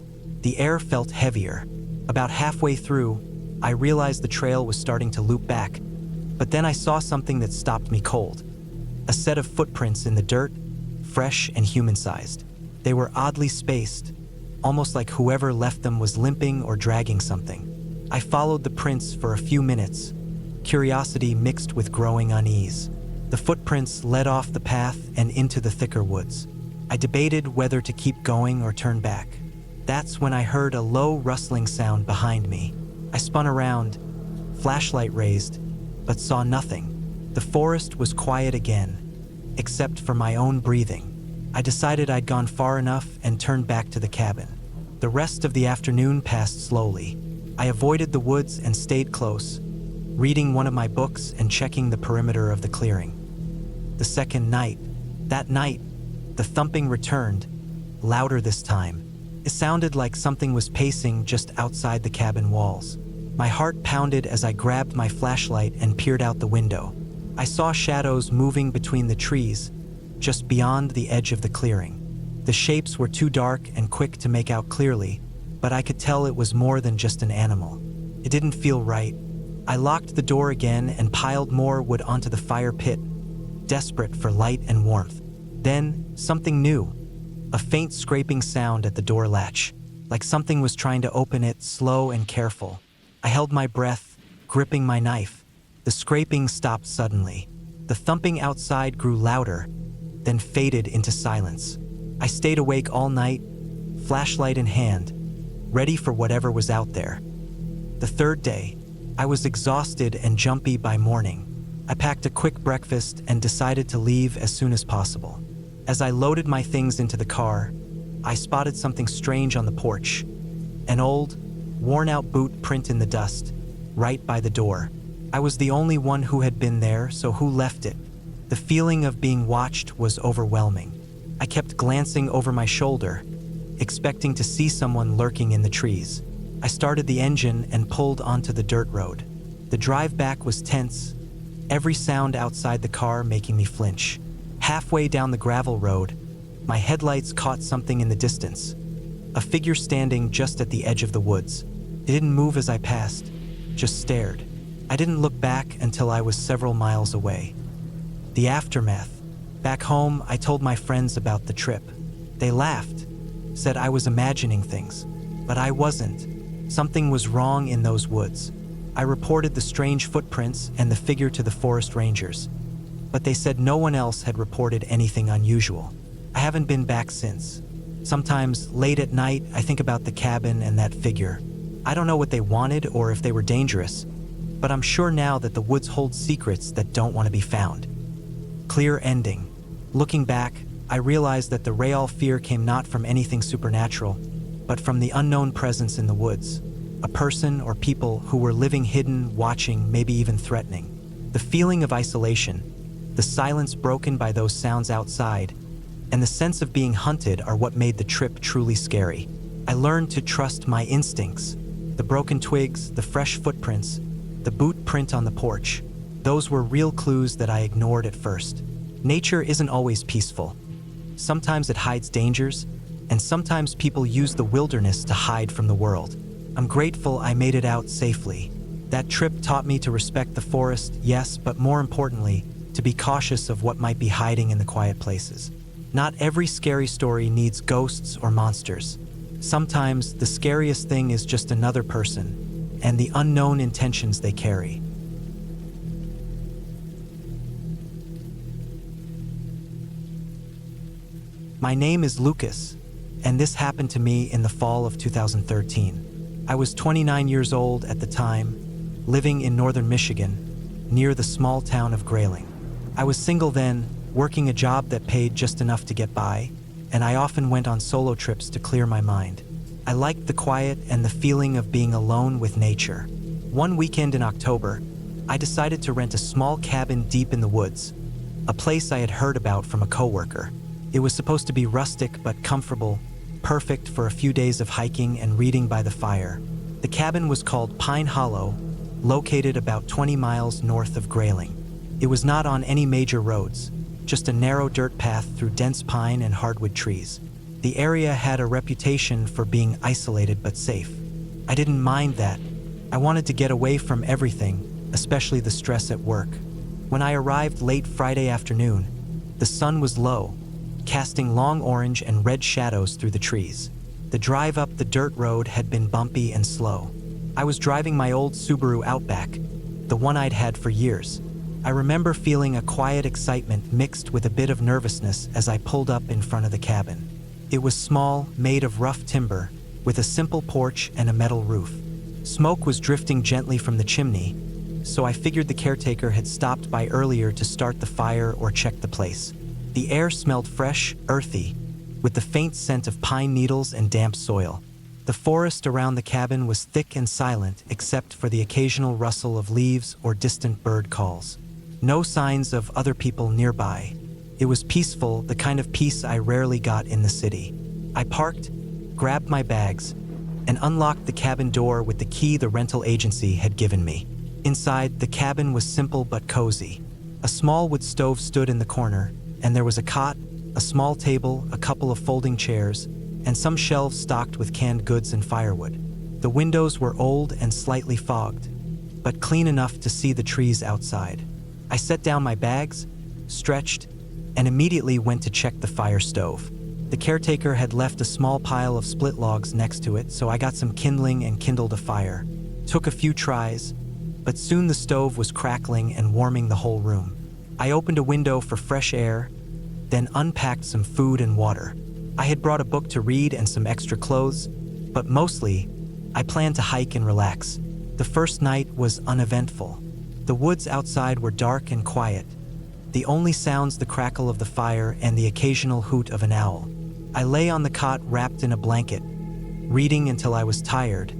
The air felt heavier. About halfway through, I realized the trail was starting to loop back, but then I saw something that stopped me cold. A set of footprints in the dirt, fresh and human-sized. They were oddly spaced, almost like whoever left them was limping or dragging something. I followed the prints for a few minutes, curiosity mixed with growing unease. The footprints led off the path and into the thicker woods. I debated whether to keep going or turn back. That's when I heard a low rustling sound behind me. I spun around, flashlight raised, but saw nothing. The forest was quiet again, except for my own breathing. I decided I'd gone far enough and turned back to the cabin. The rest of the afternoon passed slowly. I avoided the woods and stayed close, reading one of my books and checking the perimeter of the clearing. That night, the thumping returned, louder this time. It sounded like something was pacing just outside the cabin walls. My heart pounded as I grabbed my flashlight and peered out the window. I saw shadows moving between the trees, just beyond the edge of the clearing. The shapes were too dark and quick to make out clearly, but I could tell it was more than just an animal. It didn't feel right. I locked the door again and piled more wood onto the fire pit, desperate for light and warmth. Then, something new. A faint scraping sound at the door latch, like something was trying to open it, slow and careful. I held my breath, gripping my knife. The scraping stopped suddenly. The thumping outside grew louder, then faded into silence. I stayed awake all night, flashlight in hand, ready for whatever was out there. The third day, I was exhausted and jumpy by morning. I packed a quick breakfast and decided to leave as soon as possible. As I loaded my things into the car, I spotted something strange on the porch. An old, worn-out boot print in the dust, right by the door. I was the only one who had been there, so who left it? The feeling of being watched was overwhelming. I kept glancing over my shoulder, expecting to see someone lurking in the trees. I started the engine and pulled onto the dirt road. The drive back was tense, every sound outside the car making me flinch. Halfway down the gravel road, my headlights caught something in the distance, a figure standing just at the edge of the woods. It didn't move as I passed, just stared. I didn't look back until I was several miles away. The aftermath. Back home, I told my friends about the trip. They laughed, said I was imagining things, but I wasn't. Something was wrong in those woods. I reported the strange footprints and the figure to the forest rangers, but they said no one else had reported anything unusual. I haven't been back since. Sometimes, late at night, I think about the cabin and that figure. I don't know what they wanted or if they were dangerous, but I'm sure now that the woods hold secrets that don't want to be found. Clear ending. Looking back, I realized that the real fear came not from anything supernatural, but from the unknown presence in the woods. A person or people who were living hidden, watching, maybe even threatening. The feeling of isolation, the silence broken by those sounds outside, and the sense of being hunted are what made the trip truly scary. I learned to trust my instincts, The broken twigs, the fresh footprints, the boot print on the porch. Those were real clues that I ignored at first. Nature isn't always peaceful. Sometimes it hides dangers, and sometimes people use the wilderness to hide from the world. I'm grateful I made it out safely. That trip taught me to respect the forest, yes, but more importantly, to be cautious of what might be hiding in the quiet places. Not every scary story needs ghosts or monsters. Sometimes the scariest thing is just another person and the unknown intentions they carry. My name is Lucas, and this happened to me in the fall of 2013. I was 29 years old at the time, living in northern Michigan, near the small town of Grayling. I was single then, working a job that paid just enough to get by, and I often went on solo trips to clear my mind. I liked the quiet and the feeling of being alone with nature. One weekend in October, I decided to rent a small cabin deep in the woods, a place I had heard about from a coworker. It was supposed to be rustic but comfortable, perfect for a few days of hiking and reading by the fire. The cabin was called Pine Hollow, located about 20 miles north of Grayling. It was not on any major roads, just a narrow dirt path through dense pine and hardwood trees. The area had a reputation for being isolated but safe. I didn't mind that. I wanted to get away from everything, especially the stress at work. When I arrived late Friday afternoon, the sun was low, casting long orange and red shadows through the trees. The drive up the dirt road had been bumpy and slow. I was driving my old Subaru Outback, the one I'd had for years. I remember feeling a quiet excitement mixed with a bit of nervousness as I pulled up in front of the cabin. It was small, made of rough timber, with a simple porch and a metal roof. Smoke was drifting gently from the chimney, so I figured the caretaker had stopped by earlier to start the fire or check the place. The air smelled fresh, earthy, with the faint scent of pine needles and damp soil. The forest around the cabin was thick and silent except for the occasional rustle of leaves or distant bird calls. No signs of other people nearby. It was peaceful, the kind of peace I rarely got in the city. I parked, grabbed my bags, and unlocked the cabin door with the key the rental agency had given me. Inside, the cabin was simple but cozy. A small wood stove stood in the corner, and there was a cot, a small table, a couple of folding chairs, and some shelves stocked with canned goods and firewood. The windows were old and slightly fogged, but clean enough to see the trees outside. I set down my bags, stretched, and immediately went to check the fire stove. The caretaker had left a small pile of split logs next to it, so I got some kindling and kindled a fire. Took a few tries, but soon the stove was crackling and warming the whole room. I opened a window for fresh air, then unpacked some food and water. I had brought a book to read and some extra clothes, but mostly, I planned to hike and relax. The first night was uneventful. The woods outside were dark and quiet. The only sounds the crackle of the fire and the occasional hoot of an owl. I lay on the cot wrapped in a blanket, reading until I was tired,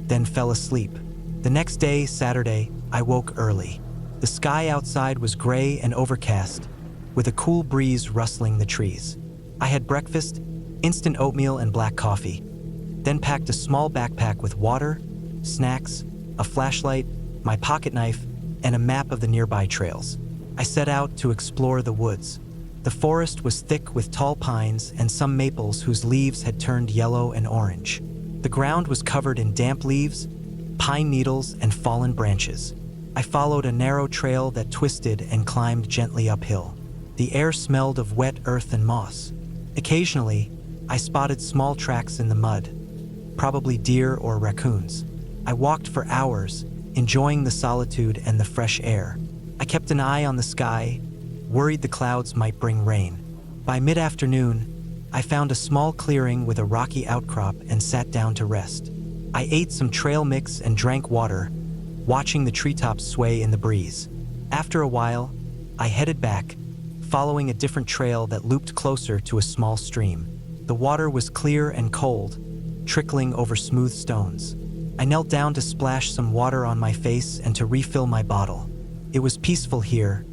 then fell asleep. The next day, Saturday, I woke early. The sky outside was gray and overcast, with a cool breeze rustling the trees. I had breakfast, instant oatmeal and black coffee, then packed a small backpack with water, snacks, a flashlight, my pocket knife, and a map of the nearby trails. I set out to explore the woods. The forest was thick with tall pines and some maples whose leaves had turned yellow and orange. The ground was covered in damp leaves, pine needles, and fallen branches. I followed a narrow trail that twisted and climbed gently uphill. The air smelled of wet earth and moss. Occasionally, I spotted small tracks in the mud, probably deer or raccoons. I walked for hours, enjoying the solitude and the fresh air. I kept an eye on the sky, worried the clouds might bring rain. By mid-afternoon, I found a small clearing with a rocky outcrop and sat down to rest. I ate some trail mix and drank water, watching the treetops sway in the breeze. After a while, I headed back, following a different trail that looped closer to a small stream. The water was clear and cold, trickling over smooth stones. I knelt down to splash some water on my face and to refill my bottle. It was peaceful here,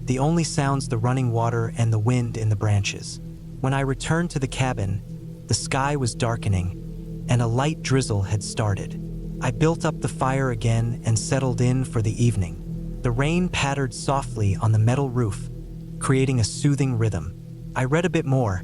the only sounds the running water and the wind in the branches. When I returned to the cabin, the sky was darkening, and a light drizzle had started. I built up the fire again and settled in for the evening. The rain pattered softly on the metal roof, creating a soothing rhythm. I read a bit more,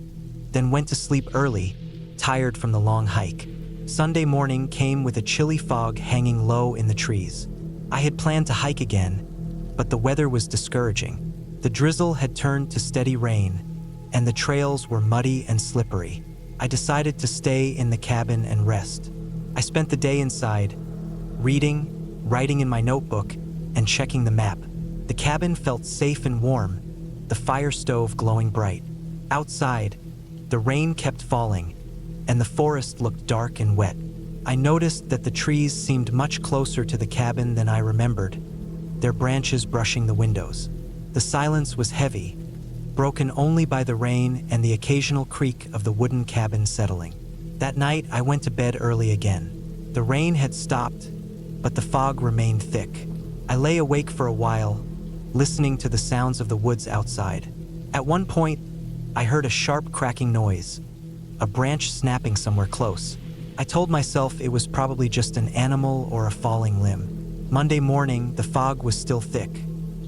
then went to sleep early, tired from the long hike. Sunday morning came with a chilly fog hanging low in the trees. I had planned to hike again, but the weather was discouraging. The drizzle had turned to steady rain, and the trails were muddy and slippery. I decided to stay in the cabin and rest. I spent the day inside, reading, writing in my notebook, and checking the map. The cabin felt safe and warm, the fire stove glowing bright. Outside, the rain kept falling, and the forest looked dark and wet. I noticed that the trees seemed much closer to the cabin than I remembered, their branches brushing the windows. The silence was heavy, broken only by the rain and the occasional creak of the wooden cabin settling. That night, I went to bed early again. The rain had stopped, but the fog remained thick. I lay awake for a while, listening to the sounds of the woods outside. At one point, I heard a sharp cracking noise, a branch snapping somewhere close. I told myself it was probably just an animal or a falling limb. Monday morning, the fog was still thick.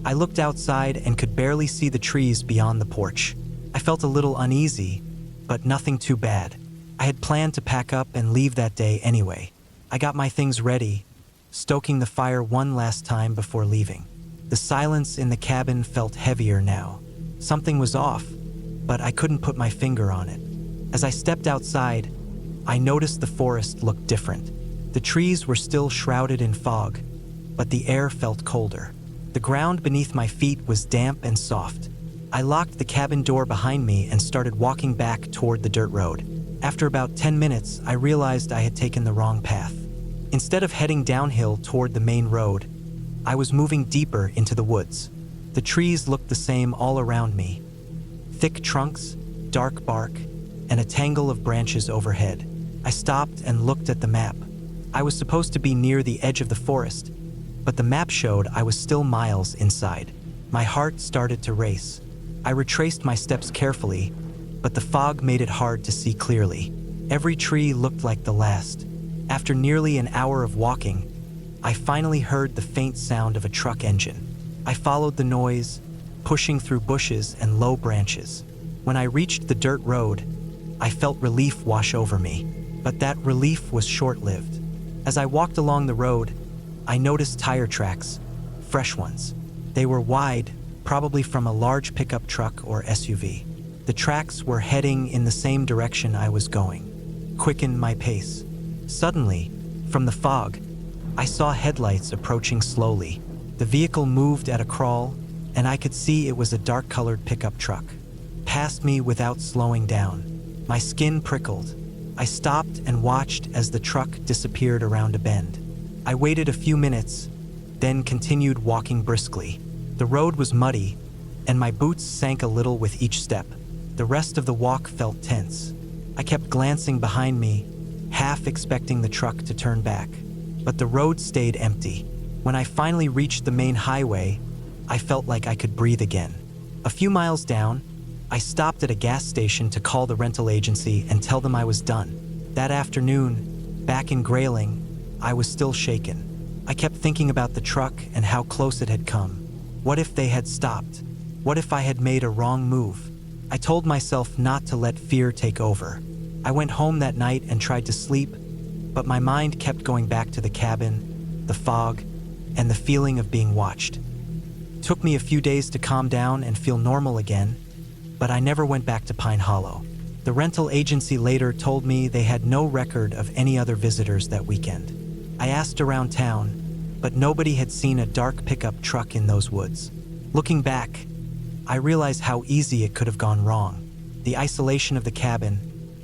I looked outside and could barely see the trees beyond the porch. I felt a little uneasy, but nothing too bad. I had planned to pack up and leave that day anyway. I got my things ready, stoking the fire one last time before leaving. The silence in the cabin felt heavier now. Something was off, but I couldn't put my finger on it. As I stepped outside, I noticed the forest looked different. The trees were still shrouded in fog, but the air felt colder. The ground beneath my feet was damp and soft. I locked the cabin door behind me and started walking back toward the dirt road. After about 10 minutes, I realized I had taken the wrong path. Instead of heading downhill toward the main road, I was moving deeper into the woods. The trees looked the same all around me. Thick trunks, dark bark, and a tangle of branches overhead. I stopped and looked at the map. I was supposed to be near the edge of the forest, but the map showed I was still miles inside. My heart started to race. I retraced my steps carefully, but the fog made it hard to see clearly. Every tree looked like the last. After nearly an hour of walking, I finally heard the faint sound of a truck engine. I followed the noise, pushing through bushes and low branches. When I reached the dirt road, I felt relief wash over me, but that relief was short-lived. As I walked along the road, I noticed tire tracks, fresh ones. They were wide, probably from a large pickup truck or SUV. The tracks were heading in the same direction I was going. Quickened my pace. Suddenly, from the fog, I saw headlights approaching slowly. The vehicle moved at a crawl, and I could see it was a dark-colored pickup truck. Passed me without slowing down. My skin prickled. I stopped and watched as the truck disappeared around a bend. I waited a few minutes, then continued walking briskly. The road was muddy, and my boots sank a little with each step. The rest of the walk felt tense. I kept glancing behind me, half expecting the truck to turn back. But the road stayed empty. When I finally reached the main highway, I felt like I could breathe again. A few miles down, I stopped at a gas station to call the rental agency and tell them I was done. That afternoon, back in Grayling, I was still shaken. I kept thinking about the truck and how close it had come. What if they had stopped? What if I had made a wrong move? I told myself not to let fear take over. I went home that night and tried to sleep, but my mind kept going back to the cabin, the fog, and the feeling of being watched. It took me a few days to calm down and feel normal again, but I never went back to Pine Hollow. The rental agency later told me they had no record of any other visitors that weekend. I asked around town, but nobody had seen a dark pickup truck in those woods. Looking back, I realized how easy it could have gone wrong. The isolation of the cabin,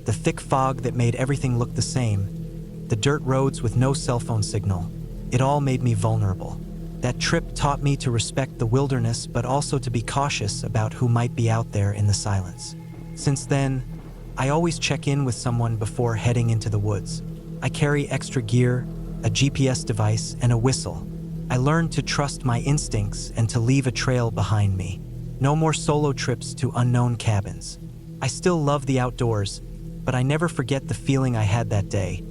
the thick fog that made everything look the same, the dirt roads with no cell phone signal, it all made me vulnerable. That trip taught me to respect the wilderness, but also to be cautious about who might be out there in the silence. Since then, I always check in with someone before heading into the woods. I carry extra gear, a GPS device, and a whistle. I learned to trust my instincts and to leave a trail behind me. No more solo trips to unknown cabins. I still love the outdoors, but I never forget the feeling I had that day.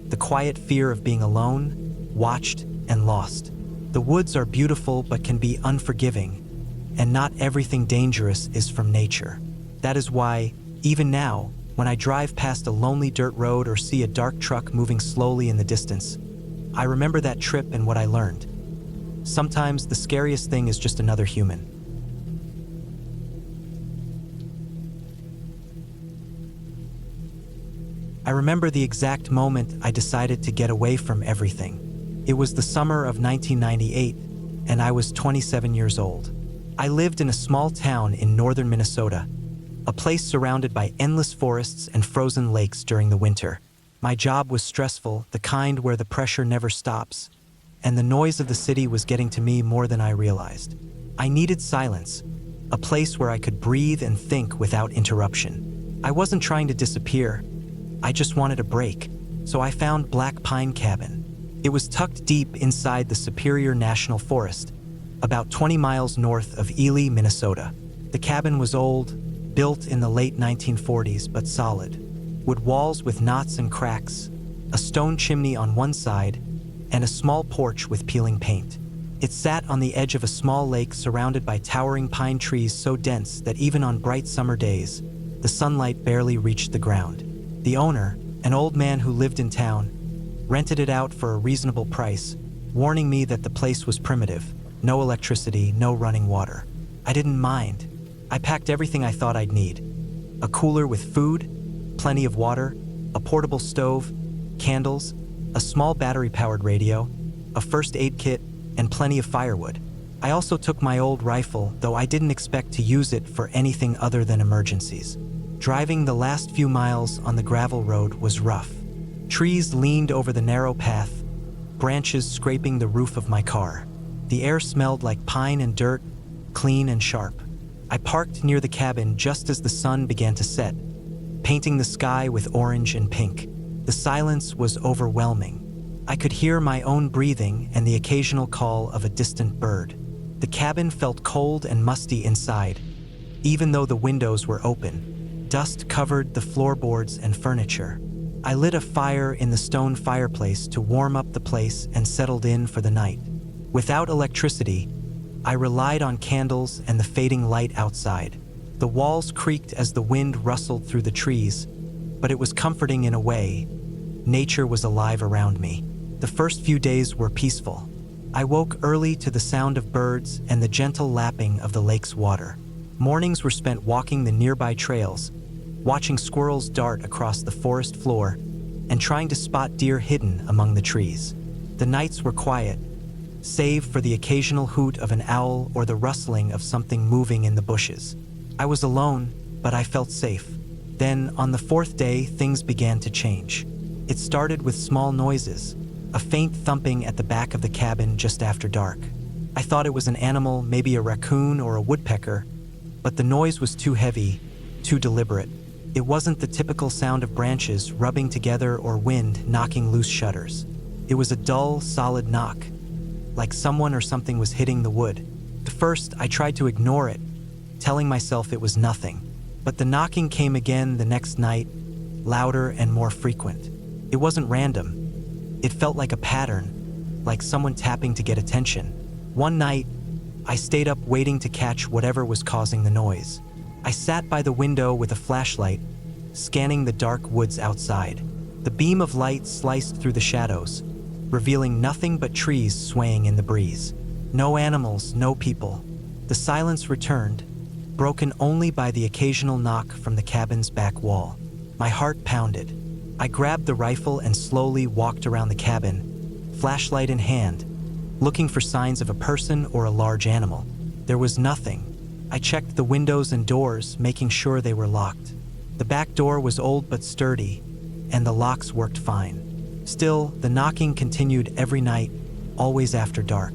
the quiet fear of being alone, watched, and lost. The woods are beautiful but can be unforgiving, and not everything dangerous is from nature. That is why, even now, when I drive past a lonely dirt road or see a dark truck moving slowly in the distance, I remember that trip and what I learned. Sometimes the scariest thing is just another human. I remember the exact moment I decided to get away from everything. It was the summer of 1998, and I was 27 years old. I lived in a small town in northern Minnesota, a place surrounded by endless forests and frozen lakes during the winter. My job was stressful, the kind where the pressure never stops, and the noise of the city was getting to me more than I realized. I needed silence, a place where I could breathe and think without interruption. I wasn't trying to disappear. I just wanted a break, so I found Black Pine Cabin. It was tucked deep inside the Superior National Forest, about 20 miles north of Ely, Minnesota. The cabin was old, built in the late 1940s but solid. Wood walls with knots and cracks, a stone chimney on one side, and a small porch with peeling paint. It sat on the edge of a small lake surrounded by towering pine trees so dense that even on bright summer days, the sunlight barely reached the ground. The owner, an old man who lived in town, rented it out for a reasonable price, warning me that the place was primitive, no electricity, no running water. I didn't mind. I packed everything I thought I'd need: a cooler with food, plenty of water, a portable stove, candles, a small battery-powered radio, a first aid kit, and plenty of firewood. I also took my old rifle, though I didn't expect to use it for anything other than emergencies. Driving the last few miles on the gravel road was rough. Trees leaned over the narrow path, branches scraping the roof of my car. The air smelled like pine and dirt, clean and sharp. I parked near the cabin just as the sun began to set, painting the sky with orange and pink. The silence was overwhelming. I could hear my own breathing and the occasional call of a distant bird. The cabin felt cold and musty inside, even though the windows were open. Dust covered the floorboards and furniture. I lit a fire in the stone fireplace to warm up the place and settled in for the night. Without electricity, I relied on candles and the fading light outside. The walls creaked as the wind rustled through the trees, but it was comforting in a way. Nature was alive around me. The first few days were peaceful. I woke early to the sound of birds and the gentle lapping of the lake's water. Mornings were spent walking the nearby trails, watching squirrels dart across the forest floor, and trying to spot deer hidden among the trees. The nights were quiet, save for the occasional hoot of an owl or the rustling of something moving in the bushes. I was alone, but I felt safe. Then, on the fourth day, things began to change. It started with small noises, a faint thumping at the back of the cabin just after dark. I thought it was an animal, maybe a raccoon or a woodpecker, but the noise was too heavy, too deliberate. It wasn't the typical sound of branches rubbing together or wind knocking loose shutters. It was a dull, solid knock, like someone or something was hitting the wood. At first, I tried to ignore it, telling myself it was nothing. But the knocking came again the next night, louder and more frequent. It wasn't random. It felt like a pattern, like someone tapping to get attention. One night, I stayed up waiting to catch whatever was causing the noise. I sat by the window with a flashlight, scanning the dark woods outside. The beam of light sliced through the shadows, revealing nothing but trees swaying in the breeze. No animals, no people. The silence returned, broken only by the occasional knock from the cabin's back wall. My heart pounded. I grabbed the rifle and slowly walked around the cabin, flashlight in hand, looking for signs of a person or a large animal. There was nothing. I checked the windows and doors, making sure they were locked. The back door was old but sturdy, and the locks worked fine. Still, the knocking continued every night, always after dark.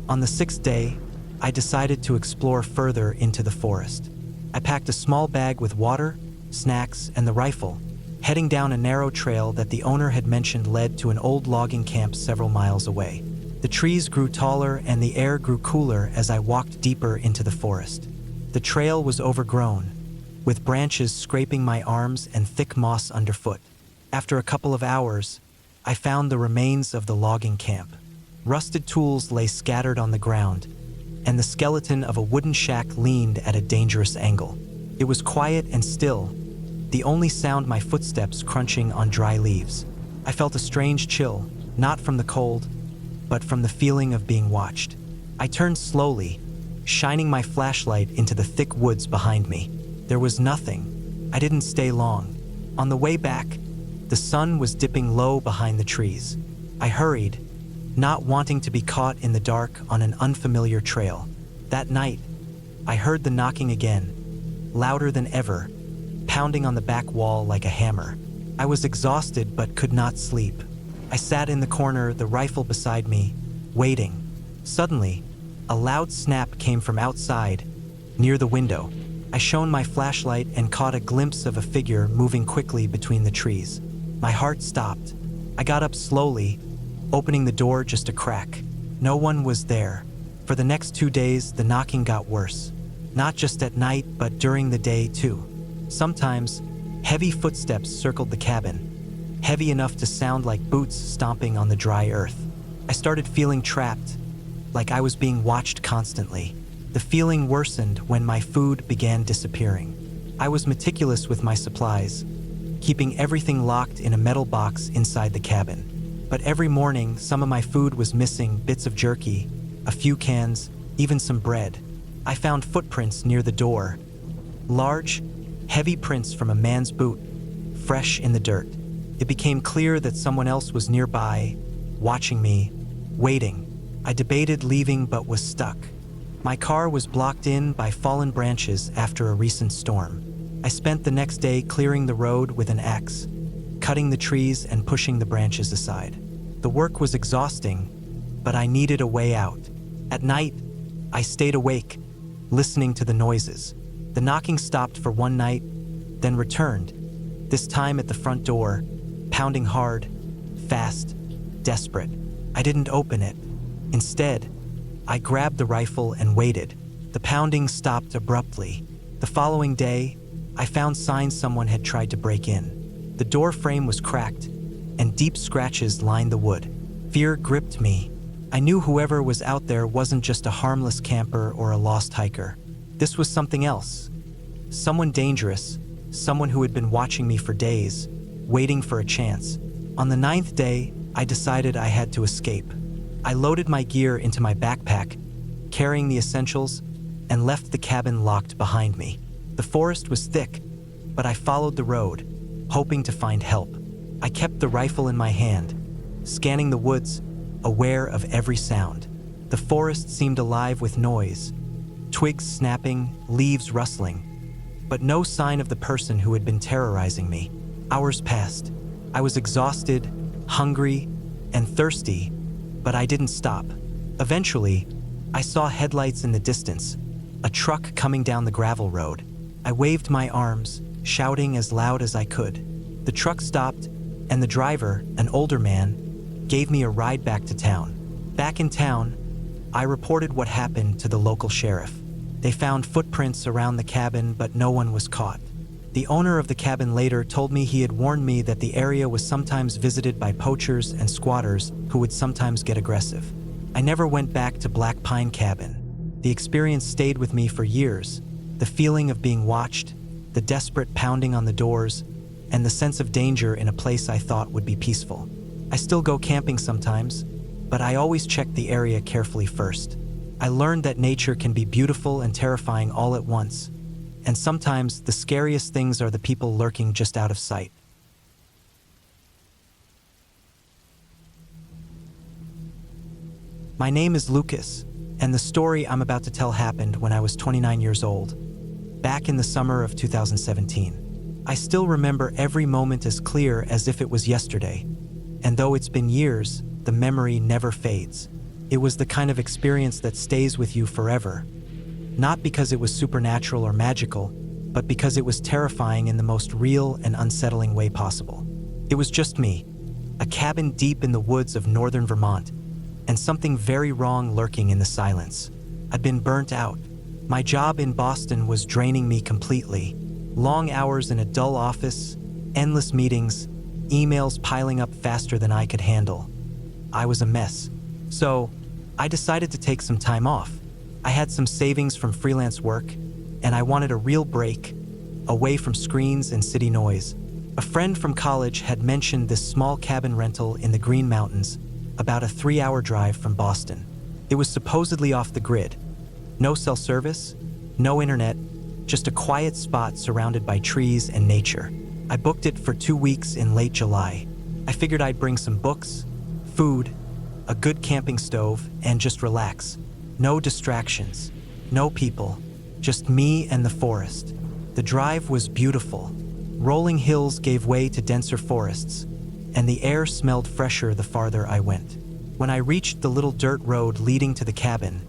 On the sixth day, I decided to explore further into the forest. I packed a small bag with water, snacks, and the rifle, heading down a narrow trail that the owner had mentioned led to an old logging camp several miles away. The trees grew taller and the air grew cooler as I walked deeper into the forest. The trail was overgrown, with branches scraping my arms and thick moss underfoot. After a couple of hours, I found the remains of the logging camp. Rusted tools lay scattered on the ground, and the skeleton of a wooden shack leaned at a dangerous angle. It was quiet and still, the only sound my footsteps crunching on dry leaves. I felt a strange chill, not from the cold, but from the feeling of being watched. I turned slowly, shining my flashlight into the thick woods behind me. There was nothing. I didn't stay long. On the way back, the sun was dipping low behind the trees. I hurried, not wanting to be caught in the dark on an unfamiliar trail. That night, I heard the knocking again, louder than ever, pounding on the back wall like a hammer. I was exhausted but could not sleep. I sat in the corner, the rifle beside me, waiting. Suddenly, a loud snap came from outside, near the window. I shone my flashlight and caught a glimpse of a figure moving quickly between the trees. My heart stopped. I got up slowly, opening the door just a crack. No one was there. For the next 2 days, the knocking got worse. Not just at night, but during the day too. Sometimes, heavy footsteps circled the cabin, heavy enough to sound like boots stomping on the dry earth. I started feeling trapped, like I was being watched constantly. The feeling worsened when my food began disappearing. I was meticulous with my supplies, keeping everything locked in a metal box inside the cabin. But every morning, some of my food was missing: bits of jerky, a few cans, even some bread. I found footprints near the door. Large, heavy prints from a man's boot, fresh in the dirt. It became clear that someone else was nearby, watching me, waiting. I debated leaving but was stuck. My car was blocked in by fallen branches after a recent storm. I spent the next day clearing the road with an axe, cutting the trees and pushing the branches aside. The work was exhausting, but I needed a way out. At night, I stayed awake, listening to the noises. The knocking stopped for one night, then returned, this time at the front door, pounding hard, fast, desperate. I didn't open it. Instead, I grabbed the rifle and waited. The pounding stopped abruptly. The following day, I found signs someone had tried to break in. The door frame was cracked, and deep scratches lined the wood. Fear gripped me. I knew whoever was out there wasn't just a harmless camper or a lost hiker. This was something else. Someone dangerous, someone who had been watching me for days, waiting for a chance. On the 9th day, I decided I had to escape. I loaded my gear into my backpack, carrying the essentials, and left the cabin locked behind me. The forest was thick, but I followed the road, hoping to find help. I kept the rifle in my hand, scanning the woods, aware of every sound. The forest seemed alive with noise, twigs snapping, leaves rustling, but no sign of the person who had been terrorizing me. Hours passed. I was exhausted, hungry, and thirsty, but I didn't stop. Eventually, I saw headlights in the distance, a truck coming down the gravel road. I waved my arms, shouting as loud as I could. The truck stopped, and the driver, an older man, gave me a ride back to town. Back in town, I reported what happened to the local sheriff. They found footprints around the cabin, but no one was caught. The owner of the cabin later told me he had warned me that the area was sometimes visited by poachers and squatters who would sometimes get aggressive. I never went back to Black Pine Cabin. The experience stayed with me for years. The feeling of being watched, the desperate pounding on the doors, and the sense of danger in a place I thought would be peaceful. I still go camping sometimes, but I always check the area carefully first. I learned that nature can be beautiful and terrifying all at once, and sometimes the scariest things are the people lurking just out of sight. My name is Lucas, and the story I'm about to tell happened when I was 29 years old, back in the summer of 2017. I still remember every moment as clear as if it was yesterday, and though it's been years, the memory never fades. It was the kind of experience that stays with you forever. Not because it was supernatural or magical, but because it was terrifying in the most real and unsettling way possible. It was just me, a cabin deep in the woods of northern Vermont, and something very wrong lurking in the silence. I'd been burnt out. My job in Boston was draining me completely. Long hours in a dull office, endless meetings, emails piling up faster than I could handle. I was a mess. So, I decided to take some time off. I had some savings from freelance work, and I wanted a real break, away from screens and city noise. A friend from college had mentioned this small cabin rental in the Green Mountains, about a 3-hour drive from Boston. It was supposedly off the grid. No cell service, no internet, just a quiet spot surrounded by trees and nature. I booked it for 2 weeks in late July. I figured I'd bring some books, food, a good camping stove, and just relax. No distractions, no people, just me and the forest. The drive was beautiful. Rolling hills gave way to denser forests, and the air smelled fresher the farther I went. When I reached the little dirt road leading to the cabin,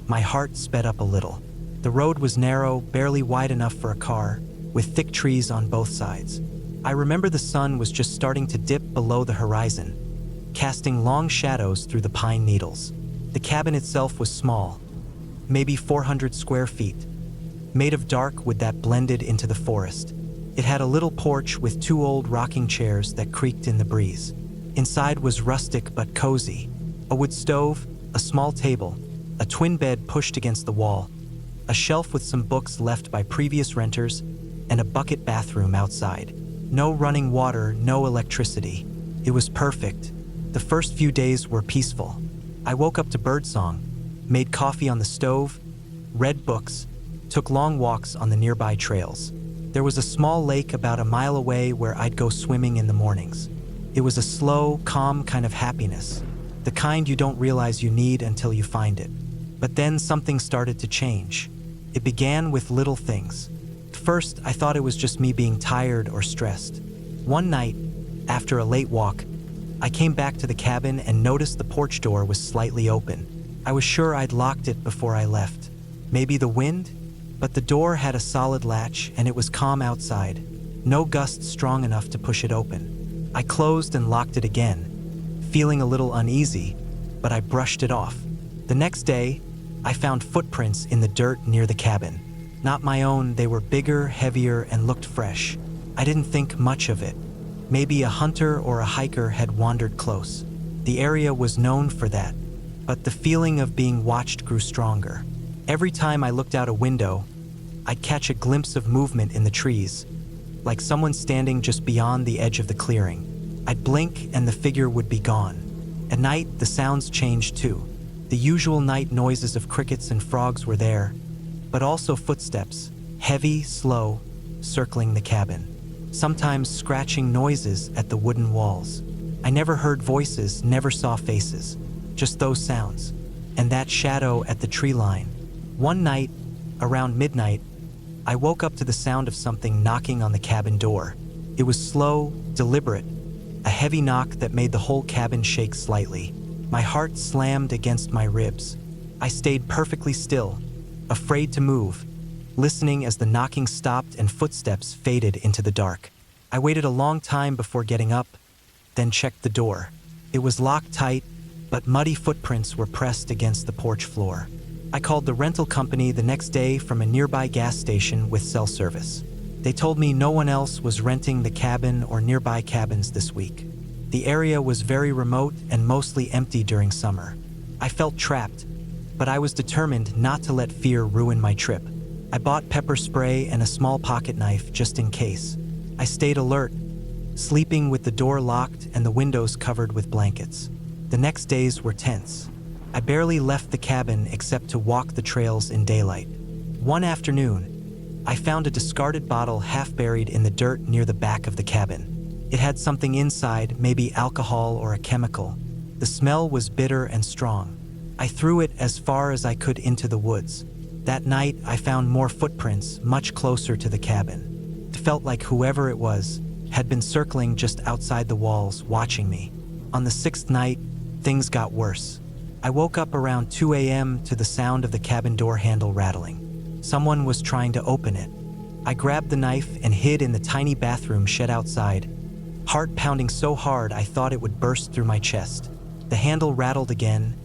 my heart sped up a little. The road was narrow, barely wide enough for a car, with thick trees on both sides. I remember the sun was just starting to dip below the horizon, casting long shadows through the pine needles. The cabin itself was small, maybe 400 square feet, made of dark wood that blended into the forest. It had a little porch with 2 old rocking chairs that creaked in the breeze. Inside was rustic but cozy. A wood stove, a small table, a twin bed pushed against the wall, a shelf with some books left by previous renters, and a bucket bathroom outside. No running water, no electricity. It was perfect. The first few days were peaceful. I woke up to birdsong, made coffee on the stove, read books, took long walks on the nearby trails. There was a small lake about a mile away where I'd go swimming in the mornings. It was a slow, calm kind of happiness, the kind you don't realize you need until you find it. But then something started to change. It began with little things. At first, I thought it was just me being tired or stressed. One night, after a late walk, I came back to the cabin and noticed the porch door was slightly open. I was sure I'd locked it before I left. Maybe the wind? But the door had a solid latch and it was calm outside. No gusts strong enough to push it open. I closed and locked it again, feeling a little uneasy, but I brushed it off. The next day, I found footprints in the dirt near the cabin. Not my own, they were bigger, heavier, and looked fresh. I didn't think much of it. Maybe a hunter or a hiker had wandered close. The area was known for that, but the feeling of being watched grew stronger. Every time I looked out a window, I'd catch a glimpse of movement in the trees, like someone standing just beyond the edge of the clearing. I'd blink and the figure would be gone. At night, the sounds changed too. The usual night noises of crickets and frogs were there, but also footsteps, heavy, slow, circling the cabin. Sometimes scratching noises at the wooden walls. I never heard voices, never saw faces, just those sounds, and that shadow at the tree line. One night, around midnight, I woke up to the sound of something knocking on the cabin door. It was slow, deliberate, a heavy knock that made the whole cabin shake slightly. My heart slammed against my ribs. I stayed perfectly still, afraid to move, listening as the knocking stopped and footsteps faded into the dark. I waited a long time before getting up, then checked the door. It was locked tight, but muddy footprints were pressed against the porch floor. I called the rental company the next day from a nearby gas station with cell service. They told me no one else was renting the cabin or nearby cabins this week. The area was very remote and mostly empty during summer. I felt trapped, but I was determined not to let fear ruin my trip. I bought pepper spray and a small pocket knife just in case. I stayed alert, sleeping with the door locked and the windows covered with blankets. The next days were tense. I barely left the cabin except to walk the trails in daylight. One afternoon, I found a discarded bottle half buried in the dirt near the back of the cabin. It had something inside, maybe alcohol or a chemical. The smell was bitter and strong. I threw it as far as I could into the woods. That night, I found more footprints much closer to the cabin. It felt like whoever it was had been circling just outside the walls, watching me. On the 6th night, things got worse. I woke up around 2 a.m. to the sound of the cabin door handle rattling. Someone was trying to open it. I grabbed the knife and hid in the tiny bathroom shed outside, heart pounding so hard I thought it would burst through my chest. The handle rattled again,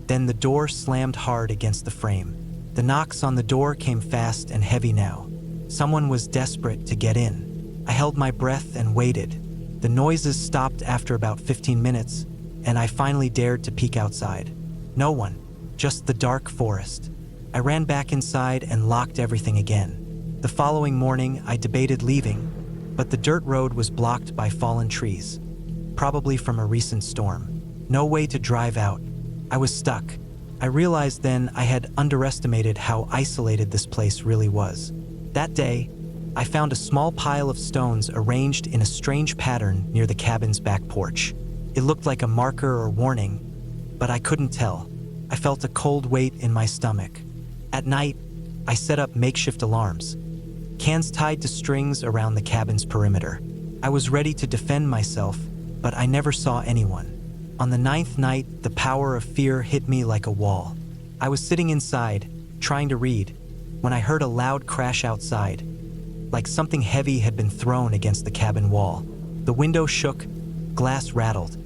then the door slammed hard against the frame. The knocks on the door came fast and heavy now. Someone was desperate to get in. I held my breath and waited. The noises stopped after about 15 minutes, and I finally dared to peek outside. No one, just the dark forest. I ran back inside and locked everything again. The following morning, I debated leaving, but the dirt road was blocked by fallen trees, probably from a recent storm. No way to drive out. I was stuck. I realized then I had underestimated how isolated this place really was. That day, I found a small pile of stones arranged in a strange pattern near the cabin's back porch. It looked like a marker or warning, but I couldn't tell. I felt a cold weight in my stomach. At night, I set up makeshift alarms, cans tied to strings around the cabin's perimeter. I was ready to defend myself, but I never saw anyone. On the 9th night, the power of fear hit me like a wall. I was sitting inside, trying to read, when I heard a loud crash outside, like something heavy had been thrown against the cabin wall. The window shook, glass rattled,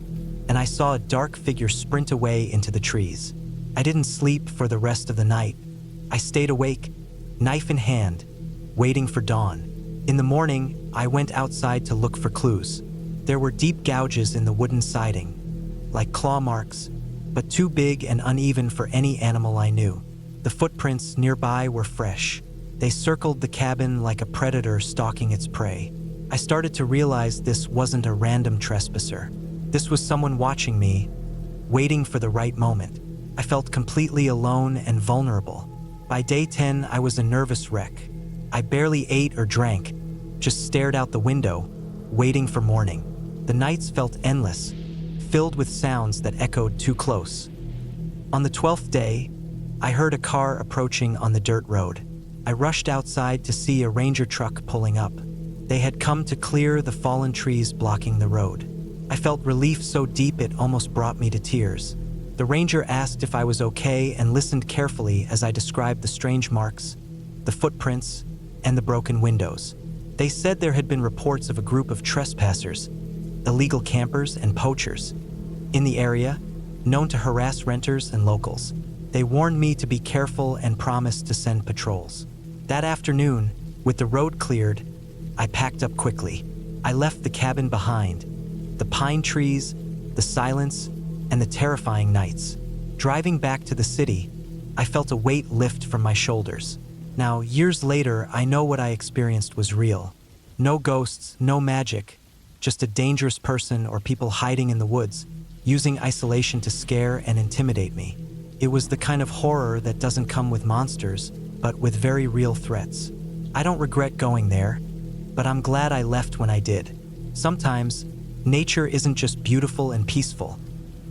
and I saw a dark figure sprint away into the trees. I didn't sleep for the rest of the night. I stayed awake, knife in hand, waiting for dawn. In the morning, I went outside to look for clues. There were deep gouges in the wooden siding, like claw marks, but too big and uneven for any animal I knew. The footprints nearby were fresh. They circled the cabin like a predator stalking its prey. I started to realize this wasn't a random trespasser. This was someone watching me, waiting for the right moment. I felt completely alone and vulnerable. By day 10, I was a nervous wreck. I barely ate or drank, just stared out the window, waiting for morning. The nights felt endless, filled with sounds that echoed too close. On the 12th day, I heard a car approaching on the dirt road. I rushed outside to see a ranger truck pulling up. They had come to clear the fallen trees blocking the road. I felt relief so deep it almost brought me to tears. The ranger asked if I was okay and listened carefully as I described the strange marks, the footprints, and the broken windows. They said there had been reports of a group of trespassers, illegal campers and poachers, in the area, known to harass renters and locals. They warned me to be careful and promised to send patrols. That afternoon, with the road cleared, I packed up quickly. I left the cabin behind, the pine trees, the silence, and the terrifying nights. Driving back to the city, I felt a weight lift from my shoulders. Now, years later, I know what I experienced was real. No ghosts, no magic, just a dangerous person or people hiding in the woods, using isolation to scare and intimidate me. It was the kind of horror that doesn't come with monsters, but with very real threats. I don't regret going there, but I'm glad I left when I did. Sometimes, nature isn't just beautiful and peaceful.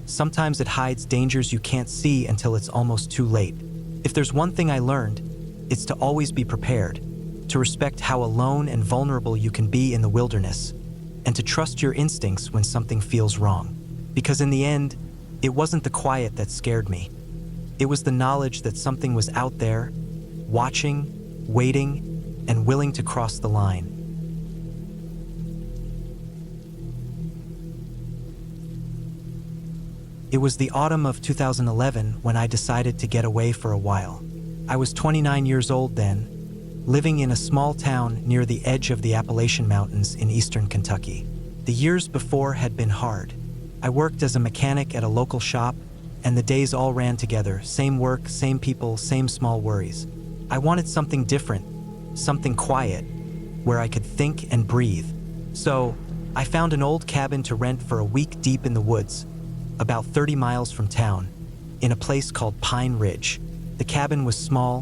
Sometimes it hides dangers you can't see until it's almost too late. If there's one thing I learned, it's to always be prepared, to respect how alone and vulnerable you can be in the wilderness, and to trust your instincts when something feels wrong. Because in the end, it wasn't the quiet that scared me. It was the knowledge that something was out there, watching, waiting, and willing to cross the line. It was the autumn of 2011 when I decided to get away for a while. I was 29 years old then, living in a small town near the edge of the Appalachian Mountains in eastern Kentucky. The years before had been hard. I worked as a mechanic at a local shop, and the days all ran together, same work, same people, same small worries. I wanted something different, something quiet, where I could think and breathe. So, I found an old cabin to rent for a week deep in the woods, about 30 miles from town, in a place called Pine Ridge. The cabin was small,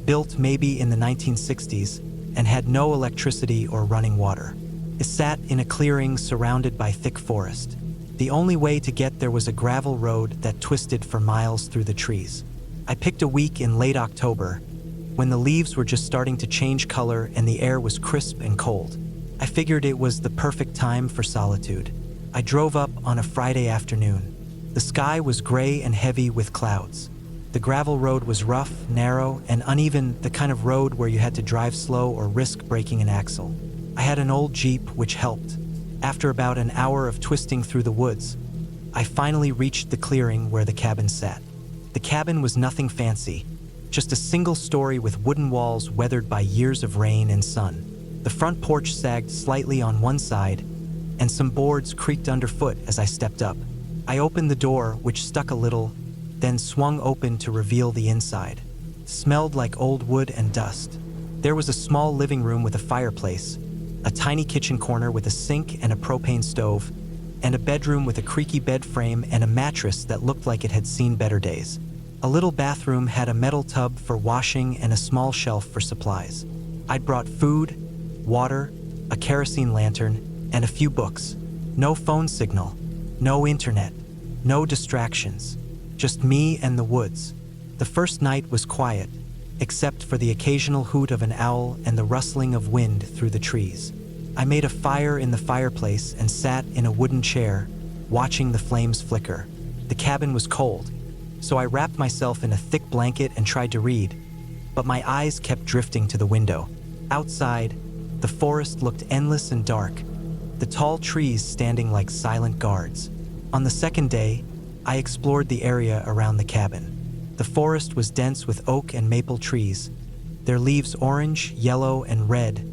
built maybe in the 1960s, and had no electricity or running water. It sat in a clearing surrounded by thick forest. The only way to get there was a gravel road that twisted for miles through the trees. I picked a week in late October, when the leaves were just starting to change color and the air was crisp and cold. I figured it was the perfect time for solitude. I drove up on a Friday afternoon. The sky was gray and heavy with clouds. The gravel road was rough, narrow, and uneven, the kind of road where you had to drive slow or risk breaking an axle. I had an old Jeep, which helped. After about an hour of twisting through the woods, I finally reached the clearing where the cabin sat. The cabin was nothing fancy, just a single story with wooden walls weathered by years of rain and sun. The front porch sagged slightly on one side, and some boards creaked underfoot as I stepped up. I opened the door, which stuck a little, then swung open to reveal the inside. It smelled like old wood and dust. There was a small living room with a fireplace, a tiny kitchen corner with a sink and a propane stove, and a bedroom with a creaky bed frame and a mattress that looked like it had seen better days. A little bathroom had a metal tub for washing and a small shelf for supplies. I'd brought food, water, a kerosene lantern, and a few books. No phone signal, no internet, no distractions, just me and the woods. The first night was quiet, except for the occasional hoot of an owl and the rustling of wind through the trees. I made a fire in the fireplace and sat in a wooden chair, watching the flames flicker. The cabin was cold, so I wrapped myself in a thick blanket and tried to read, but my eyes kept drifting to the window. Outside, the forest looked endless and dark, the tall trees standing like silent guards. On the second day, I explored the area around the cabin. The forest was dense with oak and maple trees, their leaves orange, yellow, and red,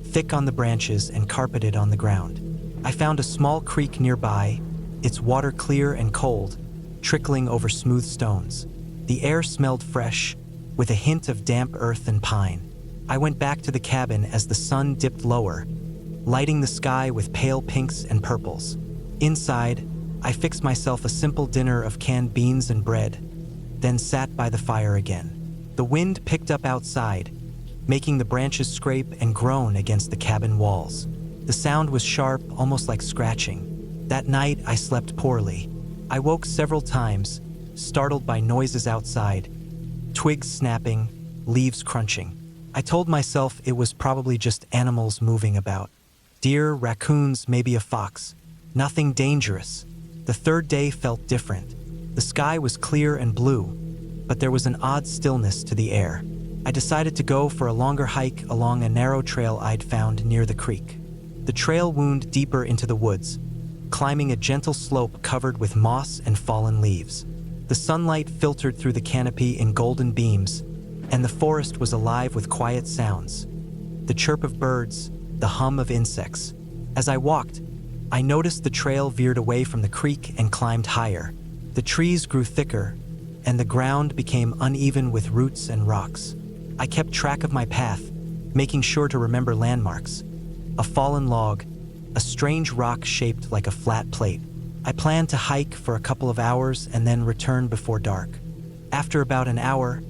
thick on the branches and carpeted on the ground. I found a small creek nearby, its water clear and cold, trickling over smooth stones. The air smelled fresh, with a hint of damp earth and pine. I went back to the cabin as the sun dipped lower, lighting the sky with pale pinks and purples. Inside, I fixed myself a simple dinner of canned beans and bread, then sat by the fire again. The wind picked up outside, making the branches scrape and groan against the cabin walls. The sound was sharp, almost like scratching. That night, I slept poorly. I woke several times, startled by noises outside, twigs snapping, leaves crunching. I told myself it was probably just animals moving about. Deer, raccoons, maybe a fox. Nothing dangerous. The third day felt different. The sky was clear and blue, but there was an odd stillness to the air. I decided to go for a longer hike along a narrow trail I'd found near the creek. The trail wound deeper into the woods, climbing a gentle slope covered with moss and fallen leaves. The sunlight filtered through the canopy in golden beams, and the forest was alive with quiet sounds. The chirp of birds, the hum of insects. As I walked, I noticed the trail veered away from the creek and climbed higher. The trees grew thicker, and the ground became uneven with roots and rocks. I kept track of my path, making sure to remember landmarks. A fallen log, a strange rock shaped like a flat plate. I planned to hike for a couple of hours and then return before dark. After about an hour,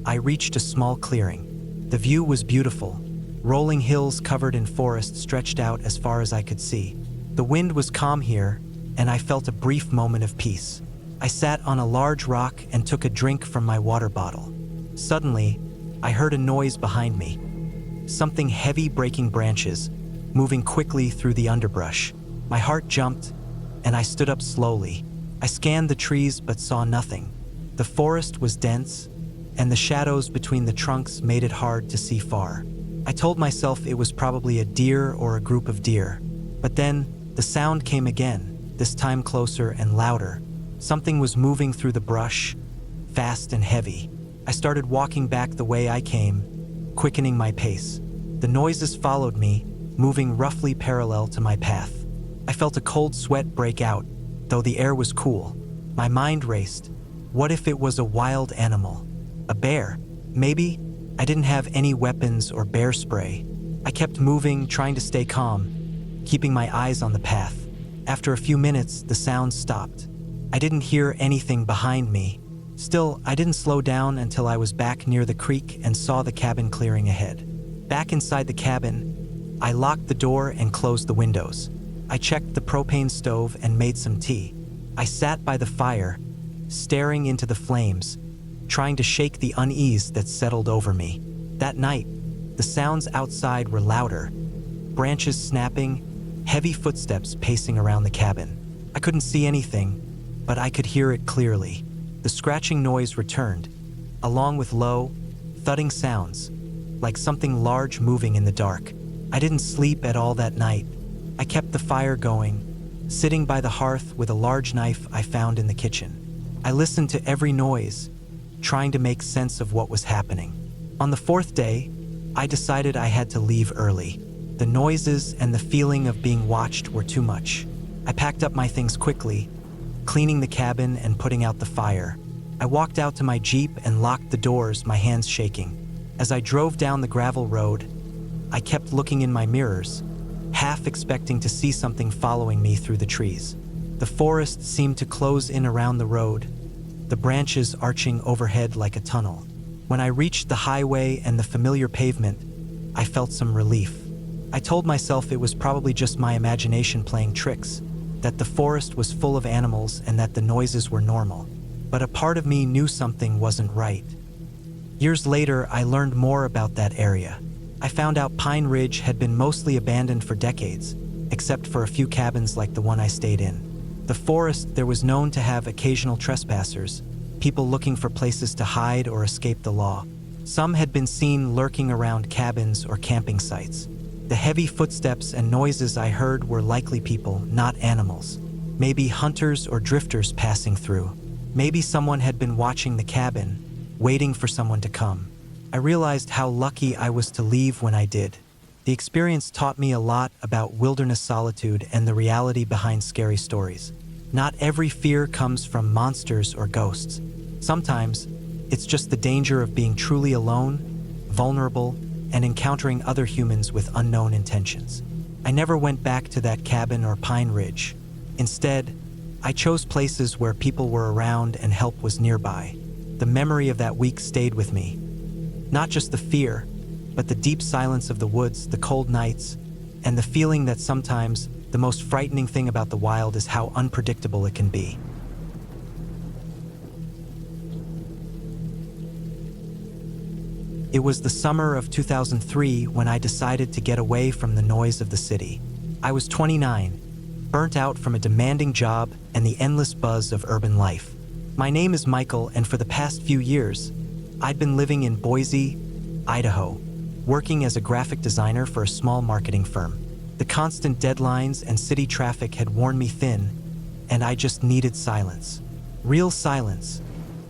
I reached a small clearing. The view was beautiful. Rolling hills covered in forest stretched out as far as I could see. The wind was calm here, and I felt a brief moment of peace. I sat on a large rock and took a drink from my water bottle. Suddenly, I heard a noise behind me. Something heavy breaking branches, moving quickly through the underbrush. My heart jumped, and I stood up slowly. I scanned the trees but saw nothing. The forest was dense, and the shadows between the trunks made it hard to see far. I told myself it was probably a deer or a group of deer. But then, the sound came again, this time closer and louder. Something was moving through the brush, fast and heavy. I started walking back the way I came, quickening my pace. The noises followed me, moving roughly parallel to my path. I felt a cold sweat break out, though the air was cool. My mind raced. What if it was a wild animal? A bear? Maybe? I didn't have any weapons or bear spray. I kept moving, trying to stay calm, keeping my eyes on the path. After a few minutes, the sound stopped. I didn't hear anything behind me. Still, I didn't slow down until I was back near the creek and saw the cabin clearing ahead. Back inside the cabin, I locked the door and closed the windows. I checked the propane stove and made some tea. I sat by the fire, staring into the flames, trying to shake the unease that settled over me. That night, the sounds outside were louder, branches snapping, heavy footsteps pacing around the cabin. I couldn't see anything, but I could hear it clearly. The scratching noise returned, along with low, thudding sounds, like something large moving in the dark. I didn't sleep at all that night. I kept the fire going, sitting by the hearth with a large knife I found in the kitchen. I listened to every noise, trying to make sense of what was happening. On the fourth day, I decided I had to leave early. The noises and the feeling of being watched were too much. I packed up my things quickly, cleaning the cabin and putting out the fire. I walked out to my Jeep and locked the doors, my hands shaking. As I drove down the gravel road, I kept looking in my mirrors, half expecting to see something following me through the trees. The forest seemed to close in around the road, the branches arching overhead like a tunnel. When I reached the highway and the familiar pavement, I felt some relief. I told myself it was probably just my imagination playing tricks, that the forest was full of animals and that the noises were normal. But a part of me knew something wasn't right. Years later, I learned more about that area. I found out Pine Ridge had been mostly abandoned for decades, except for a few cabins like the one I stayed in. The forest there was known to have occasional trespassers, people looking for places to hide or escape the law. Some had been seen lurking around cabins or camping sites. The heavy footsteps and noises I heard were likely people, not animals. Maybe hunters or drifters passing through. Maybe someone had been watching the cabin, waiting for someone to come. I realized how lucky I was to leave when I did. The experience taught me a lot about wilderness solitude and the reality behind scary stories. Not every fear comes from monsters or ghosts. Sometimes, it's just the danger of being truly alone, vulnerable, and encountering other humans with unknown intentions. I never went back to that cabin or Pine Ridge. Instead, I chose places where people were around and help was nearby. The memory of that week stayed with me. Not just the fear, but the deep silence of the woods, the cold nights, and the feeling that sometimes the most frightening thing about the wild is how unpredictable it can be. It was the summer of 2003 when I decided to get away from the noise of the city. I was 29, burnt out from a demanding job and the endless buzz of urban life. My name is Michael, and for the past few years, I'd been living in Boise, Idaho, working as a graphic designer for a small marketing firm. The constant deadlines and city traffic had worn me thin, and I just needed silence. Real silence,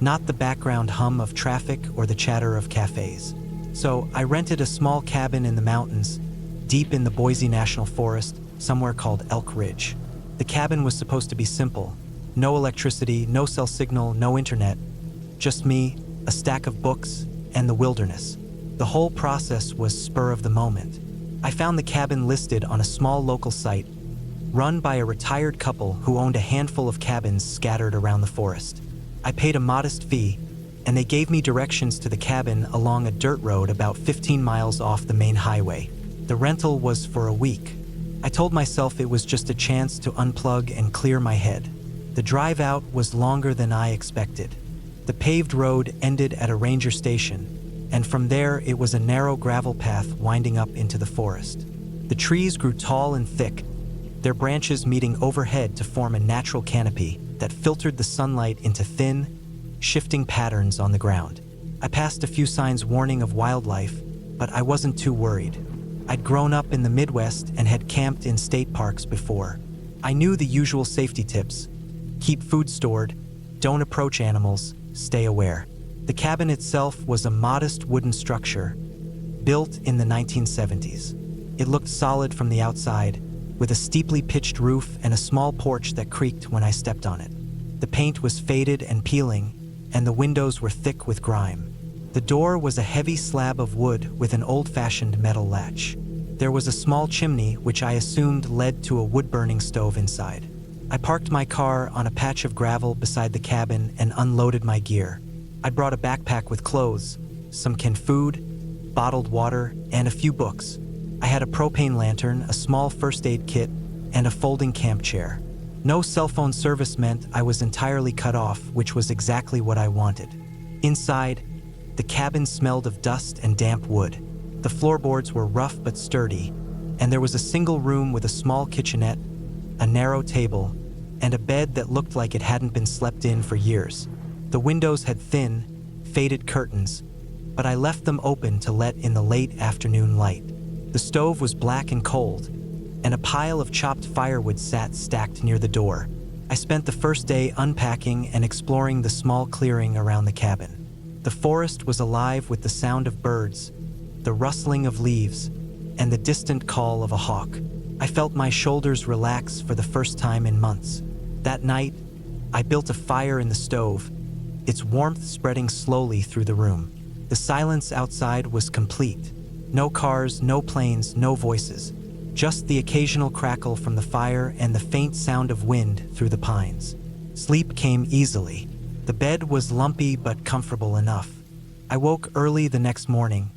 not the background hum of traffic or the chatter of cafes. So I rented a small cabin in the mountains, deep in the Boise National Forest, somewhere called Elk Ridge. The cabin was supposed to be simple. No electricity, no cell signal, no internet. Just me, a stack of books, and the wilderness. The whole process was spur of the moment. I found the cabin listed on a small local site, run by a retired couple who owned a handful of cabins scattered around the forest. I paid a modest fee, and they gave me directions to the cabin along a dirt road about 15 miles off the main highway. The rental was for a week. I told myself it was just a chance to unplug and clear my head. The drive out was longer than I expected. The paved road ended at a ranger station, and from there it was a narrow gravel path winding up into the forest. The trees grew tall and thick, their branches meeting overhead to form a natural canopy that filtered the sunlight into thin, shifting patterns on the ground. I passed a few signs warning of wildlife, but I wasn't too worried. I'd grown up in the Midwest and had camped in state parks before. I knew the usual safety tips: keep food stored, don't approach animals, stay aware. The cabin itself was a modest wooden structure, built in the 1970s. It looked solid from the outside, with a steeply pitched roof and a small porch that creaked when I stepped on it. The paint was faded and peeling, and the windows were thick with grime. The door was a heavy slab of wood with an old-fashioned metal latch. There was a small chimney, which I assumed led to a wood-burning stove inside. I parked my car on a patch of gravel beside the cabin and unloaded my gear. I'd brought a backpack with clothes, some canned food, bottled water, and a few books. I had a propane lantern, a small first aid kit, and a folding camp chair. No cell phone service meant I was entirely cut off, which was exactly what I wanted. Inside, the cabin smelled of dust and damp wood. The floorboards were rough but sturdy, and there was a single room with a small kitchenette, a narrow table, and a bed that looked like it hadn't been slept in for years. The windows had thin, faded curtains, but I left them open to let in the late afternoon light. The stove was black and cold, and a pile of chopped firewood sat stacked near the door. I spent the first day unpacking and exploring the small clearing around the cabin. The forest was alive with the sound of birds, the rustling of leaves, and the distant call of a hawk. I felt my shoulders relax for the first time in months. That night, I built a fire in the stove, its warmth spreading slowly through the room. The silence outside was complete. No cars, no planes, no voices. Just the occasional crackle from the fire and the faint sound of wind through the pines. Sleep came easily. The bed was lumpy but comfortable enough. I woke early the next morning,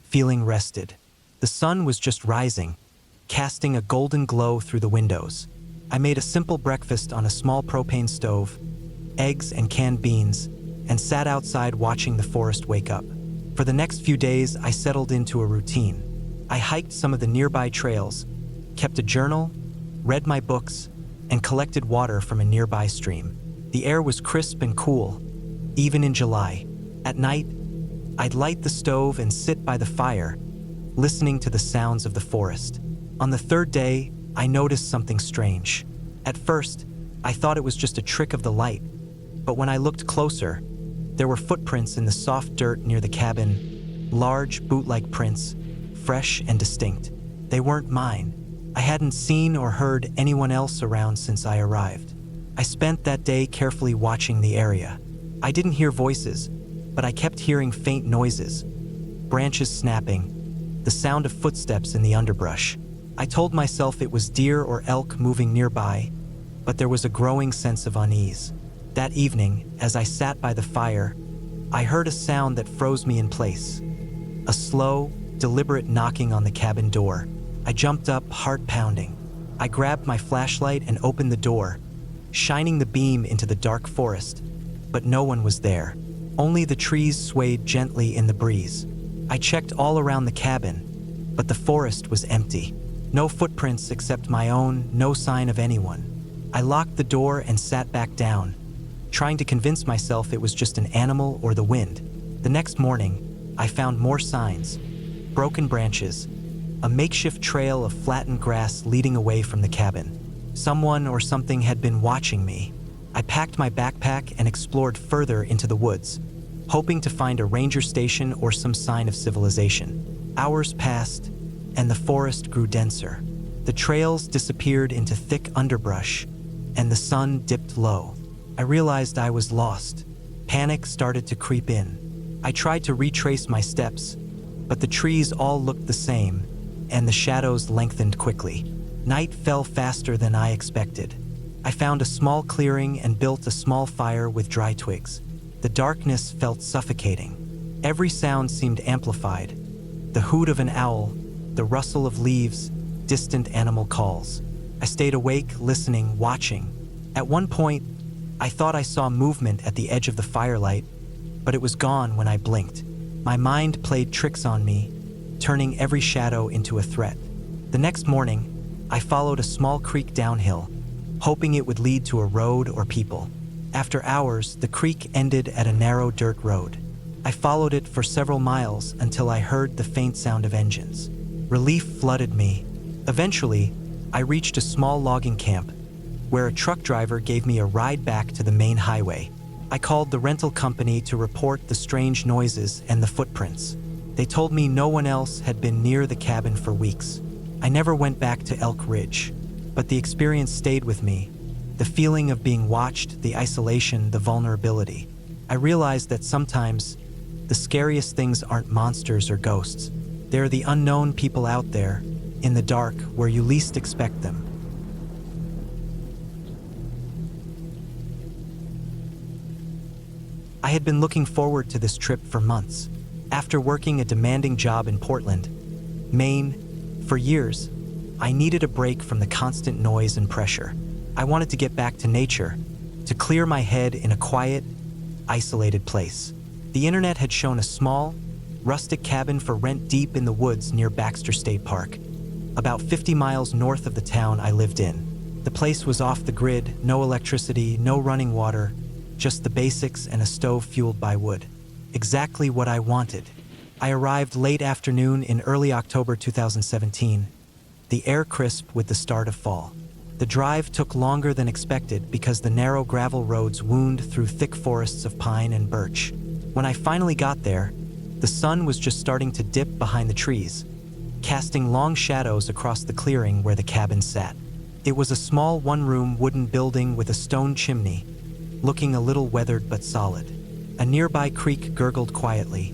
feeling rested. The sun was just rising, casting a golden glow through the windows. I made a simple breakfast on a small propane stove, eggs and canned beans, and sat outside watching the forest wake up. For the next few days, I settled into a routine. I hiked some of the nearby trails, kept a journal, read my books, and collected water from a nearby stream. The air was crisp and cool, even in July. At night, I'd light the stove and sit by the fire, listening to the sounds of the forest. On the third day, I noticed something strange. At first, I thought it was just a trick of the light, but when I looked closer, there were footprints in the soft dirt near the cabin, large, boot-like prints, fresh and distinct. They weren't mine. I hadn't seen or heard anyone else around since I arrived. I spent that day carefully watching the area. I didn't hear voices, but I kept hearing faint noises, branches snapping, the sound of footsteps in the underbrush. I told myself it was deer or elk moving nearby, but there was a growing sense of unease. That evening, as I sat by the fire, I heard a sound that froze me in place. A slow, deliberate knocking on the cabin door. I jumped up, heart pounding. I grabbed my flashlight and opened the door, shining the beam into the dark forest, but no one was there. Only the trees swayed gently in the breeze. I checked all around the cabin, but the forest was empty. No footprints except my own, no sign of anyone. I locked the door and sat back down, trying to convince myself it was just an animal or the wind. The next morning, I found more signs. Broken branches, a makeshift trail of flattened grass leading away from the cabin. Someone or something had been watching me. I packed my backpack and explored further into the woods, hoping to find a ranger station or some sign of civilization. Hours passed, and the forest grew denser. The trails disappeared into thick underbrush, and the sun dipped low. I realized I was lost. Panic started to creep in. I tried to retrace my steps, but the trees all looked the same, and the shadows lengthened quickly. Night fell faster than I expected. I found a small clearing and built a small fire with dry twigs. The darkness felt suffocating. Every sound seemed amplified. The hoot of an owl, the rustle of leaves, distant animal calls. I stayed awake, listening, watching. At one point, I thought I saw movement at the edge of the firelight, but it was gone when I blinked. My mind played tricks on me, turning every shadow into a threat. The next morning, I followed a small creek downhill, hoping it would lead to a road or people. After hours, the creek ended at a narrow dirt road. I followed it for several miles until I heard the faint sound of engines. Relief flooded me. Eventually, I reached a small logging camp, where a truck driver gave me a ride back to the main highway. I called the rental company to report the strange noises and the footprints. They told me no one else had been near the cabin for weeks. I never went back to Elk Ridge, but the experience stayed with me. The feeling of being watched, the isolation, the vulnerability. I realized that sometimes the scariest things aren't monsters or ghosts. They're the unknown people out there, in the dark, where you least expect them. I had been looking forward to this trip for months. After working a demanding job in Portland, Maine, for years, I needed a break from the constant noise and pressure. I wanted to get back to nature, to clear my head in a quiet, isolated place. The internet had shown a small, rustic cabin for rent deep in the woods near Baxter State Park, about 50 miles north of the town I lived in. The place was off the grid, no electricity, no running water, just the basics and a stove fueled by wood. Exactly what I wanted. I arrived late afternoon in early October 2017, the air crisp with the start of fall. The drive took longer than expected because the narrow gravel roads wound through thick forests of pine and birch. When I finally got there, the sun was just starting to dip behind the trees, casting long shadows across the clearing where the cabin sat. It was a small one-room wooden building with a stone chimney, looking a little weathered but solid. A nearby creek gurgled quietly,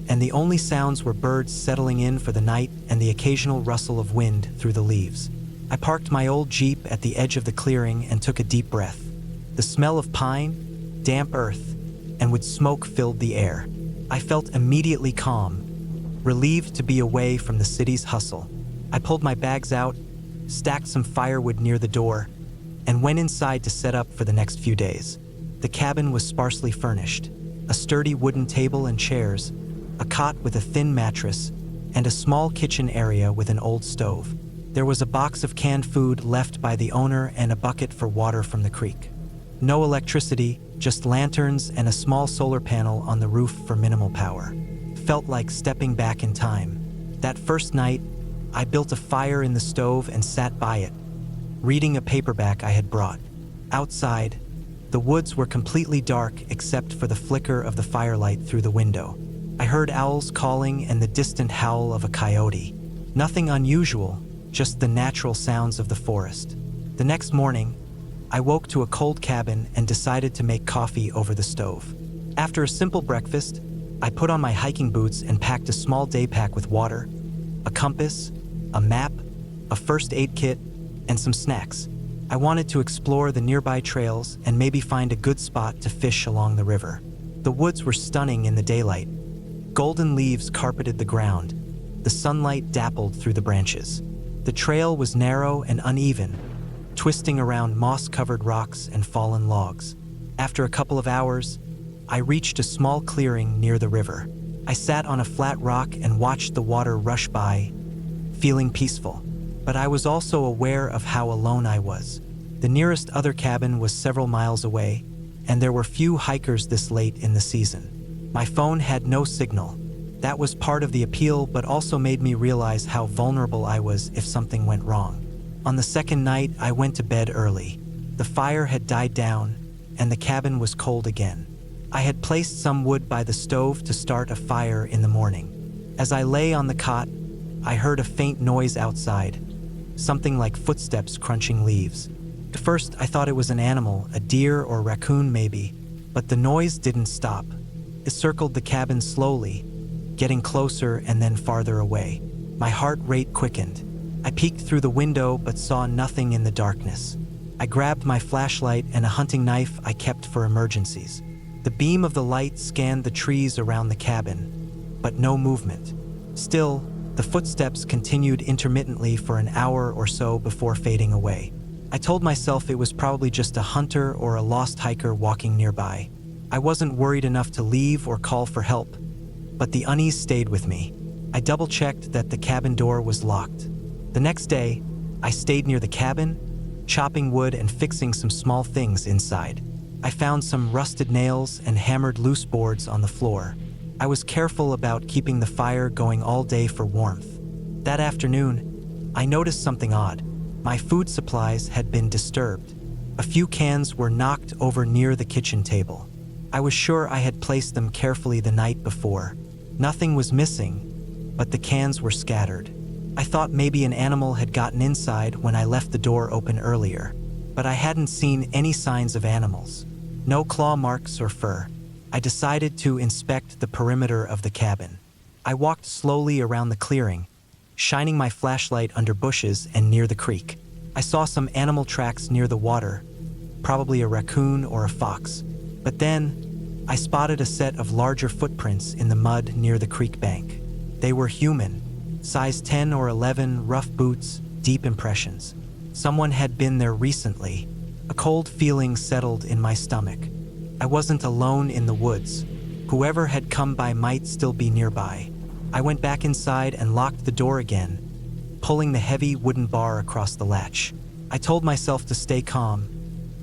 and the only sounds were birds settling in for the night and the occasional rustle of wind through the leaves. I parked my old Jeep at the edge of the clearing and took a deep breath. The smell of pine, damp earth, and wood smoke filled the air. I felt immediately calm, relieved to be away from the city's hustle. I pulled my bags out, stacked some firewood near the door, and went inside to set up for the next few days. The cabin was sparsely furnished. A sturdy wooden table and chairs, a cot with a thin mattress, and a small kitchen area with an old stove. There was a box of canned food left by the owner and a bucket for water from the creek. No electricity, just lanterns and a small solar panel on the roof for minimal power. Felt like stepping back in time. That first night, I built a fire in the stove and sat by it, reading a paperback I had brought. Outside, the woods were completely dark except for the flicker of the firelight through the window. I heard owls calling and the distant howl of a coyote. Nothing unusual, just the natural sounds of the forest. The next morning, I woke to a cold cabin and decided to make coffee over the stove. After a simple breakfast, I put on my hiking boots and packed a small day pack with water, a compass, a map, a first aid kit, and some snacks. I wanted to explore the nearby trails and maybe find a good spot to fish along the river. The woods were stunning in the daylight. Golden leaves carpeted the ground. The sunlight dappled through the branches. The trail was narrow and uneven, twisting around moss-covered rocks and fallen logs. After a couple of hours, I reached a small clearing near the river. I sat on a flat rock and watched the water rush by, feeling peaceful. But I was also aware of how alone I was. The nearest other cabin was several miles away, and there were few hikers this late in the season. My phone had no signal. That was part of the appeal, but also made me realize how vulnerable I was if something went wrong. On the second night, I went to bed early. The fire had died down, and the cabin was cold again. I had placed some wood by the stove to start a fire in the morning. As I lay on the cot, I heard a faint noise outside, something like footsteps crunching leaves. At first, I thought it was an animal, a deer or raccoon maybe, but the noise didn't stop. It circled the cabin slowly, getting closer and then farther away. My heart rate quickened. I peeked through the window but saw nothing in the darkness. I grabbed my flashlight and a hunting knife I kept for emergencies. The beam of the light scanned the trees around the cabin, but no movement. Still, the footsteps continued intermittently for an hour or so before fading away. I told myself it was probably just a hunter or a lost hiker walking nearby. I wasn't worried enough to leave or call for help, but the unease stayed with me. I double-checked that the cabin door was locked. The next day, I stayed near the cabin, chopping wood and fixing some small things inside. I found some rusted nails and hammered loose boards on the floor. I was careful about keeping the fire going all day for warmth. That afternoon, I noticed something odd. My food supplies had been disturbed. A few cans were knocked over near the kitchen table. I was sure I had placed them carefully the night before. Nothing was missing, but the cans were scattered. I thought maybe an animal had gotten inside when I left the door open earlier, but I hadn't seen any signs of animals. No claw marks or fur. I decided to inspect the perimeter of the cabin. I walked slowly around the clearing, shining my flashlight under bushes and near the creek. I saw some animal tracks near the water, probably a raccoon or a fox. But then, I spotted a set of larger footprints in the mud near the creek bank. They were human, size 10 or 11, rough boots, deep impressions. Someone had been there recently. A cold feeling settled in my stomach. I wasn't alone in the woods. Whoever had come by might still be nearby. I went back inside and locked the door again, pulling the heavy wooden bar across the latch. I told myself to stay calm,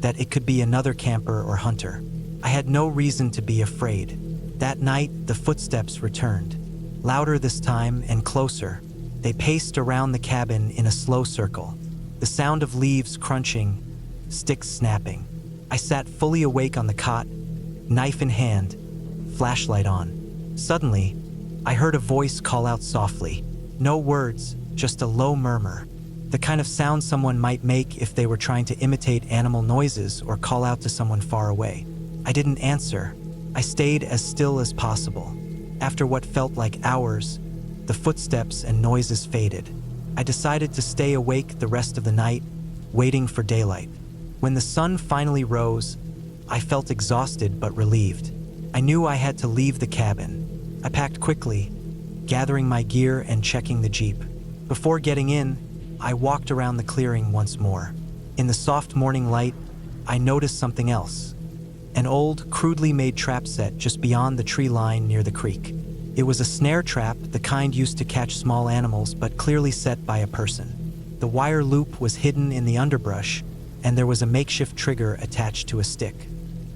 that it could be another camper or hunter. I had no reason to be afraid. That night, the footsteps returned. Louder this time and closer. They paced around the cabin in a slow circle. The sound of leaves crunching, sticks snapping. I sat fully awake on the cot, knife in hand, flashlight on. Suddenly, I heard a voice call out softly, No words, just a low murmur. The kind of sound someone might make if they were trying to imitate animal noises or call out to someone far away. I didn't answer. I stayed as still as possible. After what felt like hours, the footsteps and noises faded. I decided to stay awake the rest of the night, waiting for daylight. When the sun finally rose, I felt exhausted but relieved. I knew I had to leave the cabin. I packed quickly, gathering my gear and checking the Jeep. Before getting in, I walked around the clearing once more. In the soft morning light, I noticed something else. An old, crudely made trap set just beyond the tree line near the creek. It was a snare trap, the kind used to catch small animals but clearly set by a person. The wire loop was hidden in the underbrush, and there was a makeshift trigger attached to a stick.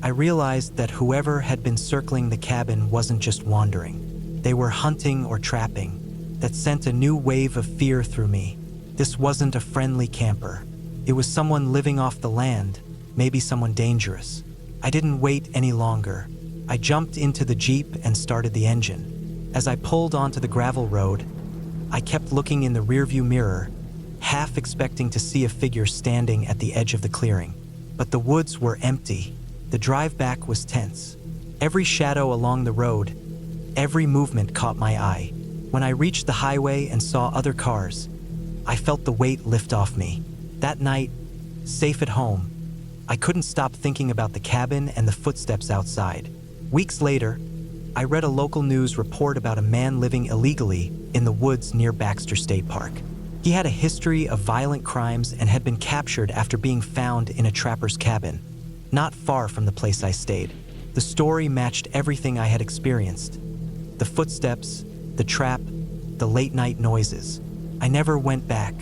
I realized that whoever had been circling the cabin wasn't just wandering. They were hunting or trapping. That sent a new wave of fear through me. This wasn't a friendly camper. It was someone living off the land, maybe someone dangerous. I didn't wait any longer. I jumped into the Jeep and started the engine. As I pulled onto the gravel road, I kept looking in the rearview mirror, half expecting to see a figure standing at the edge of the clearing. But the woods were empty. The drive back was tense. Every shadow along the road, every movement caught my eye. When I reached the highway and saw other cars, I felt the weight lift off me. That night, safe at home, I couldn't stop thinking about the cabin and the footsteps outside. Weeks later, I read a local news report about a man living illegally in the woods near Baxter State Park. He had a history of violent crimes and had been captured after being found in a trapper's cabin, not far from the place I stayed. The story matched everything I had experienced. The footsteps, the trap, the late-night noises. I never went back.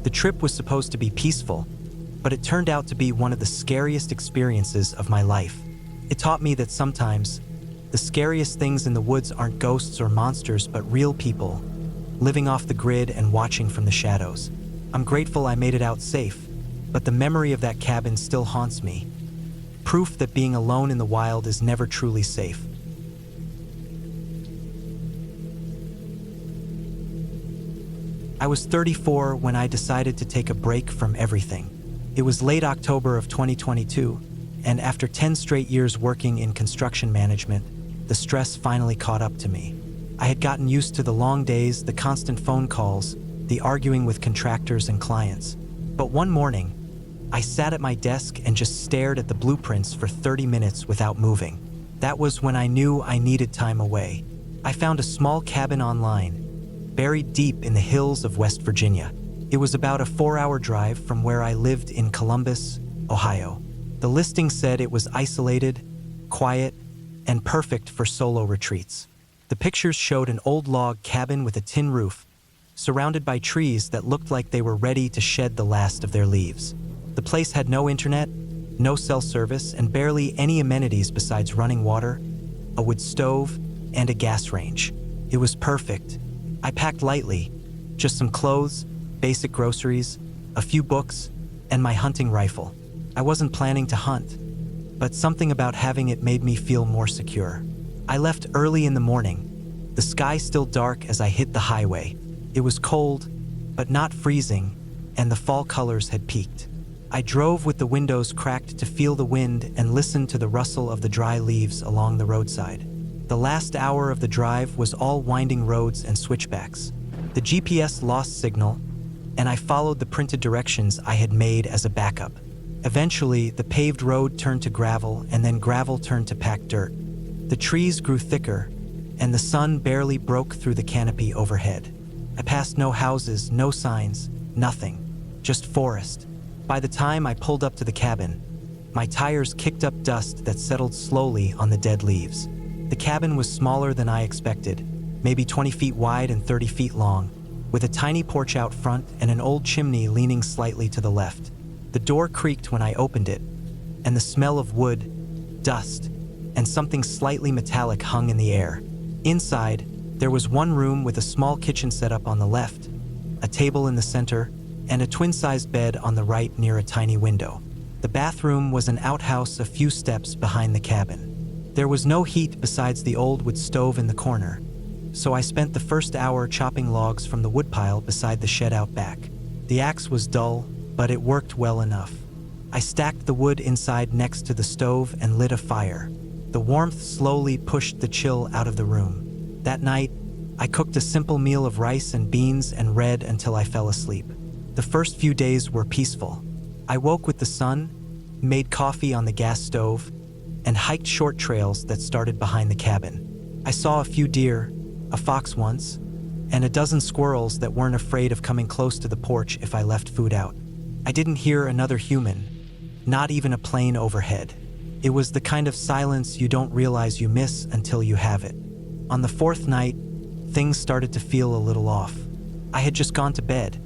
The trip was supposed to be peaceful, but it turned out to be one of the scariest experiences of my life. It taught me that sometimes, the scariest things in the woods aren't ghosts or monsters, but real people, living off the grid and watching from the shadows. I'm grateful I made it out safe, but the memory of that cabin still haunts me. Proof that being alone in the wild is never truly safe. I was 34 when I decided to take a break from everything. It was late October of 2022, and after 10 straight years working in construction management, the stress finally caught up to me. I had gotten used to the long days, the constant phone calls, the arguing with contractors and clients. But one morning, I sat at my desk and just stared at the blueprints for 30 minutes without moving. That was when I knew I needed time away. I found a small cabin online, buried deep in the hills of West Virginia. It was about a 4-hour drive from where I lived in Columbus, Ohio. The listing said it was isolated, quiet, and perfect for solo retreats. The pictures showed an old log cabin with a tin roof, surrounded by trees that looked like they were ready to shed the last of their leaves. The place had no internet, no cell service, and barely any amenities besides running water, a wood stove, and a gas range. It was perfect. I packed lightly, just some clothes, basic groceries, a few books, and my hunting rifle. I wasn't planning to hunt, but something about having it made me feel more secure. I left early in the morning, the sky still dark as I hit the highway. It was cold, but not freezing, and the fall colors had peaked. I drove with the windows cracked to feel the wind and listen to the rustle of the dry leaves along the roadside. The last hour of the drive was all winding roads and switchbacks. The GPS lost signal, and I followed the printed directions I had made as a backup. Eventually, the paved road turned to gravel, and then gravel turned to packed dirt. The trees grew thicker, and the sun barely broke through the canopy overhead. I passed no houses, no signs, nothing, just forest. By the time I pulled up to the cabin, my tires kicked up dust that settled slowly on the dead leaves. The cabin was smaller than I expected, maybe 20 feet wide and 30 feet long, with a tiny porch out front and an old chimney leaning slightly to the left. The door creaked when I opened it, and the smell of wood, dust, and something slightly metallic hung in the air. Inside, there was one room with a small kitchen setup on the left, a table in the center, and a twin-sized bed on the right near a tiny window. The bathroom was an outhouse a few steps behind the cabin. There was no heat besides the old wood stove in the corner, so I spent the first hour chopping logs from the woodpile beside the shed out back. The axe was dull, but it worked well enough. I stacked the wood inside next to the stove and lit a fire. The warmth slowly pushed the chill out of the room. That night, I cooked a simple meal of rice and beans and read until I fell asleep. The first few days were peaceful. I woke with the sun, made coffee on the gas stove, and hiked short trails that started behind the cabin. I saw a few deer, a fox once, and a dozen squirrels that weren't afraid of coming close to the porch if I left food out. I didn't hear another human, not even a plane overhead. It was the kind of silence you don't realize you miss until you have it. On the fourth night, things started to feel a little off. I had just gone to bed,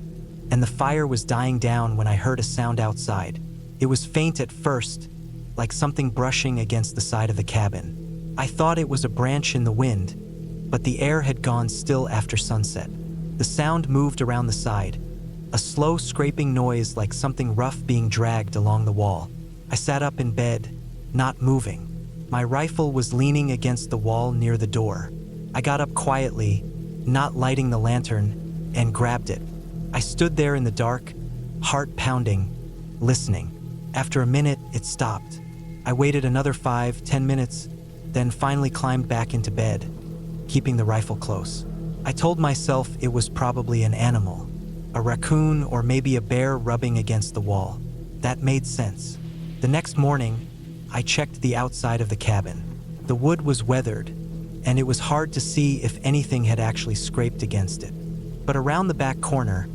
and the fire was dying down when I heard a sound outside. It was faint at first, like something brushing against the side of the cabin. I thought it was a branch in the wind, but the air had gone still after sunset. The sound moved around the side, a slow scraping noise like something rough being dragged along the wall. I sat up in bed, not moving. My rifle was leaning against the wall near the door. I got up quietly, not lighting the lantern, and grabbed it. I stood there in the dark, heart pounding, listening. After a minute, it stopped. I waited another 5-10 minutes, then finally climbed back into bed, keeping the rifle close. I told myself it was probably an animal, a raccoon or maybe a bear rubbing against the wall. That made sense. The next morning, I checked the outside of the cabin. The wood was weathered, and it was hard to see if anything had actually scraped against it. But around the back corner,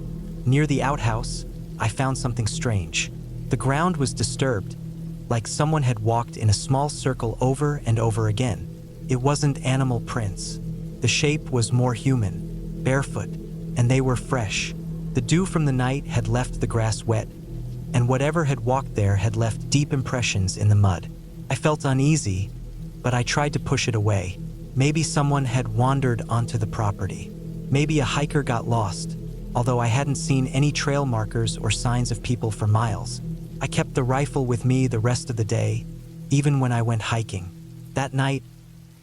near the outhouse, I found something strange. The ground was disturbed, like someone had walked in a small circle over and over again. It wasn't animal prints. The shape was more human, barefoot, and they were fresh. The dew from the night had left the grass wet, and whatever had walked there had left deep impressions in the mud. I felt uneasy, but I tried to push it away. Maybe someone had wandered onto the property. Maybe a hiker got lost, although I hadn't seen any trail markers or signs of people for miles. I kept the rifle with me the rest of the day, even when I went hiking. That night,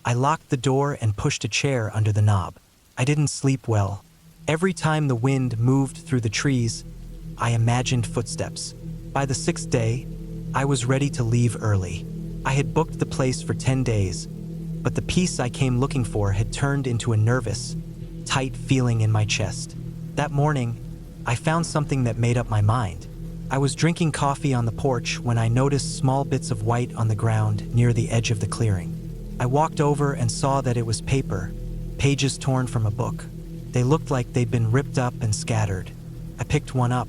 I locked the door and pushed a chair under the knob. I didn't sleep well. Every time the wind moved through the trees, I imagined footsteps. By the 6th day, I was ready to leave early. I had booked the place for 10 days, but the peace I came looking for had turned into a nervous, tight feeling in my chest. That morning, I found something that made up my mind. I was drinking coffee on the porch when I noticed small bits of white on the ground near the edge of the clearing. I walked over and saw that it was paper, pages torn from a book. They looked like they'd been ripped up and scattered. I picked one up.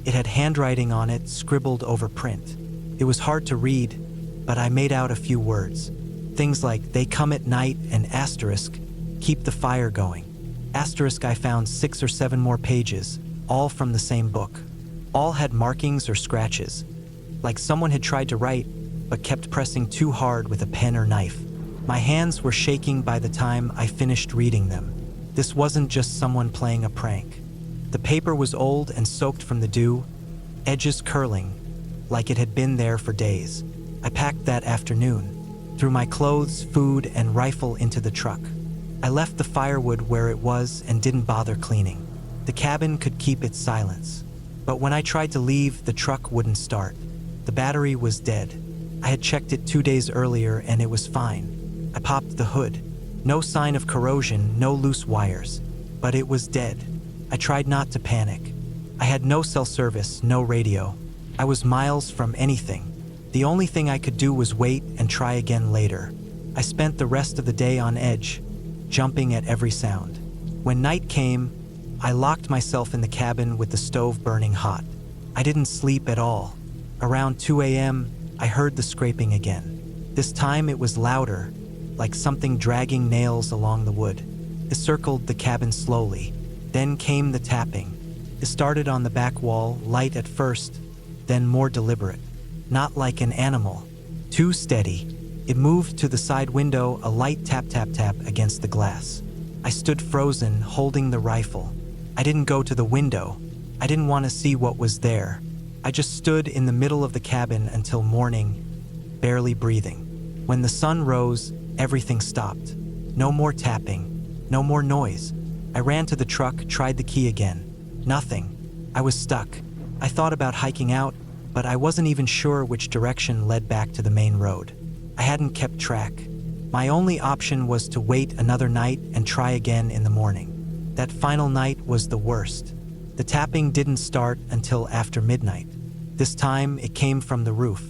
It had handwriting on it scribbled over print. It was hard to read, but I made out a few words. Things like, "They come at night," and asterisk, "Keep the fire going." Asterisk, I found 6 or 7 more pages, all from the same book. All had markings or scratches, like someone had tried to write, but kept pressing too hard with a pen or knife. My hands were shaking by the time I finished reading them. This wasn't just someone playing a prank. The paper was old and soaked from the dew, edges curling, like it had been there for days. I packed that afternoon, threw my clothes, food, and rifle into the truck. I left the firewood where it was and didn't bother cleaning. The cabin could keep its silence. But when I tried to leave, the truck wouldn't start. The battery was dead. I had checked it 2 days earlier and it was fine. I popped the hood. No sign of corrosion, no loose wires. But it was dead. I tried not to panic. I had no cell service, no radio. I was miles from anything. The only thing I could do was wait and try again later. I spent the rest of the day on edge, jumping at every sound. When night came, I locked myself in the cabin with the stove burning hot. I didn't sleep at all. Around 2 a.m., I heard the scraping again. This time it was louder, like something dragging nails along the wood. It circled the cabin slowly. Then came the tapping. It started on the back wall, light at first, then more deliberate. Not like an animal. Too steady. It moved to the side window, a light tap tap tap against the glass. I stood frozen, holding the rifle. I didn't go to the window. I didn't want to see what was there. I just stood in the middle of the cabin until morning, barely breathing. When the sun rose, everything stopped. No more tapping, No more noise. I ran to the truck, tried the key again. Nothing. I was stuck. I thought about hiking out, but I wasn't even sure which direction led back to the main road. I hadn't kept track. My only option was to wait another night and try again in the morning. That final night was the worst. The tapping didn't start until after midnight. This time, it came from the roof.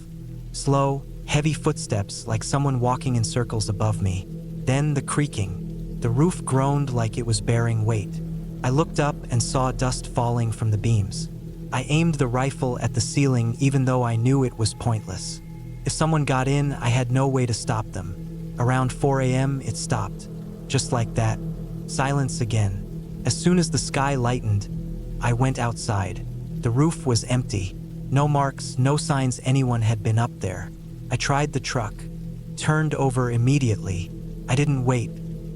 Slow, heavy footsteps like someone walking in circles above me. Then the creaking. The roof groaned like it was bearing weight. I looked up and saw dust falling from the beams. I aimed the rifle at the ceiling even though I knew it was pointless. If someone got in, I had no way to stop them. Around 4 a.m., it stopped. Just like that. Silence again. As soon as the sky lightened, I went outside. The roof was empty. No marks, no signs anyone had been up there. I tried the truck. Turned over immediately. I didn't wait.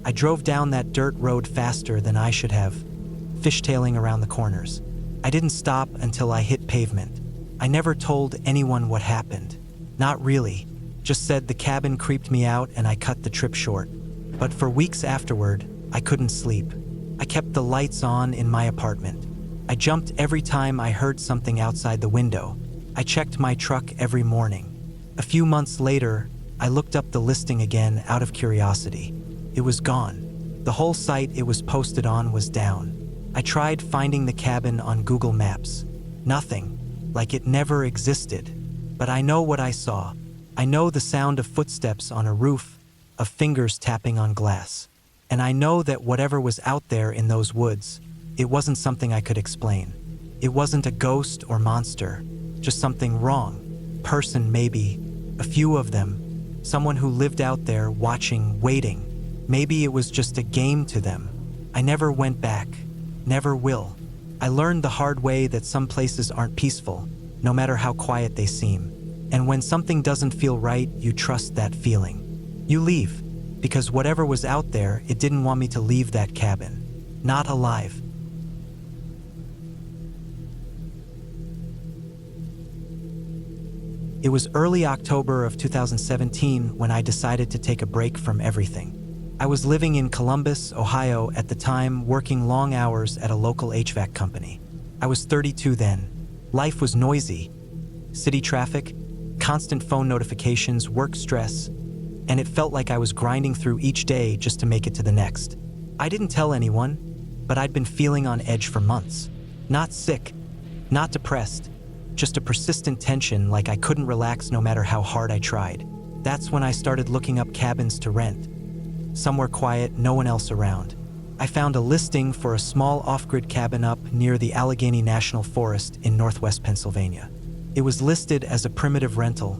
I drove down that dirt road faster than I should have, fishtailing around the corners. I didn't stop until I hit pavement. I never told anyone what happened. Not really. Just said the cabin creeped me out and I cut the trip short. But for weeks afterward, I couldn't sleep. I kept the lights on in my apartment. I jumped every time I heard something outside the window. I checked my truck every morning. A few months later, I looked up the listing again out of curiosity. It was gone. The whole site it was posted on was down. I tried finding the cabin on Google Maps. Nothing, like it never existed. But I know what I saw. I know the sound of footsteps on a roof, of fingers tapping on glass. And I know that whatever was out there in those woods, it wasn't something I could explain. It wasn't a ghost or monster, just something wrong. Person maybe, a few of them. Someone who lived out there watching, waiting. Maybe it was just a game to them. I never went back. Never will. I learned the hard way that some places aren't peaceful, no matter how quiet they seem. And when something doesn't feel right, you trust that feeling. You leave, because whatever was out there, it didn't want me to leave that cabin. Not alive. It was early October of 2017 when I decided to take a break from everything. I was living in Columbus, Ohio at the time, working long hours at a local HVAC company. I was 32 then. Life was noisy. City traffic, constant phone notifications, work stress, and it felt like I was grinding through each day just to make it to the next. I didn't tell anyone, but I'd been feeling on edge for months. Not sick, not depressed, just a persistent tension like I couldn't relax no matter how hard I tried. That's when I started looking up cabins to rent. Somewhere quiet, no one else around. I found a listing for a small off-grid cabin up near the Allegheny National Forest in northwest Pennsylvania. It was listed as a primitive rental,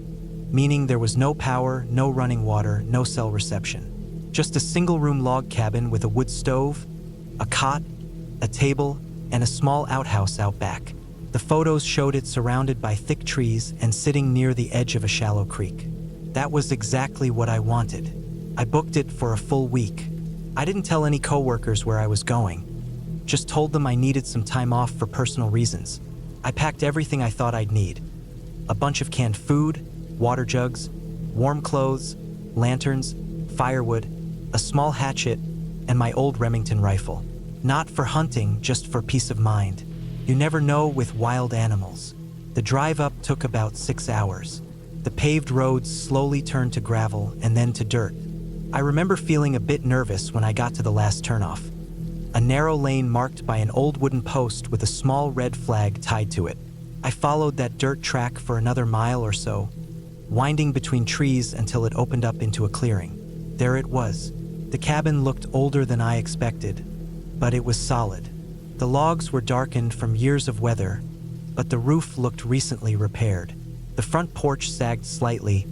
meaning there was no power, no running water, no cell reception. Just a single-room log cabin with a wood stove, a cot, a table, and a small outhouse out back. The photos showed it surrounded by thick trees and sitting near the edge of a shallow creek. That was exactly what I wanted. I booked it for a full week. I didn't tell any coworkers where I was going, just told them I needed some time off for personal reasons. I packed everything I thought I'd need. A bunch of canned food, water jugs, warm clothes, lanterns, firewood, a small hatchet, and my old Remington rifle. Not for hunting, just for peace of mind. You never know with wild animals. The drive up took about 6 hours. The paved roads slowly turned to gravel and then to dirt. I remember feeling a bit nervous when I got to the last turnoff. A narrow lane marked by an old wooden post with a small red flag tied to it. I followed that dirt track for another mile or so, winding between trees until it opened up into a clearing. There it was. The cabin looked older than I expected, but it was solid. The logs were darkened from years of weather, but the roof looked recently repaired. The front porch sagged slightly,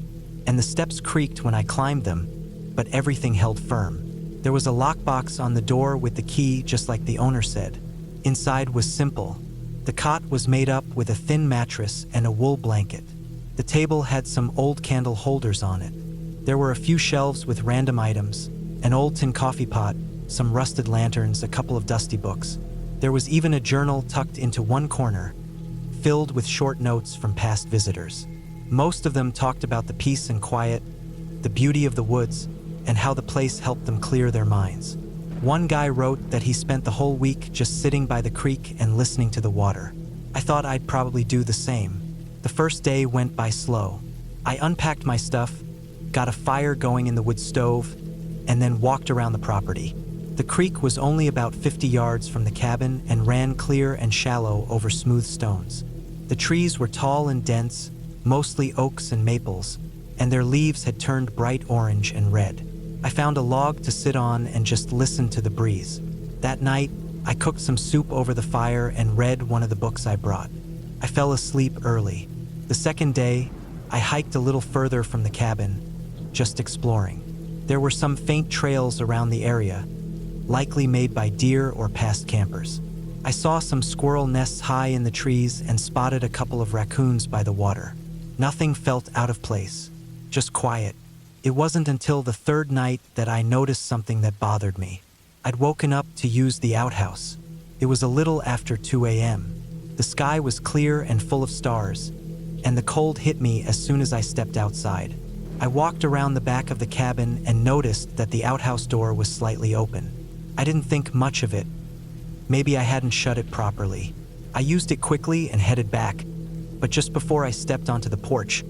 and the steps creaked when I climbed them, but everything held firm. There was a lockbox on the door with the key, just like the owner said. Inside was simple. The cot was made up with a thin mattress and a wool blanket. The table had some old candle holders on it. There were a few shelves with random items, an old tin coffee pot, some rusted lanterns, a couple of dusty books. There was even a journal tucked into one corner, filled with short notes from past visitors. Most of them talked about the peace and quiet, the beauty of the woods, and how the place helped them clear their minds. One guy wrote that he spent the whole week just sitting by the creek and listening to the water. I thought I'd probably do the same. The first day went by slow. I unpacked my stuff, got a fire going in the wood stove, and then walked around the property. The creek was only about 50 yards from the cabin and ran clear and shallow over smooth stones. The trees were tall and dense, mostly oaks and maples, and their leaves had turned bright orange and red. I found a log to sit on and just listen to the breeze. That night, I cooked some soup over the fire and read one of the books I brought. I fell asleep early. The second day, I hiked a little further from the cabin, just exploring. There were some faint trails around the area, likely made by deer or past campers. I saw some squirrel nests high in the trees and spotted a couple of raccoons by the water. Nothing felt out of place, just quiet. It wasn't until the third night that I noticed something that bothered me. I'd woken up to use the outhouse. It was a little after 2 a.m. The sky was clear and full of stars, and the cold hit me as soon as I stepped outside. I walked around the back of the cabin and noticed that the outhouse door was slightly open. I didn't think much of it. Maybe I hadn't shut it properly. I used it quickly and headed back, but just before I stepped onto the porch,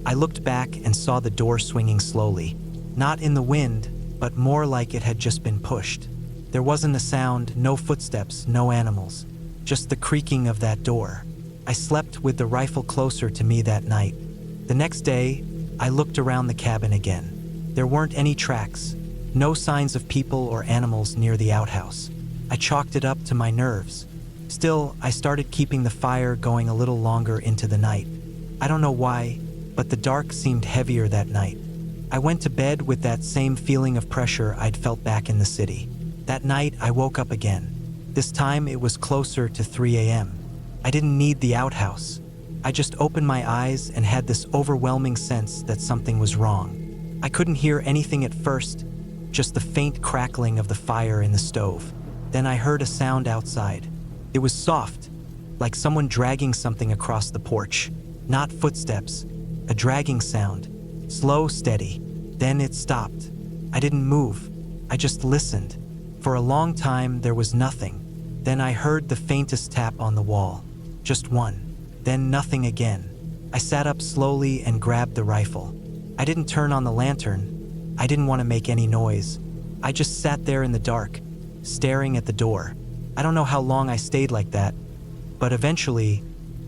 I looked back and saw the door swinging slowly. Not in the wind, but more like it had just been pushed. There wasn't a sound, no footsteps, no animals, just the creaking of that door. I slept with the rifle closer to me that night. The next day, I looked around the cabin again. There weren't any tracks, no signs of people or animals near the outhouse. I chalked it up to my nerves. Still, I started keeping the fire going a little longer into the night. I don't know why, but the dark seemed heavier that night. I went to bed with that same feeling of pressure I'd felt back in the city. That night, I woke up again. This time, it was closer to 3 a.m. I didn't need the outhouse. I just opened my eyes and had this overwhelming sense that something was wrong. I couldn't hear anything at first, just the faint crackling of the fire in the stove. Then I heard a sound outside. It was soft, like someone dragging something across the porch. Not footsteps, a dragging sound, slow, steady. Then it stopped. I didn't move. I just listened. For a long time, there was nothing. Then I heard the faintest tap on the wall. Just one. Then nothing again. I sat up slowly and grabbed the rifle. I didn't turn on the lantern. I didn't want to make any noise. I just sat there in the dark, staring at the door. I don't know how long I stayed like that, but eventually,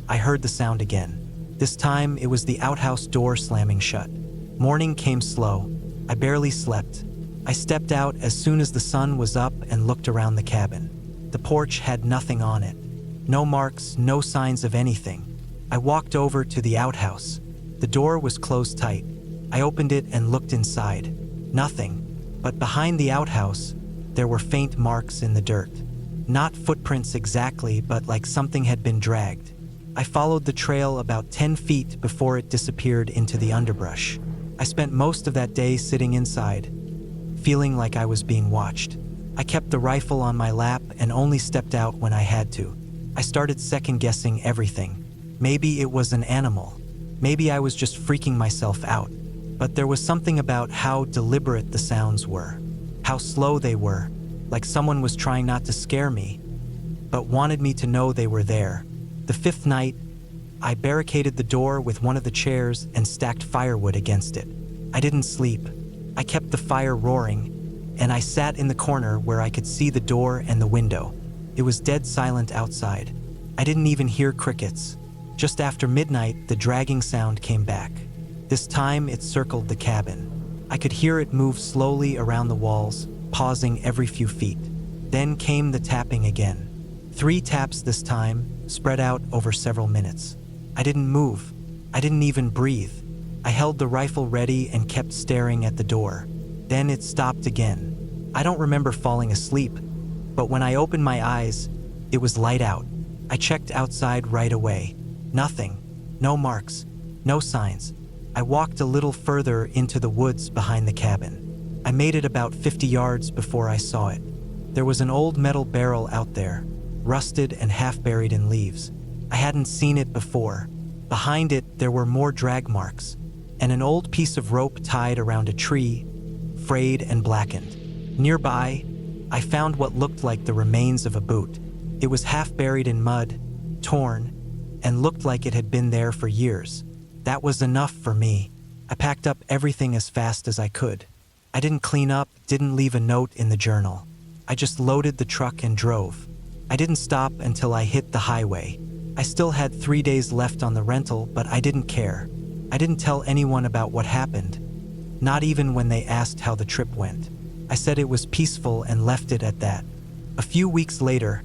I heard the sound again. This time, it was the outhouse door slamming shut. Morning came slow. I barely slept. I stepped out as soon as the sun was up and looked around the cabin. The porch had nothing on it. No marks, no signs of anything. I walked over to the outhouse. The door was closed tight. I opened it and looked inside. Nothing. But behind the outhouse, there were faint marks in the dirt. Not footprints exactly, but like something had been dragged. I followed the trail about 10 feet before it disappeared into the underbrush. I spent most of that day sitting inside, feeling like I was being watched. I kept the rifle on my lap and only stepped out when I had to. I started second-guessing everything. Maybe it was an animal. Maybe I was just freaking myself out. But there was something about how deliberate the sounds were, how slow they were, like someone was trying not to scare me, but wanted me to know they were there. The fifth night, I barricaded the door with one of the chairs and stacked firewood against it. I didn't sleep. I kept the fire roaring, and I sat in the corner where I could see the door and the window. It was dead silent outside. I didn't even hear crickets. Just after midnight, the dragging sound came back. This time, it circled the cabin. I could hear it move slowly around the walls, pausing every few feet. Then came the tapping again. 3 taps this time, spread out over several minutes. I didn't move. I didn't even breathe. I held the rifle ready and kept staring at the door. Then it stopped again. I don't remember falling asleep, but when I opened my eyes, it was light out. I checked outside right away. Nothing. No marks. No signs. I walked a little further into the woods behind the cabin. I made it about 50 yards before I saw it. There was an old metal barrel out there, rusted and half buried in leaves. I hadn't seen it before. Behind it, there were more drag marks, and an old piece of rope tied around a tree, frayed and blackened. Nearby, I found what looked like the remains of a boot. It was half buried in mud, torn, and looked like it had been there for years. That was enough for me. I packed up everything as fast as I could. I didn't clean up, didn't leave a note in the journal. I just loaded the truck and drove. I didn't stop until I hit the highway. I still had 3 days left on the rental, but I didn't care. I didn't tell anyone about what happened, not even when they asked how the trip went. I said it was peaceful and left it at that. A few weeks later,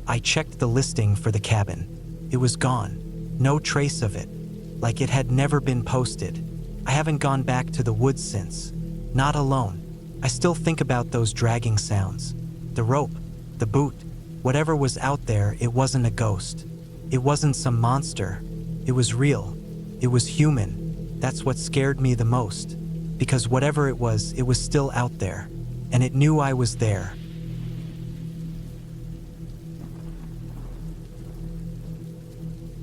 I checked the listing for the cabin. It was gone. No trace of it. Like it had never been posted. I haven't gone back to the woods since. Not alone. I still think about those dragging sounds. The rope, the boot, whatever was out there, it wasn't a ghost. It wasn't some monster. It was real. It was human. That's what scared me the most. Because whatever it was still out there. And it knew I was there.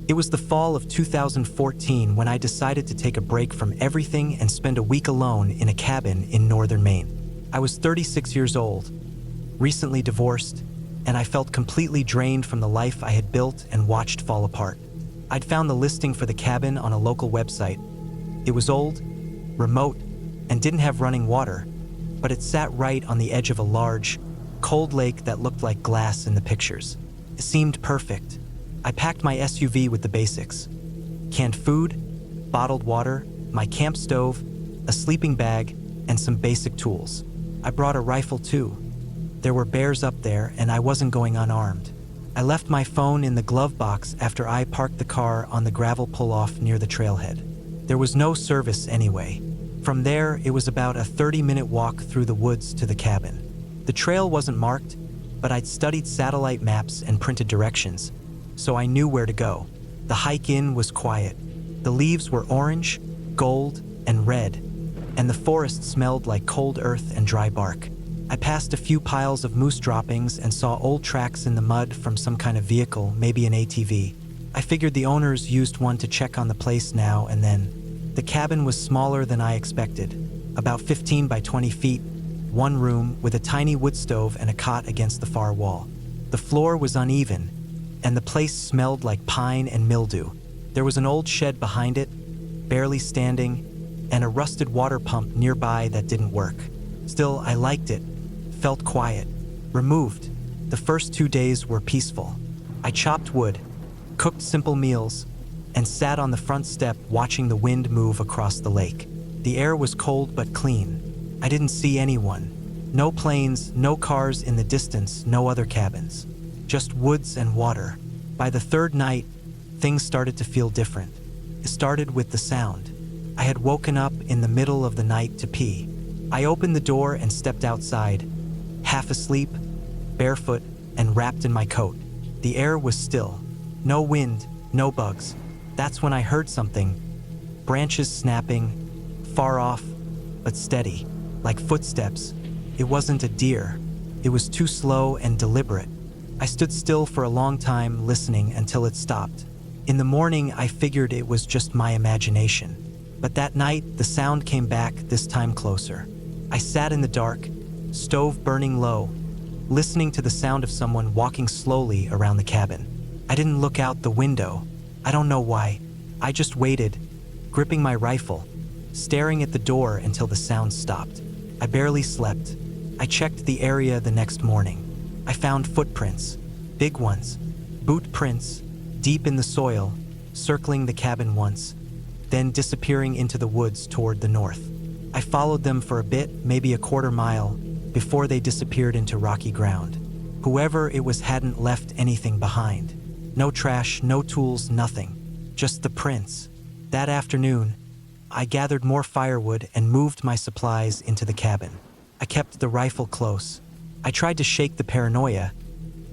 It was the fall of 2014 when I decided to take a break from everything and spend a week alone in a cabin in northern Maine. I was 36 years old, recently divorced, and I felt completely drained from the life I had built and watched fall apart. I'd found the listing for the cabin on a local website. It was old, remote, and didn't have running water, but it sat right on the edge of a large, cold lake that looked like glass in the pictures. It seemed perfect. I packed my SUV with the basics: canned food, bottled water, my camp stove, a sleeping bag, and some basic tools. I brought a rifle too. There were bears up there and I wasn't going unarmed. I left my phone in the glove box after I parked the car on the gravel pull-off near the trailhead. There was no service anyway. From there, it was about a 30-minute walk through the woods to the cabin. The trail wasn't marked, but I'd studied satellite maps and printed directions, so I knew where to go. The hike in was quiet. The leaves were orange, gold, and red, and the forest smelled like cold earth and dry bark. I passed a few piles of moose droppings and saw old tracks in the mud from some kind of vehicle, maybe an ATV. I figured the owners used one to check on the place now and then. The cabin was smaller than I expected, about 15 by 20 feet, one room with a tiny wood stove and a cot against the far wall. The floor was uneven, and the place smelled like pine and mildew. There was an old shed behind it, barely standing, and a rusted water pump nearby that didn't work. Still, I liked it, felt quiet, removed. The first 2 days were peaceful. I chopped wood, cooked simple meals, and sat on the front step watching the wind move across the lake. The air was cold but clean. I didn't see anyone. No planes, no cars in the distance, no other cabins. Just woods and water. By the third night, things started to feel different. It started with the sound. I had woken up in the middle of the night to pee. I opened the door and stepped outside, half asleep, barefoot, and wrapped in my coat. The air was still. No wind, no bugs. That's when I heard something. Branches snapping, far off, but steady, like footsteps. It wasn't a deer. It was too slow and deliberate. I stood still for a long time, listening until it stopped. In the morning, I figured it was just my imagination. But that night, the sound came back, this time closer. I sat in the dark, stove burning low, listening to the sound of someone walking slowly around the cabin. I didn't look out the window. I don't know why. I just waited, gripping my rifle, staring at the door until the sound stopped. I barely slept. I checked the area the next morning. I found footprints, big ones, boot prints, deep in the soil, circling the cabin once, then disappearing into the woods toward the north. I followed them for a bit, maybe a quarter mile, before they disappeared into rocky ground. Whoever it was hadn't left anything behind. No trash, no tools, nothing. Just the prints. That afternoon, I gathered more firewood and moved my supplies into the cabin. I kept the rifle close. I tried to shake the paranoia,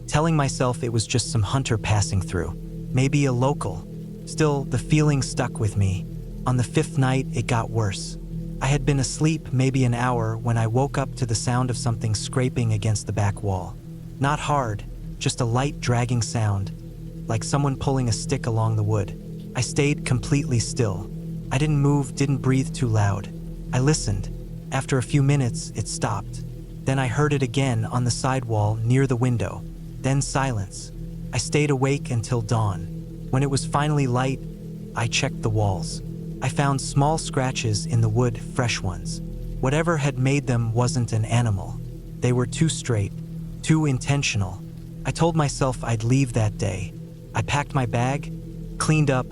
telling myself it was just some hunter passing through, maybe a local. Still, the feeling stuck with me. On the 5th night, it got worse. I had been asleep maybe an hour when I woke up to the sound of something scraping against the back wall. Not hard, just a light dragging sound, like someone pulling a stick along the wood. I stayed completely still. I didn't move, didn't breathe too loud. I listened. After a few minutes, it stopped. Then I heard it again on the sidewall near the window. Then silence. I stayed awake until dawn. When it was finally light, I checked the walls. I found small scratches in the wood, fresh ones. Whatever had made them wasn't an animal. They were too straight, too intentional. I told myself I'd leave that day. I packed my bag, cleaned up,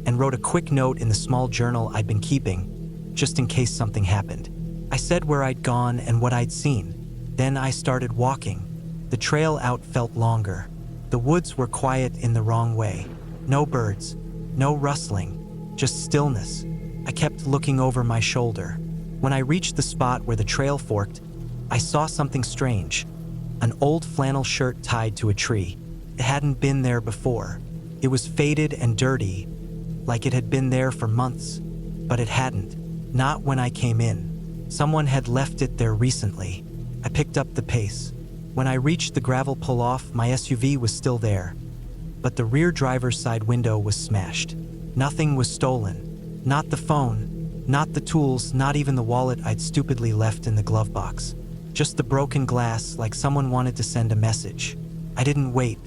and wrote a quick note in the small journal I'd been keeping, just in case something happened. I said where I'd gone and what I'd seen. Then I started walking. The trail out felt longer. The woods were quiet in the wrong way. No birds, no rustling, just stillness. I kept looking over my shoulder. When I reached the spot where the trail forked, I saw something strange. An old flannel shirt tied to a tree. It hadn't been there before. It was faded and dirty, like it had been there for months, but it hadn't. Not when I came in. Someone had left it there recently. I picked up the pace. When I reached the gravel pull-off, my SUV was still there, but the rear driver's side window was smashed. Nothing was stolen. Not the phone, not the tools, not even the wallet I'd stupidly left in the glove box. Just the broken glass, like someone wanted to send a message. I didn't wait.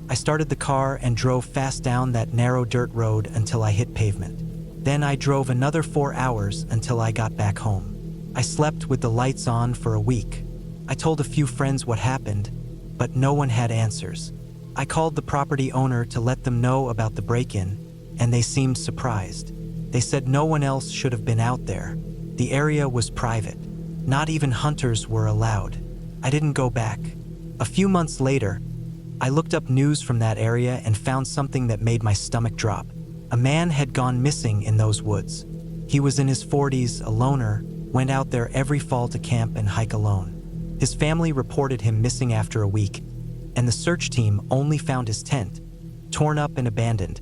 I started the car and drove fast down that narrow dirt road until I hit pavement. Then I drove another 4 hours until I got back home. I slept with the lights on for a week. I told a few friends what happened, but no one had answers. I called the property owner to let them know about the break-in, and they seemed surprised. They said no one else should have been out there. The area was private. Not even hunters were allowed. I didn't go back. A few months later, I looked up news from that area and found something that made my stomach drop. A man had gone missing in those woods. He was in his 40s, a loner, went out there every fall to camp and hike alone. His family reported him missing after a week, and the search team only found his tent, torn up and abandoned,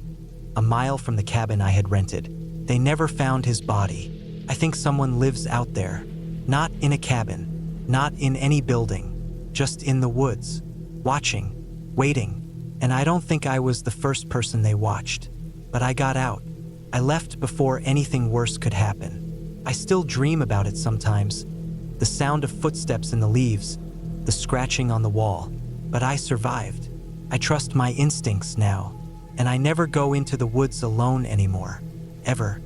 a mile from the cabin I had rented. They never found his body. I think someone lives out there. Not in a cabin, not in any building, just in the woods, watching, waiting. And I don't think I was the first person they watched. But I got out. I left before anything worse could happen. I still dream about it sometimes. The sound of footsteps in the leaves, the scratching on the wall. But I survived. I trust my instincts now. And I never go into the woods alone anymore. Ever.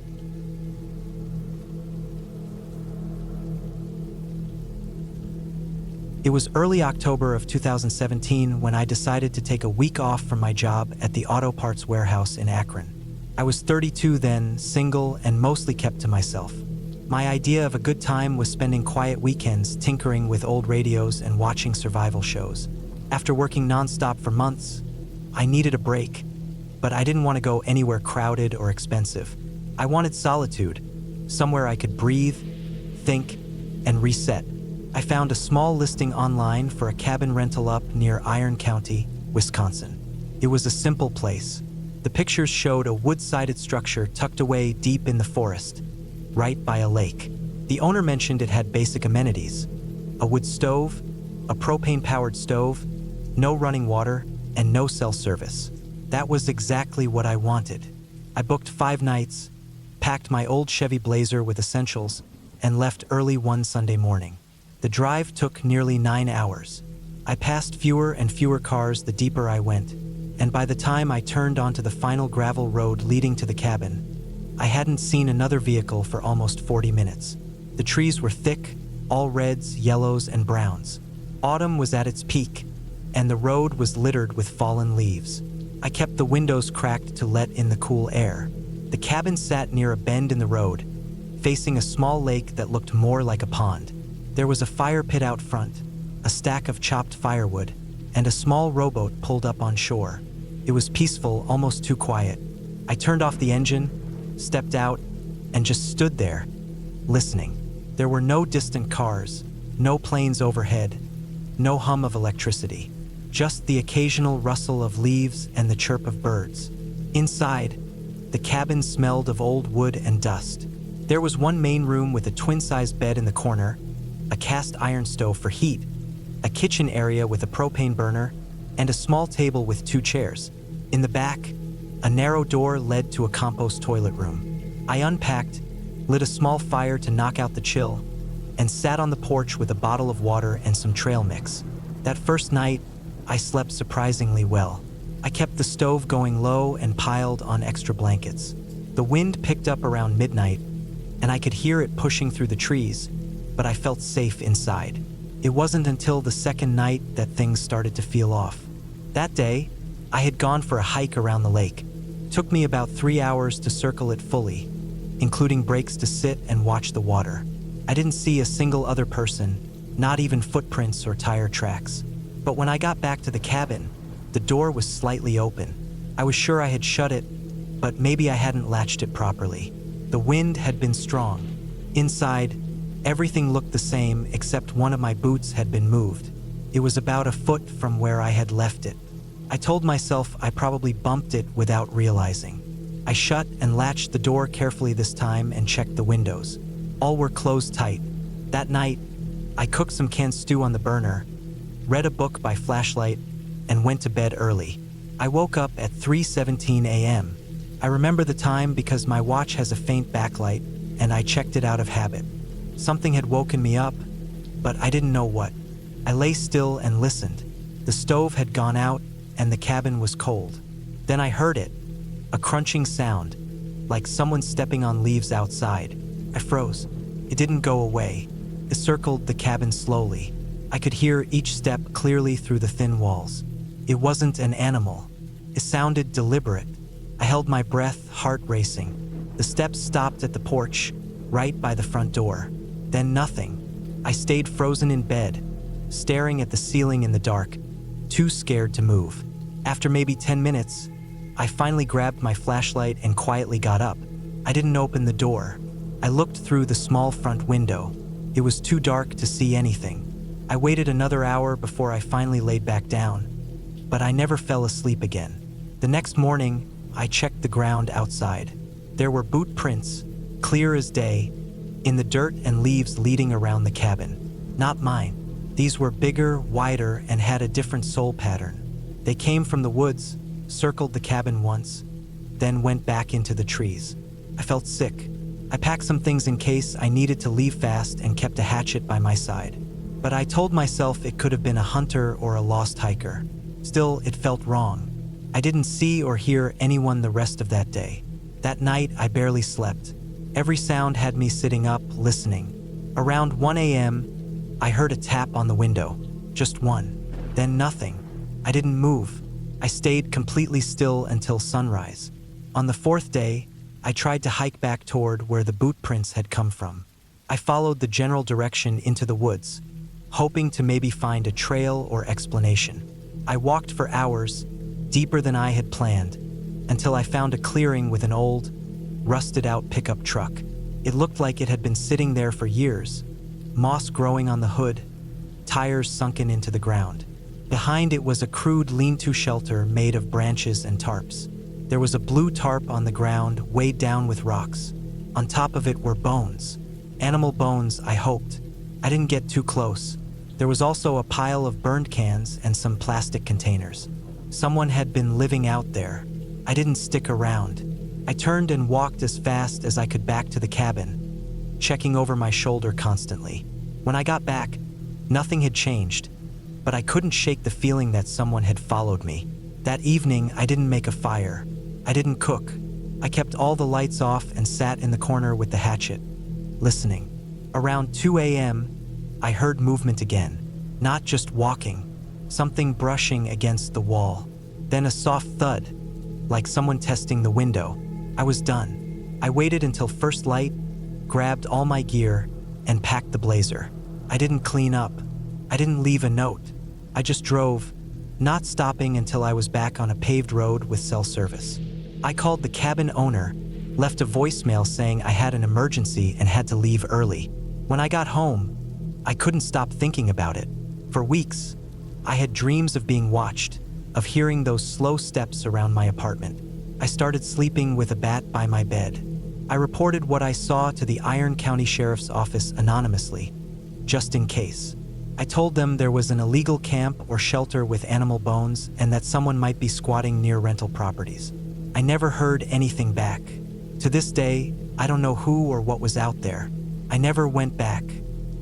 It was early October of 2017 when I decided to take a week off from my job at the auto parts warehouse in Akron. I was 32 then, single, and mostly kept to myself. My idea of a good time was spending quiet weekends tinkering with old radios and watching survival shows. After working nonstop for months, I needed a break, but I didn't want to go anywhere crowded or expensive. I wanted solitude, somewhere I could breathe, think, and reset. I found a small listing online for a cabin rental up near Iron County, Wisconsin. It was a simple place. The pictures showed a wood-sided structure tucked away deep in the forest, right by a lake. The owner mentioned it had basic amenities: a wood stove, a propane-powered stove, no running water, and no cell service. That was exactly what I wanted. I booked 5 nights, packed my old Chevy Blazer with essentials, and left early one Sunday morning. The drive took nearly 9 hours. I passed fewer and fewer cars the deeper I went, and by the time I turned onto the final gravel road leading to the cabin, I hadn't seen another vehicle for almost 40 minutes. The trees were thick, all reds, yellows, and browns. Autumn was at its peak, and the road was littered with fallen leaves. I kept the windows cracked to let in the cool air. The cabin sat near a bend in the road, facing a small lake that looked more like a pond. There was a fire pit out front, a stack of chopped firewood, and a small rowboat pulled up on shore. It was peaceful, almost too quiet. I turned off the engine, stepped out, and just stood there, listening. There were no distant cars, no planes overhead, no hum of electricity, just the occasional rustle of leaves and the chirp of birds. Inside, the cabin smelled of old wood and dust. There was one main room with a twin-sized bed in the corner, a cast iron stove for heat, a kitchen area with a propane burner, and a small table with 2 chairs. In the back, a narrow door led to a compost toilet room. I unpacked, lit a small fire to knock out the chill, and sat on the porch with a bottle of water and some trail mix. That first night, I slept surprisingly well. I kept the stove going low and piled on extra blankets. The wind picked up around midnight, and I could hear it pushing through the trees, but I felt safe inside. It wasn't until the second night that things started to feel off. That day, I had gone for a hike around the lake. It took me about 3 hours to circle it fully, including breaks to sit and watch the water. I didn't see a single other person, not even footprints or tire tracks. But when I got back to the cabin, the door was slightly open. I was sure I had shut it, but maybe I hadn't latched it properly. The wind had been strong. Inside, everything looked the same except one of my boots had been moved. It was about a foot from where I had left it. I told myself I probably bumped it without realizing. I shut and latched the door carefully this time and checked the windows. All were closed tight. That night, I cooked some canned stew on the burner, read a book by flashlight, and went to bed early. I woke up at 3:17 a.m. I remember the time because my watch has a faint backlight, and I checked it out of habit. Something had woken me up, but I didn't know what. I lay still and listened. The stove had gone out, and the cabin was cold. Then I heard it, a crunching sound, like someone stepping on leaves outside. I froze. It didn't go away. It circled the cabin slowly. I could hear each step clearly through the thin walls. It wasn't an animal. It sounded deliberate. I held my breath, heart racing. The steps stopped at the porch, right by the front door. Then nothing. I stayed frozen in bed, staring at the ceiling in the dark, too scared to move. After maybe 10 minutes, I finally grabbed my flashlight and quietly got up. I didn't open the door. I looked through the small front window. It was too dark to see anything. I waited another hour before I finally laid back down, but I never fell asleep again. The next morning, I checked the ground outside. There were boot prints, clear as day, in the dirt and leaves leading around the cabin. Not mine. These were bigger, wider, and had a different sole pattern. They came from the woods, circled the cabin once, then went back into the trees. I felt sick. I packed some things in case I needed to leave fast and kept a hatchet by my side. But I told myself it could have been a hunter or a lost hiker. Still, it felt wrong. I didn't see or hear anyone the rest of that day. That night, I barely slept. Every sound had me sitting up, listening. Around 1 a.m., I heard a tap on the window. Just one. Then nothing. I didn't move. I stayed completely still until sunrise. On the fourth day, I tried to hike back toward where the boot prints had come from. I followed the general direction into the woods, hoping to maybe find a trail or explanation. I walked for hours, deeper than I had planned, until I found a clearing with an old, rusted-out pickup truck. It looked like it had been sitting there for years, moss growing on the hood, tires sunken into the ground. Behind it was a crude lean-to shelter made of branches and tarps. There was a blue tarp on the ground, weighed down with rocks. On top of it were bones. Animal bones, I hoped. I didn't get too close. There was also a pile of burned cans and some plastic containers. Someone had been living out there. I didn't stick around. I turned and walked as fast as I could back to the cabin, checking over my shoulder constantly. When I got back, nothing had changed, but I couldn't shake the feeling that someone had followed me. That evening, I didn't make a fire. I didn't cook. I kept all the lights off and sat in the corner with the hatchet, listening. Around 2 a.m., I heard movement again. Not just walking, something brushing against the wall. Then a soft thud, like someone testing the window. I was done. I waited until first light, grabbed all my gear, and packed the blazer. I didn't clean up. I didn't leave a note. I just drove, not stopping until I was back on a paved road with cell service. I called the cabin owner, left a voicemail saying I had an emergency and had to leave early. When I got home, I couldn't stop thinking about it. For weeks, I had dreams of being watched, of hearing those slow steps around my apartment. I started sleeping with a bat by my bed. I reported what I saw to the Iron County Sheriff's Office anonymously, just in case. I told them there was an illegal camp or shelter with animal bones and that someone might be squatting near rental properties. I never heard anything back. To this day, I don't know who or what was out there. I never went back.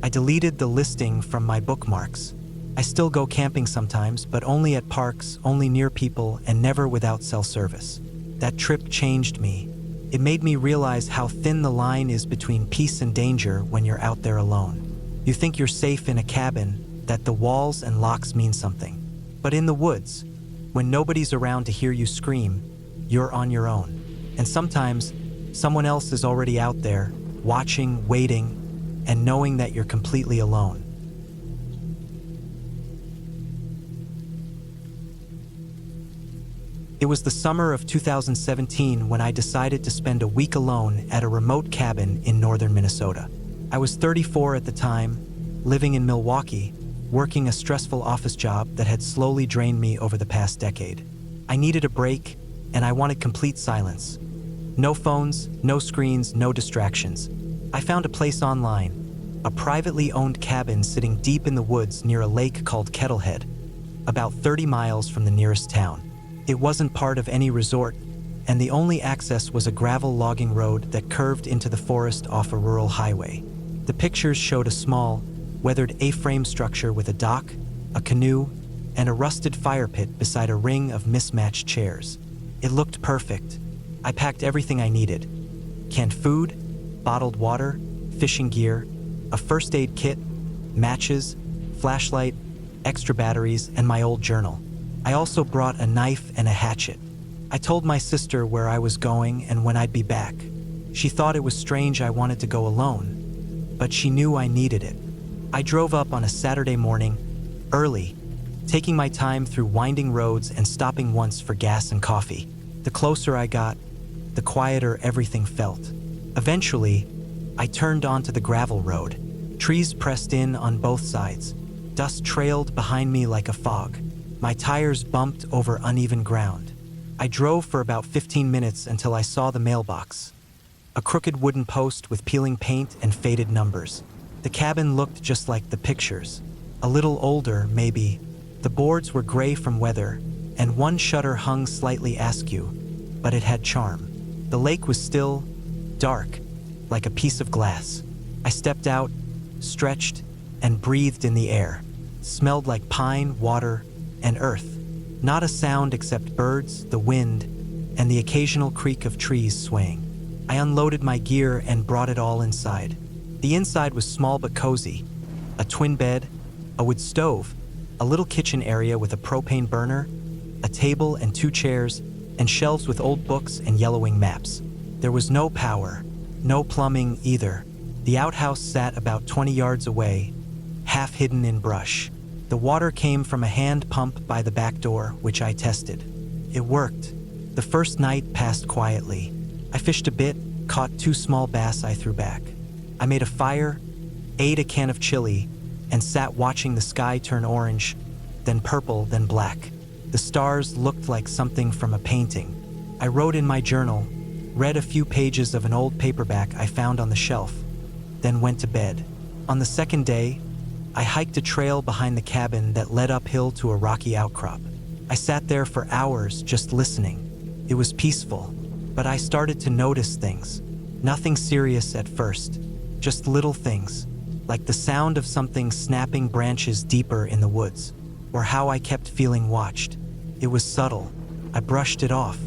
I deleted the listing from my bookmarks. I still go camping sometimes, but only at parks, only near people, and never without cell service. That trip changed me. It made me realize how thin the line is between peace and danger when you're out there alone. You think you're safe in a cabin, that the walls and locks mean something. But in the woods, when nobody's around to hear you scream, you're on your own. And sometimes, someone else is already out there, watching, waiting, and knowing that you're completely alone. It was the summer of 2017 when I decided to spend a week alone at a remote cabin in northern Minnesota. I was 34 at the time, living in Milwaukee, working a stressful office job that had slowly drained me over the past decade. I needed a break, and I wanted complete silence. No phones, no screens, no distractions. I found a place online, a privately owned cabin sitting deep in the woods near a lake called Kettlehead, about 30 miles from the nearest town. It wasn't part of any resort, and the only access was a gravel logging road that curved into the forest off a rural highway. The pictures showed a small, weathered A-frame structure with a dock, a canoe, and a rusted fire pit beside a ring of mismatched chairs. It looked perfect. I packed everything I needed: canned food, bottled water, fishing gear, a first aid kit, matches, flashlight, extra batteries, and my old journal. I also brought a knife and a hatchet. I told my sister where I was going and when I'd be back. She thought it was strange I wanted to go alone, but she knew I needed it. I drove up on a Saturday morning, early, taking my time through winding roads and stopping once for gas and coffee. The closer I got, the quieter everything felt. Eventually, I turned onto the gravel road. Trees pressed in on both sides. Dust trailed behind me like a fog. My tires bumped over uneven ground. I drove for about 15 minutes until I saw the mailbox. A crooked wooden post with peeling paint and faded numbers. The cabin looked just like the pictures. A little older, maybe. The boards were gray from weather, and one shutter hung slightly askew, but it had charm. The lake was still, dark, like a piece of glass. I stepped out, stretched, and breathed in the air. Smelled like pine, water, and earth. Not a sound except birds, the wind, and the occasional creak of trees swaying. I unloaded my gear and brought it all inside. The inside was small but cozy. A twin bed, a wood stove, a little kitchen area with a propane burner, a table and 2 chairs, and shelves with old books and yellowing maps. There was no power, no plumbing either. The outhouse sat about 20 yards away, half hidden in brush. The water came from a hand pump by the back door, which I tested. It worked. The first night passed quietly. I fished a bit, caught 2 small bass I threw back. I made a fire, ate a can of chili, and sat watching the sky turn orange, then purple, then black. The stars looked like something from a painting. I wrote in my journal, read a few pages of an old paperback I found on the shelf, then went to bed. On the second day, I hiked a trail behind the cabin that led uphill to a rocky outcrop. I sat there for hours just listening. It was peaceful, but I started to notice things. Nothing serious at first, just little things, like the sound of something snapping branches deeper in the woods, or how I kept feeling watched. It was subtle. I brushed it off.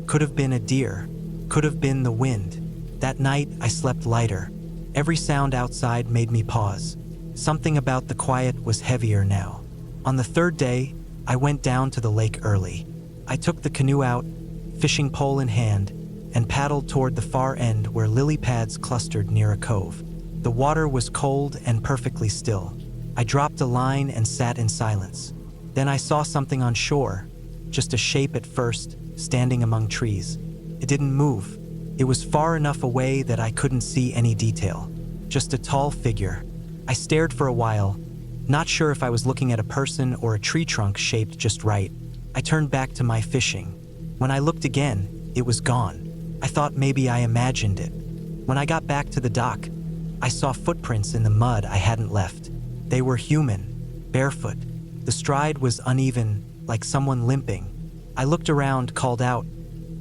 Could have been a deer, could have been the wind. That night, I slept lighter. Every sound outside made me pause. Something about the quiet was heavier now. On the third day, I went down to the lake early. I took the canoe out, fishing pole in hand, and paddled toward the far end where lily pads clustered near a cove. The water was cold and perfectly still. I dropped a line and sat in silence. Then I saw something on shore, just a shape at first, standing among trees. It didn't move. It was far enough away that I couldn't see any detail. Just a tall figure. I stared for a while, not sure if I was looking at a person or a tree trunk shaped just right. I turned back to my fishing. When I looked again, it was gone. I thought maybe I imagined it. When I got back to the dock, I saw footprints in the mud I hadn't left. They were human, barefoot. The stride was uneven, like someone limping. I looked around, called out,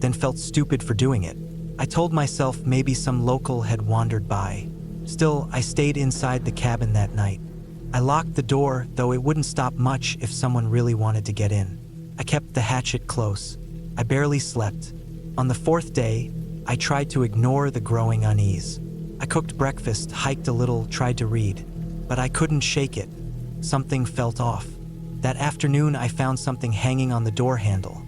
then felt stupid for doing it. I told myself maybe some local had wandered by. Still, I stayed inside the cabin that night. I locked the door, though it wouldn't stop much if someone really wanted to get in. I kept the hatchet close. I barely slept. On the fourth day, I tried to ignore the growing unease. I cooked breakfast, hiked a little, tried to read, but I couldn't shake it. Something felt off. That afternoon, I found something hanging on the door handle.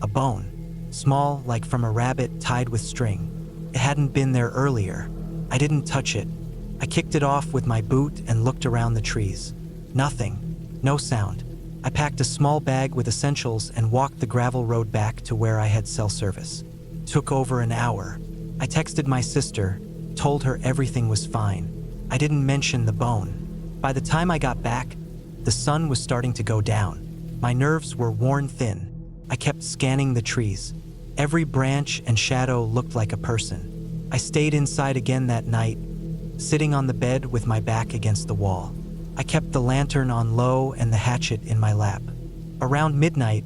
A bone. Small, like from a rabbit, tied with string. It hadn't been there earlier. I didn't touch it. I kicked it off with my boot and looked around the trees. Nothing. No sound. I packed a small bag with essentials and walked the gravel road back to where I had cell service. Took over an hour. I texted my sister, told her everything was fine. I didn't mention the bone. By the time I got back, the sun was starting to go down. My nerves were worn thin. I kept scanning the trees. Every branch and shadow looked like a person. I stayed inside again that night, sitting on the bed with my back against the wall. I kept the lantern on low and the hatchet in my lap. Around midnight,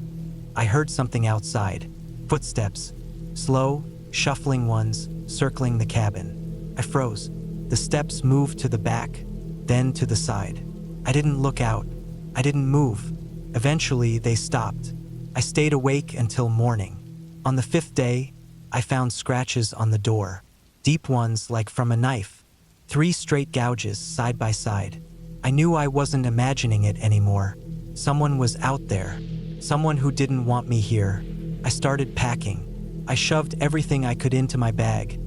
I heard something outside. Footsteps. Slow, shuffling ones, circling the cabin. I froze. The steps moved to the back, then to the side. I didn't look out. I didn't move. Eventually, they stopped. I stayed awake until morning. On the fifth day, I found scratches on the door. Deep ones like from a knife. 3 straight gouges side by side. I knew I wasn't imagining it anymore. Someone was out there. Someone who didn't want me here. I started packing. I shoved everything I could into my bag,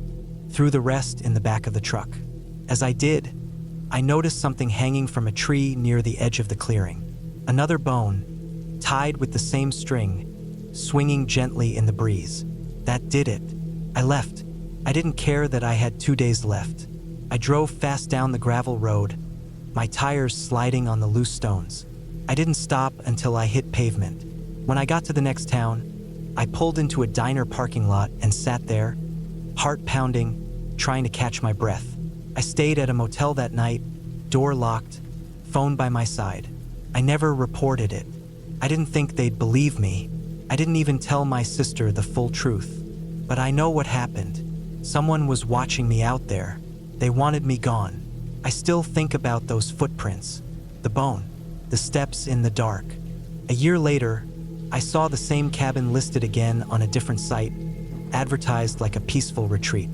threw the rest in the back of the truck. As I did, I noticed something hanging from a tree near the edge of the clearing. Another bone, tied with the same string, swinging gently in the breeze. That did it. I left. I didn't care that I had 2 days left. I drove fast down the gravel road, my tires sliding on the loose stones. I didn't stop until I hit pavement. When I got to the next town, I pulled into a diner parking lot and sat there, heart pounding, trying to catch my breath. I stayed at a motel that night, door locked, phone by my side. I never reported it. I didn't think they'd believe me. I didn't even tell my sister the full truth. But I know what happened. Someone was watching me out there. They wanted me gone. I still think about those footprints, the bone, the steps in the dark. A year later, I saw the same cabin listed again on a different site, advertised like a peaceful retreat.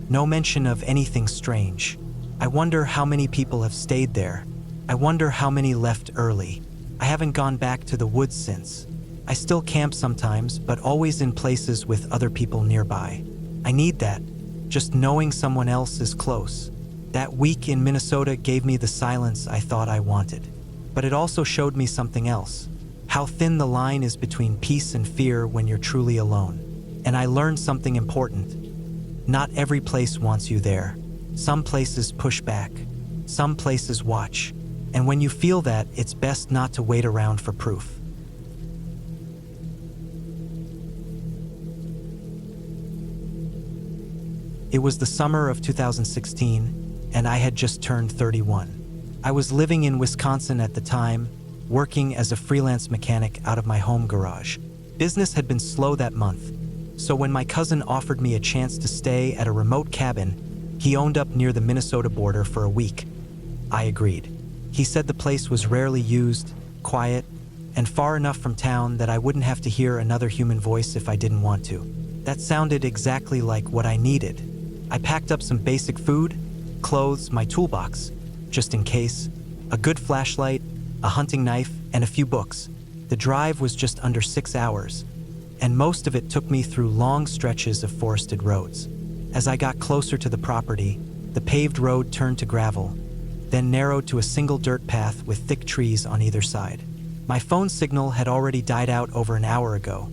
No mention of anything strange. I wonder how many people have stayed there. I wonder how many left early. I haven't gone back to the woods since. I still camp sometimes, but always in places with other people nearby. I need that, just knowing someone else is close. That week in Minnesota gave me the silence I thought I wanted. But it also showed me something else. How thin the line is between peace and fear when you're truly alone. And I learned something important. Not every place wants you there. Some places push back. Some places watch. And when you feel that, it's best not to wait around for proof. It was the summer of 2016, and I had just turned 31. I was living in Wisconsin at the time, working as a freelance mechanic out of my home garage. Business had been slow that month, so when my cousin offered me a chance to stay at a remote cabin he owned up near the Minnesota border for a week, I agreed. He said the place was rarely used, quiet, and far enough from town that I wouldn't have to hear another human voice if I didn't want to. That sounded exactly like what I needed. I packed up some basic food, clothes, my toolbox, just in case, a good flashlight, a hunting knife, and a few books. The drive was just under 6 hours, and most of it took me through long stretches of forested roads. As I got closer to the property, the paved road turned to gravel, then narrowed to a single dirt path with thick trees on either side. My phone signal had already died out over an hour ago,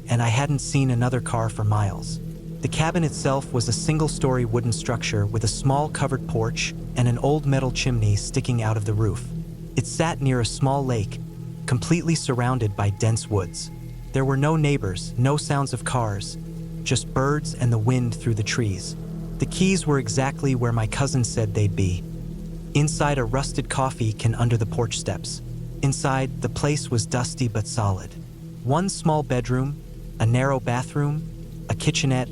and I hadn't seen another car for miles. The cabin itself was a single-story wooden structure with a small covered porch and an old metal chimney sticking out of the roof. It sat near a small lake, completely surrounded by dense woods. There were no neighbors, no sounds of cars, just birds and the wind through the trees. The keys were exactly where my cousin said they'd be, inside a rusted coffee can under the porch steps. Inside, the place was dusty but solid. One small bedroom, a narrow bathroom, a kitchenette,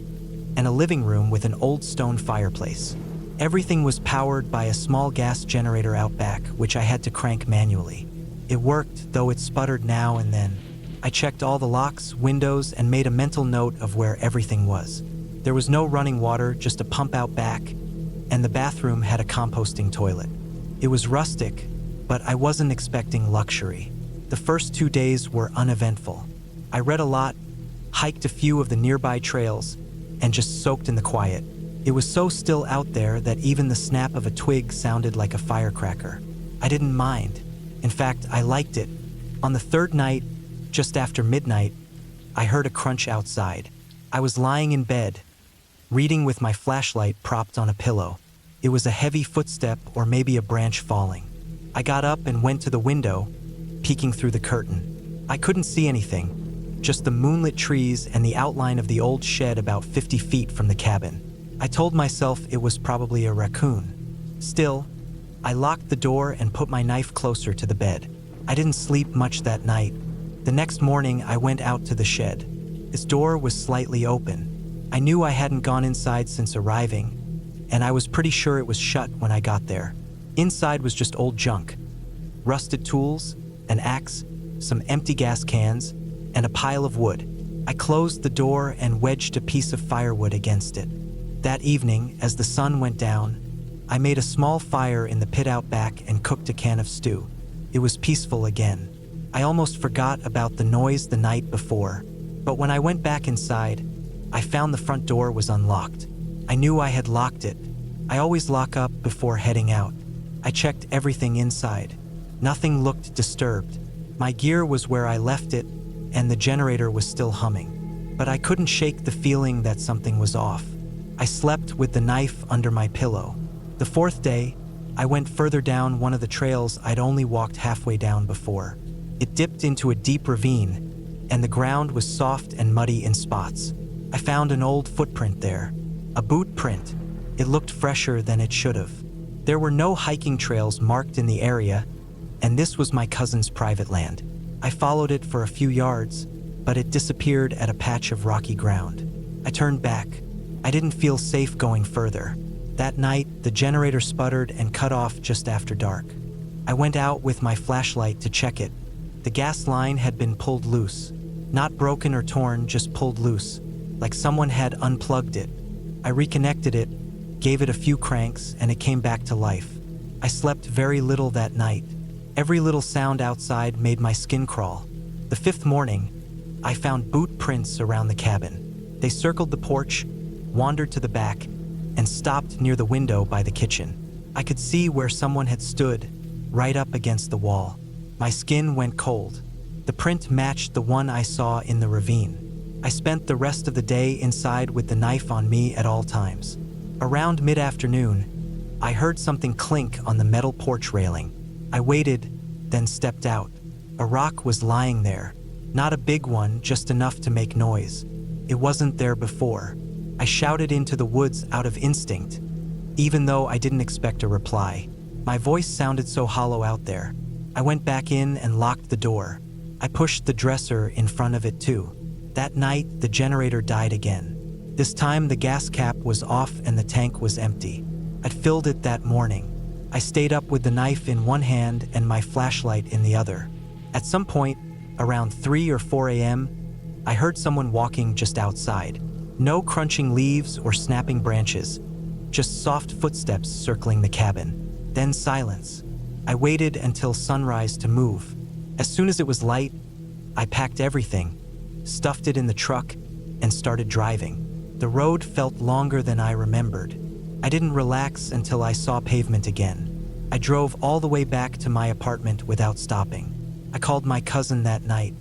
and a living room with an old stone fireplace. Everything was powered by a small gas generator out back, which I had to crank manually. It worked, though it sputtered now and then. I checked all the locks, windows, and made a mental note of where everything was. There was no running water, just a pump out back, and the bathroom had a composting toilet. It was rustic, but I wasn't expecting luxury. The first 2 days were uneventful. I read a lot, hiked a few of the nearby trails, and just soaked in the quiet. It was so still out there that even the snap of a twig sounded like a firecracker. I didn't mind. In fact, I liked it. On the third night, just after midnight, I heard a crunch outside. I was lying in bed, reading with my flashlight propped on a pillow. It was a heavy footstep or maybe a branch falling. I got up and went to the window, peeking through the curtain. I couldn't see anything, just the moonlit trees and the outline of the old shed about 50 feet from the cabin. I told myself it was probably a raccoon. Still, I locked the door and put my knife closer to the bed. I didn't sleep much that night. The next morning, I went out to the shed. Its door was slightly open. I knew I hadn't gone inside since arriving, and I was pretty sure it was shut when I got there. Inside was just old junk. Rusted tools, an axe, some empty gas cans, and a pile of wood. I closed the door and wedged a piece of firewood against it. That evening, as the sun went down, I made a small fire in the pit out back and cooked a can of stew. It was peaceful again. I almost forgot about the noise the night before, but when I went back inside, I found the front door was unlocked. I knew I had locked it. I always lock up before heading out. I checked everything inside. Nothing looked disturbed. My gear was where I left it, and the generator was still humming. But I couldn't shake the feeling that something was off. I slept with the knife under my pillow. The fourth day, I went further down one of the trails I'd only walked halfway down before. It dipped into a deep ravine, and the ground was soft and muddy in spots. I found an old footprint there, a boot print. It looked fresher than it should have. There were no hiking trails marked in the area, and this was my cousin's private land. I followed it for a few yards, but it disappeared at a patch of rocky ground. I turned back. I didn't feel safe going further. That night, the generator sputtered and cut off just after dark. I went out with my flashlight to check it. The gas line had been pulled loose. Not broken or torn, just pulled loose, like someone had unplugged it. I reconnected it, gave it a few cranks, and it came back to life. I slept very little that night. Every little sound outside made my skin crawl. The fifth morning, I found boot prints around the cabin. They circled the porch, wandered to the back, and stopped near the window by the kitchen. I could see where someone had stood, right up against the wall. My skin went cold. The print matched the one I saw in the ravine. I spent the rest of the day inside with the knife on me at all times. Around mid-afternoon, I heard something clink on the metal porch railing. I waited, then stepped out. A rock was lying there. Not a big one, just enough to make noise. It wasn't there before. I shouted into the woods out of instinct, even though I didn't expect a reply. My voice sounded so hollow out there. I went back in and locked the door. I pushed the dresser in front of it too. That night, the generator died again. This time, the gas cap was off and the tank was empty. I'd filled it that morning. I stayed up with the knife in one hand and my flashlight in the other. At some point, around 3 or 4 a.m., I heard someone walking just outside. No crunching leaves or snapping branches, just soft footsteps circling the cabin. Then silence. I waited until sunrise to move. As soon as it was light, I packed everything, stuffed it in the truck, and started driving. The road felt longer than I remembered. I didn't relax until I saw pavement again. I drove all the way back to my apartment without stopping. I called my cousin that night.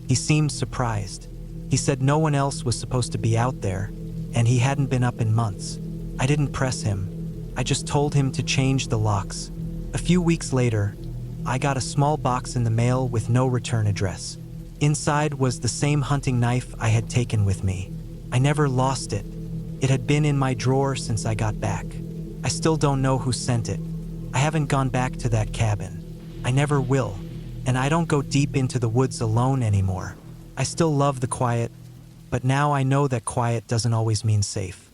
He seemed surprised. He said no one else was supposed to be out there, and he hadn't been up in months. I didn't press him. I just told him to change the locks. A few weeks later, I got a small box in the mail with no return address. Inside was the same hunting knife I had taken with me. I never lost it. It had been in my drawer since I got back. I still don't know who sent it. I haven't gone back to that cabin. I never will, and I don't go deep into the woods alone anymore. I still love the quiet, but now I know that quiet doesn't always mean safe.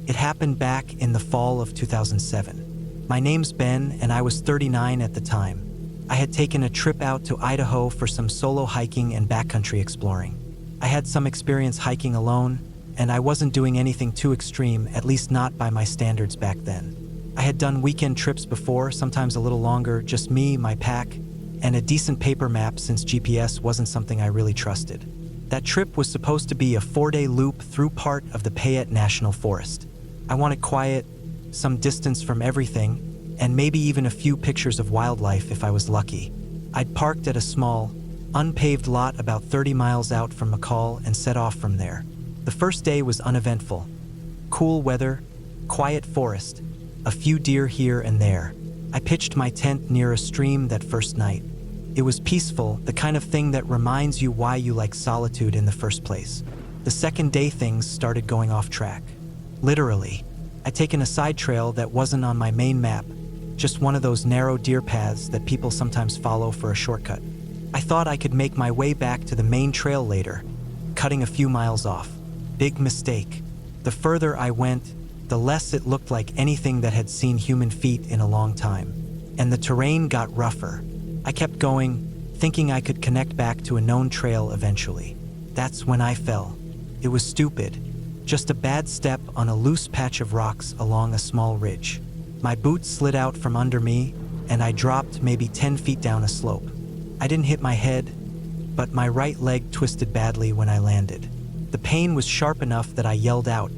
It happened back in the fall of 2007. My name's Ben, and I was 39 at the time. I had taken a trip out to Idaho for some solo hiking and backcountry exploring. I had some experience hiking alone, and I wasn't doing anything too extreme, at least not by my standards back then. I had done weekend trips before, sometimes a little longer, just me, my pack, and a decent paper map since GPS wasn't something I really trusted. That trip was supposed to be a 4-day loop through part of the Payette National Forest. I wanted quiet, some distance from everything, and maybe even a few pictures of wildlife if I was lucky. I'd parked at a small, unpaved lot about 30 miles out from McCall and set off from there. The first day was uneventful. Cool weather, quiet forest, a few deer here and there. I pitched my tent near a stream that first night. It was peaceful, the kind of thing that reminds you why you like solitude in the first place. The second day things started going off track. Literally. I'd taken a side trail that wasn't on my main map, just one of those narrow deer paths that people sometimes follow for a shortcut. I thought I could make my way back to the main trail later, cutting a few miles off. Big mistake. The further I went, the less it looked like anything that had seen human feet in a long time, and the terrain got rougher. I kept going, thinking I could connect back to a known trail eventually. That's when I fell. It was stupid. Just a bad step on a loose patch of rocks along a small ridge. My boots slid out from under me, and I dropped maybe 10 feet down a slope. I didn't hit my head, but my right leg twisted badly when I landed. The pain was sharp enough that I yelled out,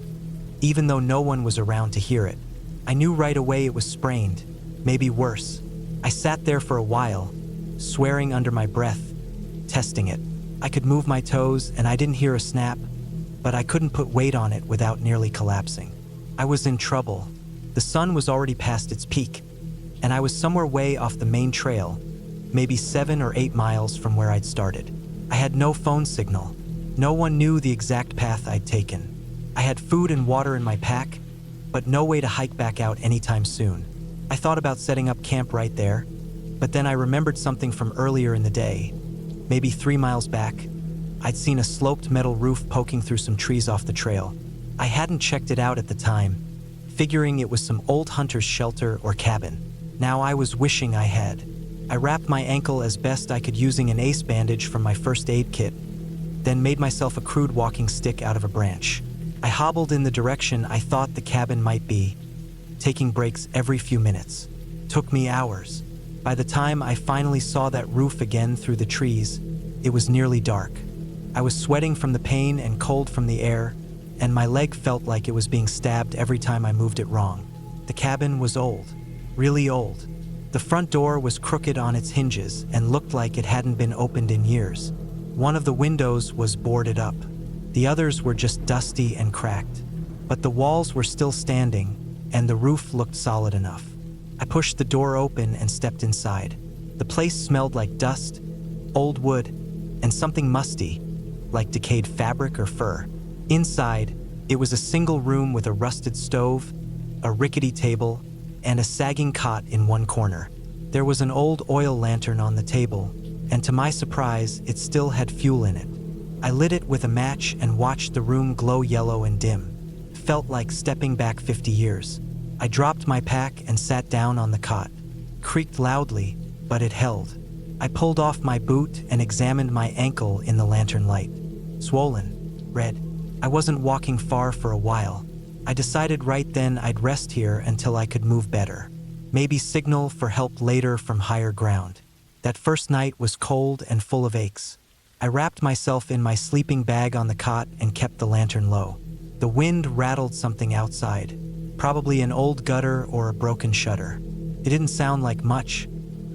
even though no one was around to hear it. I knew right away it was sprained, maybe worse. I sat there for a while, swearing under my breath, testing it. I could move my toes and I didn't hear a snap, but I couldn't put weight on it without nearly collapsing. I was in trouble. The sun was already past its peak, and I was somewhere way off the main trail, maybe 7 or 8 miles from where I'd started. I had no phone signal. No one knew the exact path I'd taken. I had food and water in my pack, but no way to hike back out anytime soon. I thought about setting up camp right there, but then I remembered something from earlier in the day. Maybe 3 miles back, I'd seen a sloped metal roof poking through some trees off the trail. I hadn't checked it out at the time, figuring it was some old hunter's shelter or cabin. Now I was wishing I had. I wrapped my ankle as best I could using an ace bandage from my first aid kit, then made myself a crude walking stick out of a branch. I hobbled in the direction I thought the cabin might be, taking breaks every few minutes. Took me hours. By the time I finally saw that roof again through the trees, it was nearly dark. I was sweating from the pain and cold from the air, and my leg felt like it was being stabbed every time I moved it wrong. The cabin was old, really old. The front door was crooked on its hinges and looked like it hadn't been opened in years. One of the windows was boarded up. The others were just dusty and cracked, but the walls were still standing, and the roof looked solid enough. I pushed the door open and stepped inside. The place smelled like dust, old wood, and something musty, like decayed fabric or fur. Inside, it was a single room with a rusted stove, a rickety table, and a sagging cot in one corner. There was an old oil lantern on the table, and to my surprise, it still had fuel in it. I lit it with a match and watched the room glow yellow and dim. Felt like stepping back 50 years. I dropped my pack and sat down on the cot. Creaked loudly, but it held. I pulled off my boot and examined my ankle in the lantern light. Swollen, red. I wasn't walking far for a while. I decided right then I'd rest here until I could move better. Maybe signal for help later from higher ground. That first night was cold and full of aches. I wrapped myself in my sleeping bag on the cot and kept the lantern low. The wind rattled something outside, probably an old gutter or a broken shutter. It didn't sound like much,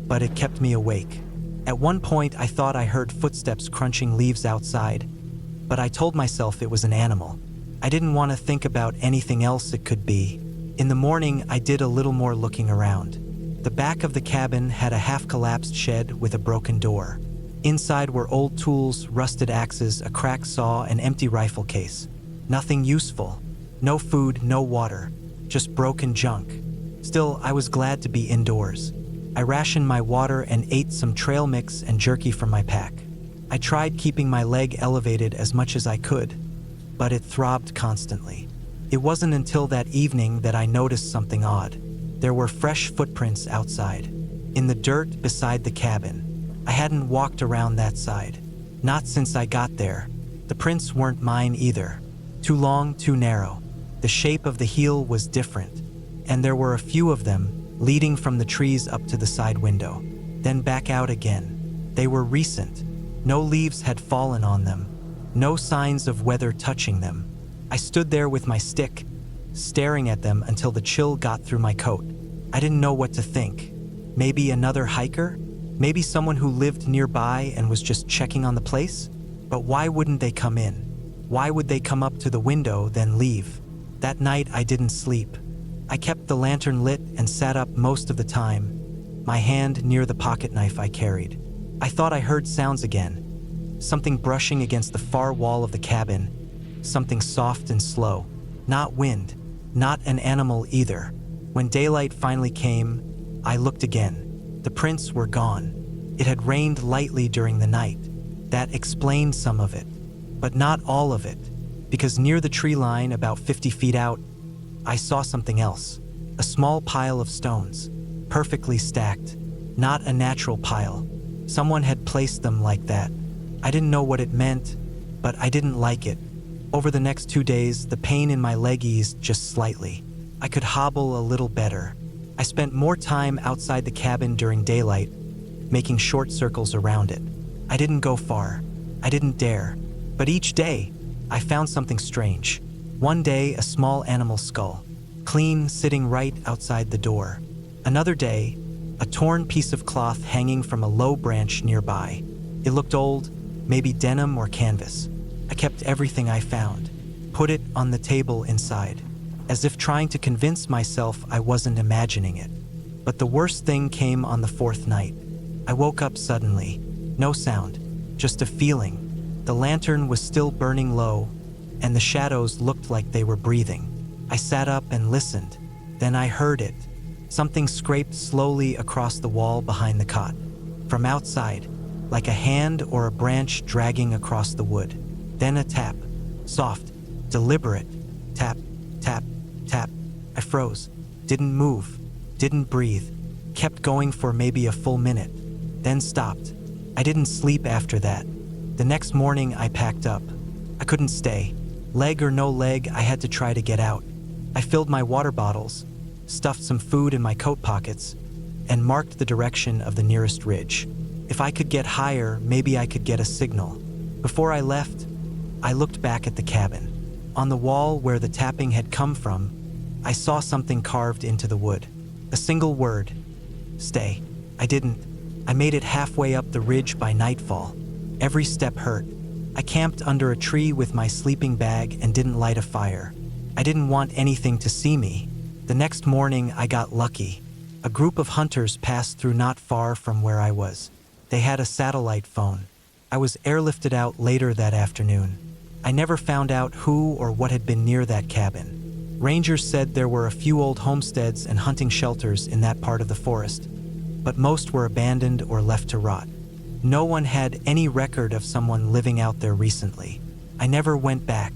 but it kept me awake. At one point, I thought I heard footsteps crunching leaves outside, but I told myself it was an animal. I didn't want to think about anything else it could be. In the morning, I did a little more looking around. The back of the cabin had a half-collapsed shed with a broken door. Inside were old tools, rusted axes, a cracked saw, an empty rifle case. Nothing useful. No food, no water. Just broken junk. Still, I was glad to be indoors. I rationed my water and ate some trail mix and jerky from my pack. I tried keeping my leg elevated as much as I could, but it throbbed constantly. It wasn't until that evening that I noticed something odd. There were fresh footprints outside, in the dirt beside the cabin. I hadn't walked around that side, not since I got there. The prints weren't mine either. Too long, too narrow. The shape of the heel was different, and there were a few of them leading from the trees up to the side window, then back out again. They were recent. No leaves had fallen on them, no signs of weather touching them. I stood there with my stick, staring at them until the chill got through my coat. I didn't know what to think. Maybe another hiker? Maybe someone who lived nearby and was just checking on the place? But why wouldn't they come in? Why would they come up to the window, then leave? That night I didn't sleep. I kept the lantern lit and sat up most of the time, my hand near the pocket knife I carried. I thought I heard sounds again. Something brushing against the far wall of the cabin. Something soft and slow. Not wind. Not an animal either. When daylight finally came, I looked again. The prints were gone. It had rained lightly during the night. That explained some of it, but not all of it, because near the tree line, about 50 feet out, I saw something else. A small pile of stones, perfectly stacked. Not a natural pile. Someone had placed them like that. I didn't know what it meant, but I didn't like it. Over the next 2 days, the pain in my leg eased just slightly. I could hobble a little better. I spent more time outside the cabin during daylight, making short circles around it. I didn't go far. I didn't dare. But each day, I found something strange. One day, a small animal skull, clean, sitting right outside the door. Another day, a torn piece of cloth hanging from a low branch nearby. It looked old, maybe denim or canvas. I kept everything I found, put it on the table inside, as if trying to convince myself I wasn't imagining it. But the worst thing came on the fourth night. I woke up suddenly. No sound, just a feeling. The lantern was still burning low, and the shadows looked like they were breathing. I sat up and listened. Then I heard it. Something scraped slowly across the wall behind the cot. From outside, like a hand or a branch dragging across the wood. Then a tap. Soft, deliberate. Tap, tap, tap. I froze. Didn't move. Didn't breathe. Kept going for maybe a full minute. Then stopped. I didn't sleep after that. The next morning I packed up. I couldn't stay. Leg or no leg, I had to try to get out. I filled my water bottles, stuffed some food in my coat pockets, and marked the direction of the nearest ridge. If I could get higher, maybe I could get a signal. Before I left, I looked back at the cabin. On the wall where the tapping had come from, I saw something carved into the wood. A single word. Stay. I didn't. I made it halfway up the ridge by nightfall. Every step hurt. I camped under a tree with my sleeping bag and didn't light a fire. I didn't want anything to see me. The next morning, I got lucky. A group of hunters passed through not far from where I was. They had a satellite phone. I was airlifted out later that afternoon. I never found out who or what had been near that cabin. Rangers said there were a few old homesteads and hunting shelters in that part of the forest, but most were abandoned or left to rot. No one had any record of someone living out there recently. I never went back.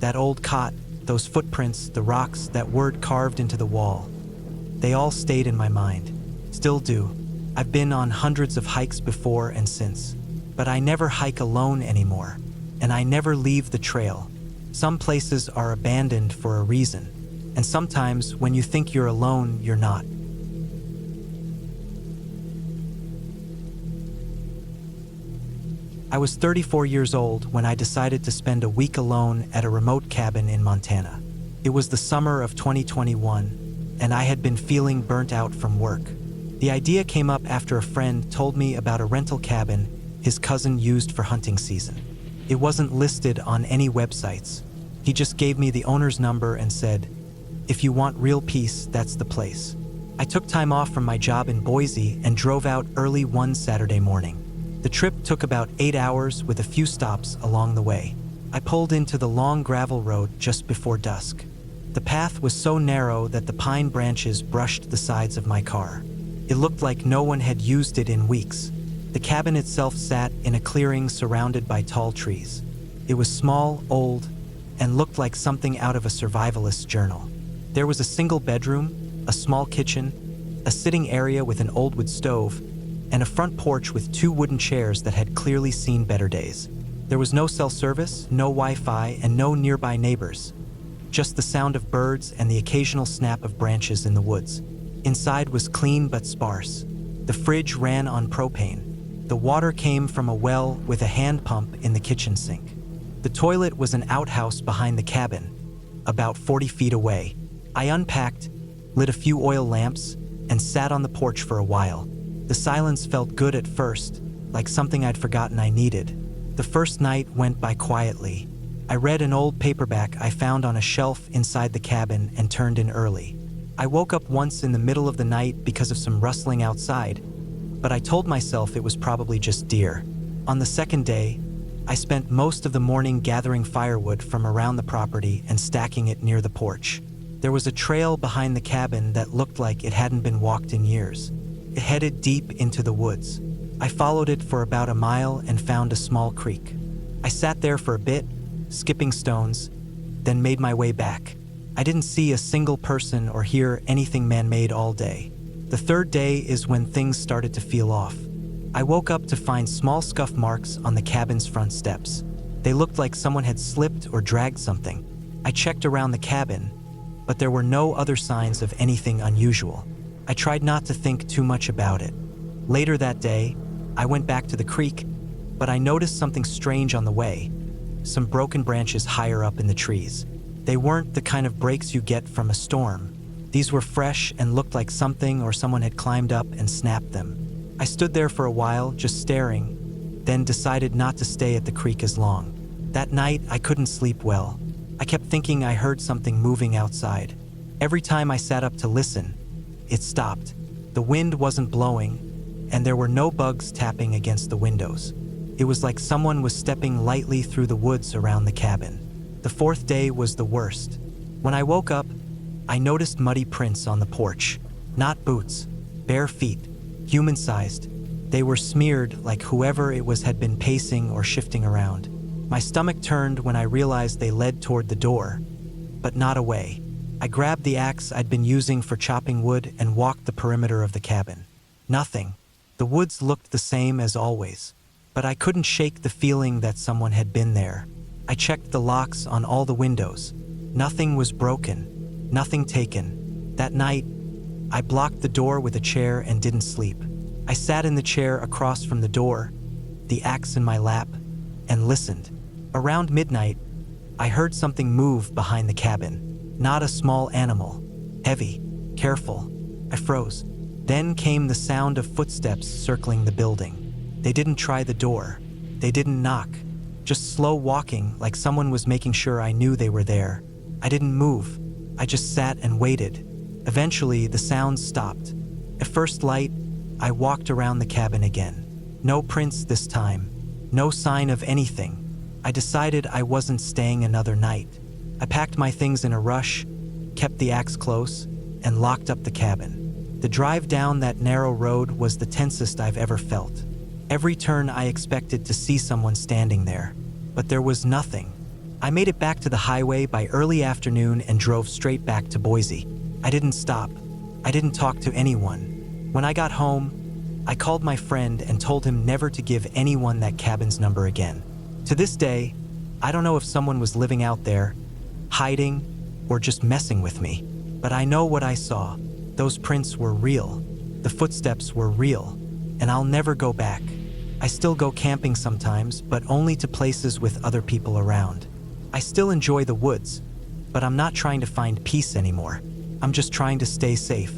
That old cot, those footprints, the rocks, that word carved into the wall. They all stayed in my mind. Still do. I've been on hundreds of hikes before and since. But I never hike alone anymore. And I never leave the trail. Some places are abandoned for a reason. And sometimes when you think you're alone, you're not. I was 34 years old when I decided to spend a week alone at a remote cabin in Montana. It was the summer of 2021, and I had been feeling burnt out from work. The idea came up after a friend told me about a rental cabin his cousin used for hunting season. It wasn't listed on any websites. He just gave me the owner's number and said, "If you want real peace, that's the place." I took time off from my job in Boise and drove out early one Saturday morning. The trip took about 8 hours with a few stops along the way. I pulled into the long gravel road just before dusk. The path was so narrow that the pine branches brushed the sides of my car. It looked like no one had used it in weeks. The cabin itself sat in a clearing surrounded by tall trees. It was small, old, and looked like something out of a survivalist's journal. There was a single bedroom, a small kitchen, a sitting area with an old wood stove, and a front porch with 2 wooden chairs that had clearly seen better days. There was no cell service, no Wi-Fi, and no nearby neighbors. Just the sound of birds and the occasional snap of branches in the woods. Inside was clean but sparse. The fridge ran on propane. The water came from a well with a hand pump in the kitchen sink. The toilet was an outhouse behind the cabin, about 40 feet away. I unpacked, lit a few oil lamps, and sat on the porch for a while. The silence felt good at first, like something I'd forgotten I needed. The first night went by quietly. I read an old paperback I found on a shelf inside the cabin and turned in early. I woke up once in the middle of the night because of some rustling outside, but I told myself it was probably just deer. On the second day, I spent most of the morning gathering firewood from around the property and stacking it near the porch. There was a trail behind the cabin that looked like it hadn't been walked in years. It headed deep into the woods. I followed it for about a mile and found a small creek. I sat there for a bit, skipping stones, then made my way back. I didn't see a single person or hear anything man-made all day. The third day is when things started to feel off. I woke up to find small scuff marks on the cabin's front steps. They looked like someone had slipped or dragged something. I checked around the cabin, but there were no other signs of anything unusual. I tried not to think too much about it. Later that day, I went back to the creek, but I noticed something strange on the way. Some broken branches higher up in the trees. They weren't the kind of breaks you get from a storm. These were fresh and looked like something or someone had climbed up and snapped them. I stood there for a while, just staring, then decided not to stay at the creek as long. That night, I couldn't sleep well. I kept thinking I heard something moving outside. Every time I sat up to listen, it stopped. The wind wasn't blowing, and there were no bugs tapping against the windows. It was like someone was stepping lightly through the woods around the cabin. The fourth day was the worst. When I woke up, I noticed muddy prints on the porch. Not boots, bare feet, human-sized. They were smeared like whoever it was had been pacing or shifting around. My stomach turned when I realized they led toward the door, but not away. I grabbed the axe I'd been using for chopping wood and walked the perimeter of the cabin. Nothing. The woods looked the same as always, but I couldn't shake the feeling that someone had been there. I checked the locks on all the windows. Nothing was broken, nothing taken. That night, I blocked the door with a chair and didn't sleep. I sat in the chair across from the door, the axe in my lap, and listened. Around midnight, I heard something move behind the cabin. Not a small animal. Heavy, careful. I froze. Then came the sound of footsteps circling the building. They didn't try the door. They didn't knock. Just slow walking, like someone was making sure I knew they were there. I didn't move. I just sat and waited. Eventually, the sounds stopped. At first light, I walked around the cabin again. No prints this time. No sign of anything. I decided I wasn't staying another night. I packed my things in a rush, kept the axe close, and locked up the cabin. The drive down that narrow road was the tensest I've ever felt. Every turn I expected to see someone standing there, but there was nothing. I made it back to the highway by early afternoon and drove straight back to Boise. I didn't stop. I didn't talk to anyone. When I got home, I called my friend and told him never to give anyone that cabin's number again. To this day, I don't know if someone was living out there, hiding, or just messing with me, but I know what I saw. Those prints were real. The footsteps were real, and I'll never go back. I still go camping sometimes, but only to places with other people around. I still enjoy the woods, but I'm not trying to find peace anymore. I'm just trying to stay safe.